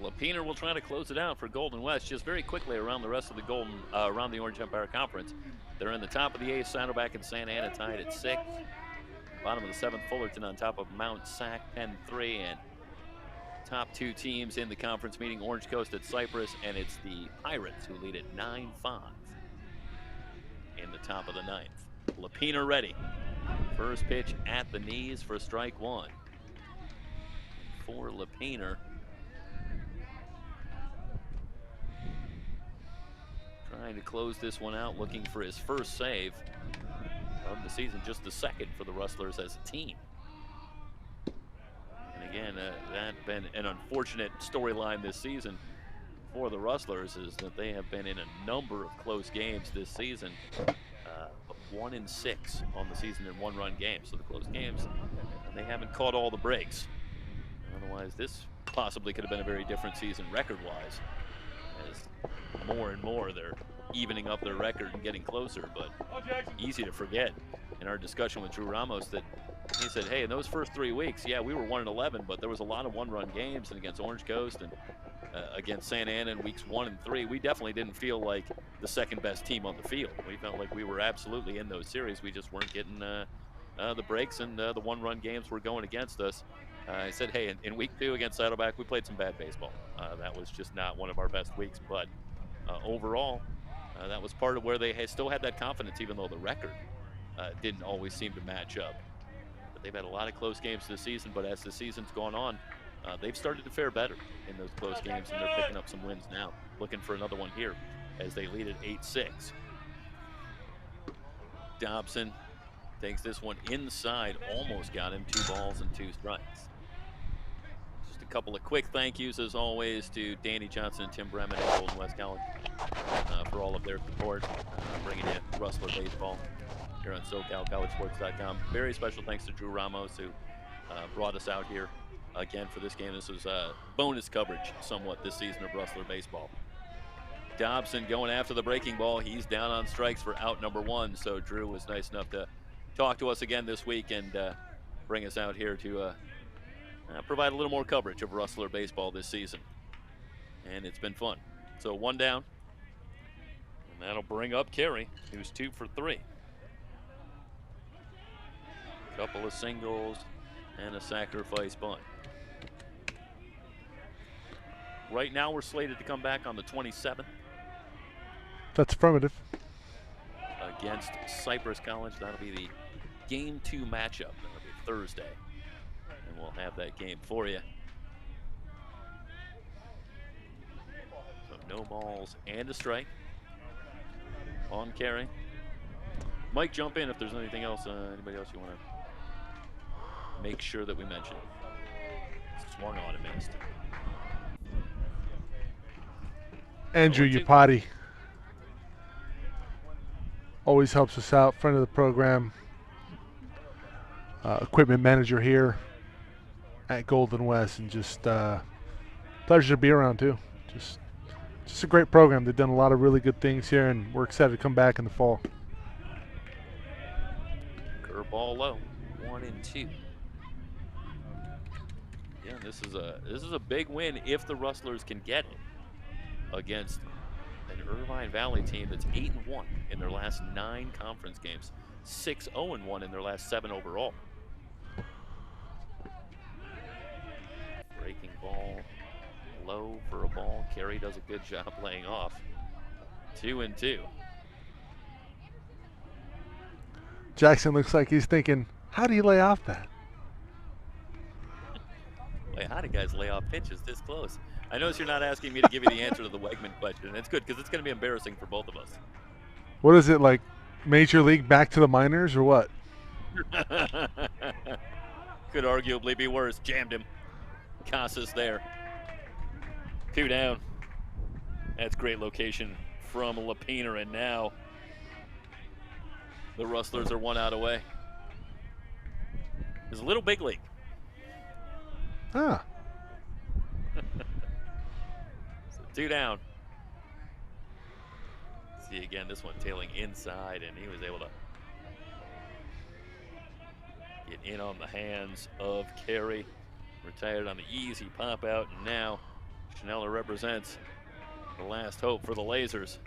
S3: Lapiner will try to close it out for Golden West. Just very quickly around the rest of the around the Orange Empire Conference. They're in the top of the 8th, Saddleback and Santa Ana tied at 6. Bottom of the 7th, Fullerton on top of Mount Sac, 10-3. And top 2 teams in the conference meeting, Orange Coast at Cypress, and it's the Pirates who lead at 9-5 in the top of the 9th. Lapiner ready. First pitch at the knees for strike 1. For Lapiner. Trying to close this one out, looking for his first save of the season, just the second for the Rustlers as a team. And again, that's been an unfortunate storyline this season for the Rustlers, is that they have been in a number of close games this season. 1-6 on the season in 1-run games. So the close games, and they haven't caught all the breaks. Otherwise, this possibly could have been a very different season record-wise, as more and more they're evening up their record and getting closer. But easy to forget in our discussion with Drew Ramos that he said, hey, in those first 3 weeks, yeah, we were 1-11, but there was a lot of 1-run games, and against Orange Coast and against Santa Ana in weeks 1 and 3, we definitely didn't feel like the second best team on the field. We felt like we were absolutely in those series. We just weren't getting the breaks, and the 1-run games were going against us. I said, hey, in week 2 against Saddleback, we played some bad baseball. That was just not one of our best weeks, but overall, that was part of where they still had that confidence, even though the record didn't always seem to match up. But they've had a lot of close games this season, but as the season's gone on, they've started to fare better in those close games, and they're picking up some wins now. Looking for another one here as they lead at 8-6. Dobson takes this one inside, almost got him. 2 balls and 2 strikes. Just a couple of quick thank yous, as always, to Danny Johnson and Tim Bremen at Golden West College for all of their support, bringing in Rustler baseball here on SoCalCollegeSports.com. Very special thanks to Drew Ramos, who brought us out here again for this game. This was bonus coverage somewhat this season of Rustler baseball. Dobson going after the breaking ball. He's down on strikes for out number 1. So Drew was nice enough to talk to us again this week and bring us out here to provide a little more coverage of Rustler baseball this season. And it's been fun. So 1 down. And that'll bring up Carey, who's 2 for 3. Couple of singles and a sacrifice bunt. Right now we're slated to come back on the 27th.
S4: That's affirmative.
S3: Against Cypress College. That'll be the Game 2 matchup. That'll be Thursday. And we'll have that game for you. So no balls and a strike on Carey. Mike, jump in if there's anything else, anybody else you want to make sure that we mention. Swung on and missed.
S4: Andrew Yapati always helps us out, friend of the program, equipment manager here at Golden West, and just pleasure to be around too. Just a great program. They've done a lot of really good things here, and we're excited to come back in the fall.
S3: Curveball low, 1-2. Yeah, this is a big win if the Rustlers can get it against an Irvine Valley team that's 8-1 in their last 9 conference games, 6-0-1 in their last 7 overall. Breaking ball low for a ball. Carey does a good job laying off. 2-2.
S4: Jackson looks like he's thinking, how do you lay off that?
S3: Wait, how do guys lay off pitches this close? I notice you're not asking me to give you the answer to the Wegman question, and it's good because it's going to be embarrassing for both of us.
S4: What is it, like Major League back to the minors or what?
S3: Could arguably be worse. Jammed him. Casas there. 2 down. That's great location from Lapiner, and now the Rustlers are 1 out away. It's a little big league.
S4: Ah.
S3: So 2 down. See again, this one tailing inside, and he was able to get in on the hands of Carey. Retired on the easy pop out, and now Schneller represents the last hope for the Lasers,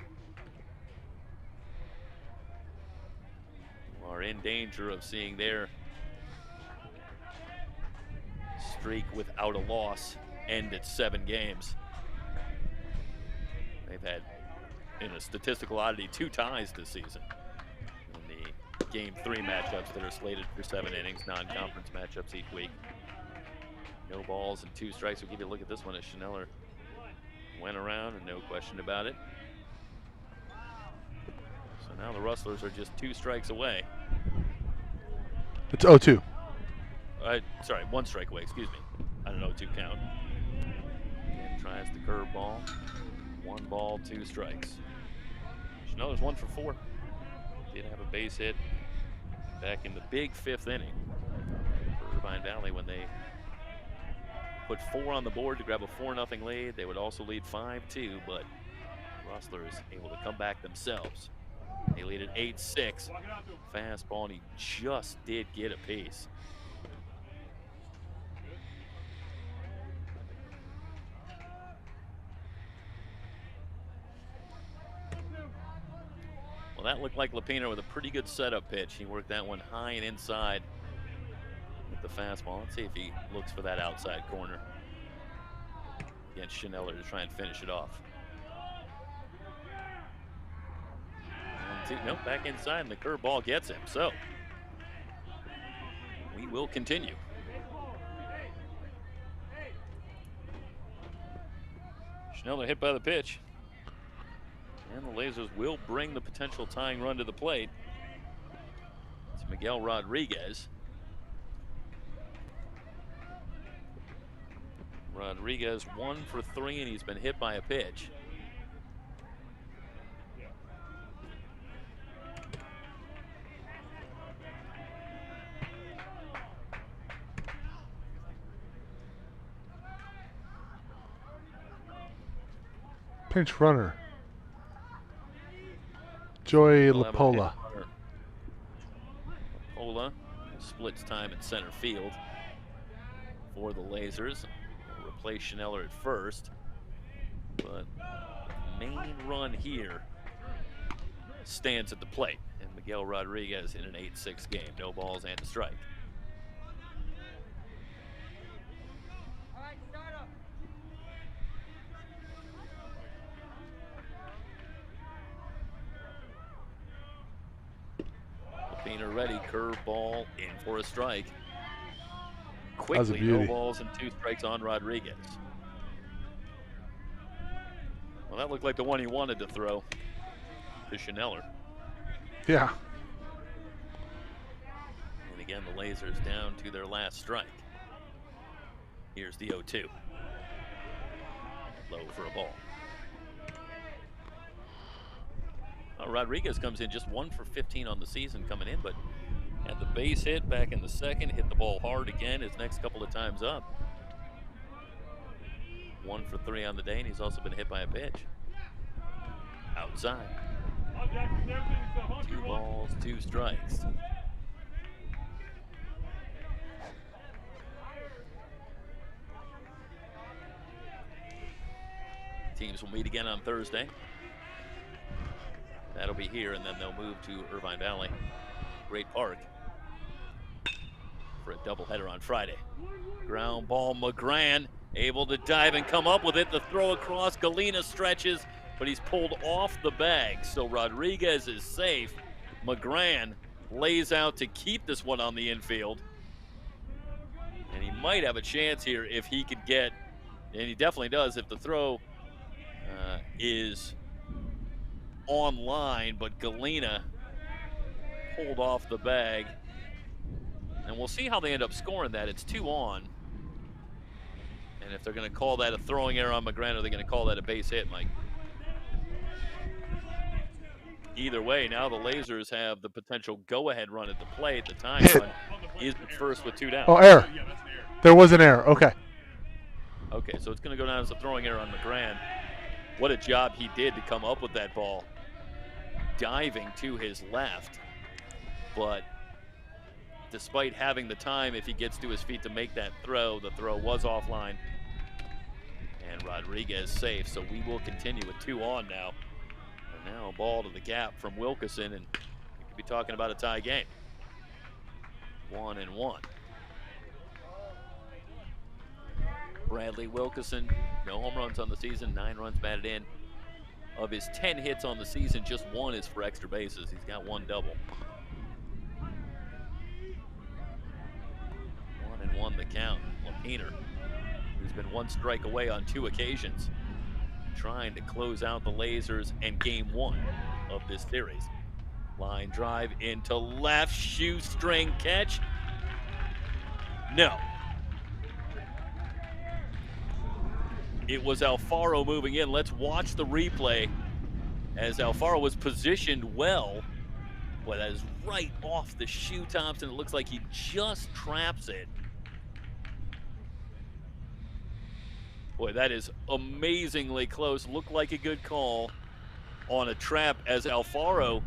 S3: who are in danger of seeing their streak without a loss end at 7 games. They've had, in a statistical oddity, 2 ties this season in the Game 3 matchups that are slated for 7 innings, non-conference matchups each week. No balls and 2 strikes. We'll give you a look at this one as Schneller went around, and no question about it. So now the Rustlers are just 2 strikes away.
S4: It's 0-2.
S3: Sorry, 1 strike away, excuse me. I don't know, 2 count. And tries the curveball. 1 ball, 2 strikes. Schneller's 1 for 4. Did have a base hit back in the big 5th inning for Irvine Valley when they put 4 on the board to grab a 4-0 lead. They would also lead 5-2, but Rustlers able to come back themselves. They lead at 8-6. Fastball, and he just did get a piece. Well, that looked like Lapina with a pretty good setup pitch. He worked that one high and inside with the fastball. Let's see if he looks for that outside corner against Schneller to try and finish it off. 1-2, nope, back inside, and the curveball gets him. So we will continue. Schneller hit by the pitch. And the Lasers will bring the potential tying run to the plate. It's Miguel Rodriguez. Rodriguez 1 for 3, and he's been hit by a pitch.
S4: Pinch runner. Joey Lapola.
S3: Lapola splits time in center field for the Lasers. Will replace Schneller at first, but the main run here stands at the plate, and Miguel Rodriguez in an 8-6 game. No balls and a strike. Ready, curveball in for a strike. Quickly, no balls and 2 strikes on Rodriguez. Well, that looked like the one he wanted to throw to Schneller.
S4: Yeah.
S3: And again, the Lasers down to their last strike. Here's the 0-2. Low for a ball. Rodriguez comes in just 1 for 15 on the season coming in, but had the base hit back in the 2nd, hit the ball hard again his next couple of times up. 1 for 3 on the day, and he's also been hit by a pitch. Outside. 2 balls, 2 strikes. Teams will meet again on Thursday. That'll be here, and then they'll move to Irvine Valley, Great Park, for a doubleheader on Friday. Ground ball, McGran able to dive and come up with it. The throw across, Galena stretches, but he's pulled off the bag. So Rodriguez is safe. McGran lays out to keep this one on the infield. And he might have a chance here if he could get, and he definitely does, if the throw is online, but Galena pulled off the bag. And we'll see how they end up scoring that. It's 2 on. And if they're going to call that a throwing error on McGran, or they're going to call that a base hit, Mike? Either way, now the Lasers have the potential go-ahead run at the plate. The time run is first with 2 down.
S4: Oh, error. There was an error. Okay.
S3: Okay, so it's going to go down as a throwing error on McGran. What a job he did to come up with that ball, diving to his left. But despite having the time, if he gets to his feet to make that throw, the throw was offline. And Rodriguez safe, so we will continue with 2 on now. And now a ball to the gap from Wilkeson, and we could be talking about a tie game. 1-1. Bradley Wilkeson, no home runs on the season, 9 runs batted in. Of his 10 hits on the season, just 1 is for extra bases. He's got 1 double. 1-1 the count. Lapiner, who's been 1 strike away on 2 occasions, trying to close out the Lasers and game 1 of this series. Line drive into left, shoestring catch. No. It was Alfaro moving in. Let's watch the replay as Alfaro was positioned well. Boy, that is right off the shoe tops, and it looks like he just traps it. Boy, that is amazingly close. Looked like a good call on a trap as Alfaro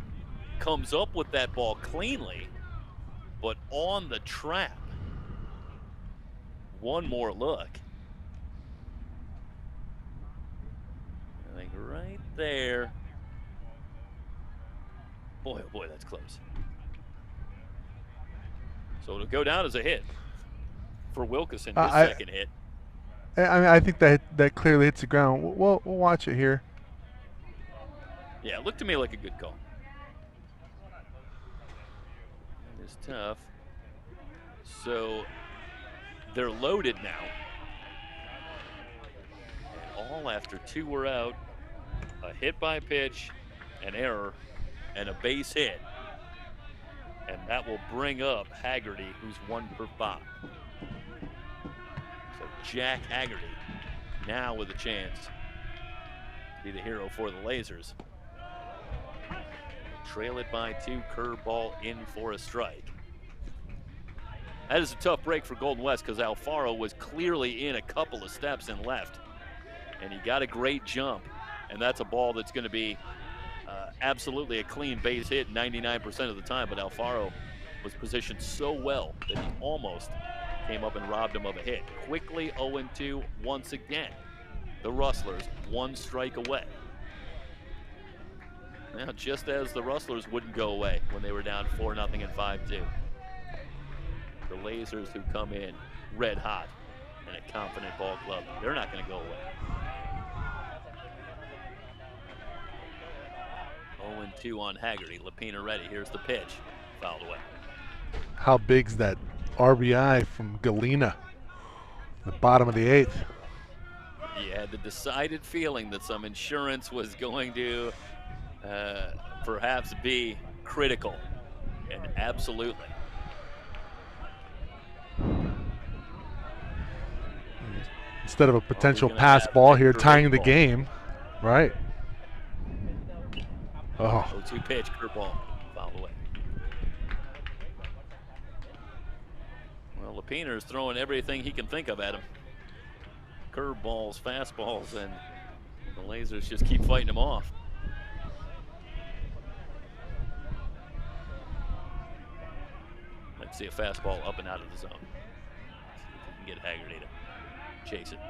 S3: comes up with that ball cleanly, but on the trap. One more look. I think right there. Boy, oh boy, that's close. So it'll go down as a hit for Wilkeson, his second hit.
S4: I mean, I think that clearly hits the ground. We'll watch it here.
S3: Yeah, it looked to me like a good call. It is tough. So they're loaded now. And all after 2 were out. A hit by pitch, an error, and a base hit. And that will bring up Haggerty, who's 1 for 5. So Jack Haggerty now with a chance to be the hero for the Lasers. Trail it by 2, curveball in for a strike. That is a tough break for Golden West because Alfaro was clearly in a couple of steps and left. And he got a great jump. And that's a ball that's going to be absolutely a clean base hit 99% of the time. But Alfaro was positioned so well that he almost came up and robbed him of a hit. Quickly 0-2 once again. The Rustlers 1 strike away. Now, just as the Rustlers wouldn't go away when they were down 4-0 and 5-2. The Lasers, who come in red hot and a confident ball club, they're not going to go away. 0-2 on Haggerty. Lapina ready. Here's the pitch. Fouled away.
S4: How big's that RBI from Galena? The bottom of the 8th.
S3: You had the decided feeling that some insurance was going to perhaps be critical. And absolutely.
S4: Instead of a potential pass ball here, tying the game. Right. Oh.
S3: 0-2 pitch, curveball, fouled away. Well, Lapiner's throwing everything he can think of at him. Curveballs, fastballs, and the Lasers just keep fighting him off. Let's see a fastball up and out of the zone. See if we can get Haggerty to chase it.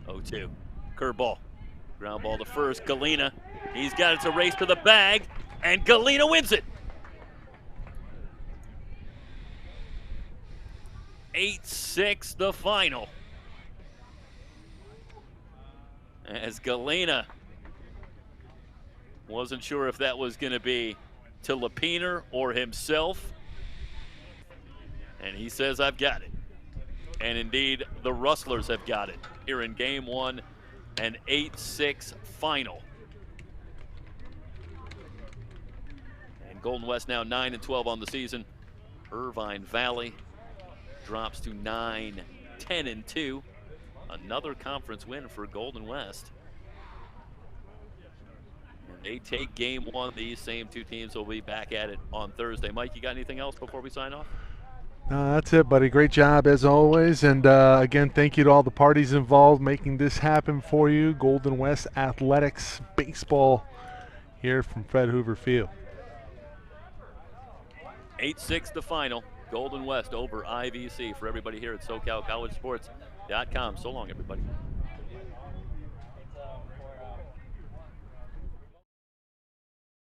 S3: 0-2, curveball. Ground ball to first, Galena. He's got it to race to the bag, and Galena wins it. 8-6 the final. As Galena wasn't sure if that was going to be to Lapiner or himself. And he says, I've got it. And indeed, the Rustlers have got it here in game 1. An 8-6 final. And Golden West now 9-12 on the season. Irvine Valley drops to 9-10-2. Another conference win for Golden West. And they take game 1. These same 2 teams will be back at it on Thursday. Mike, you got anything else before we sign off?
S4: That's it, buddy. Great job as always. And again, thank you to all the parties involved making this happen for you. Golden West Athletics Baseball here from Fred Hoover Field.
S3: 8-6 the final. Golden West over IVC. For everybody here at SoCal College Sports, CCCAA.com. So long, everybody.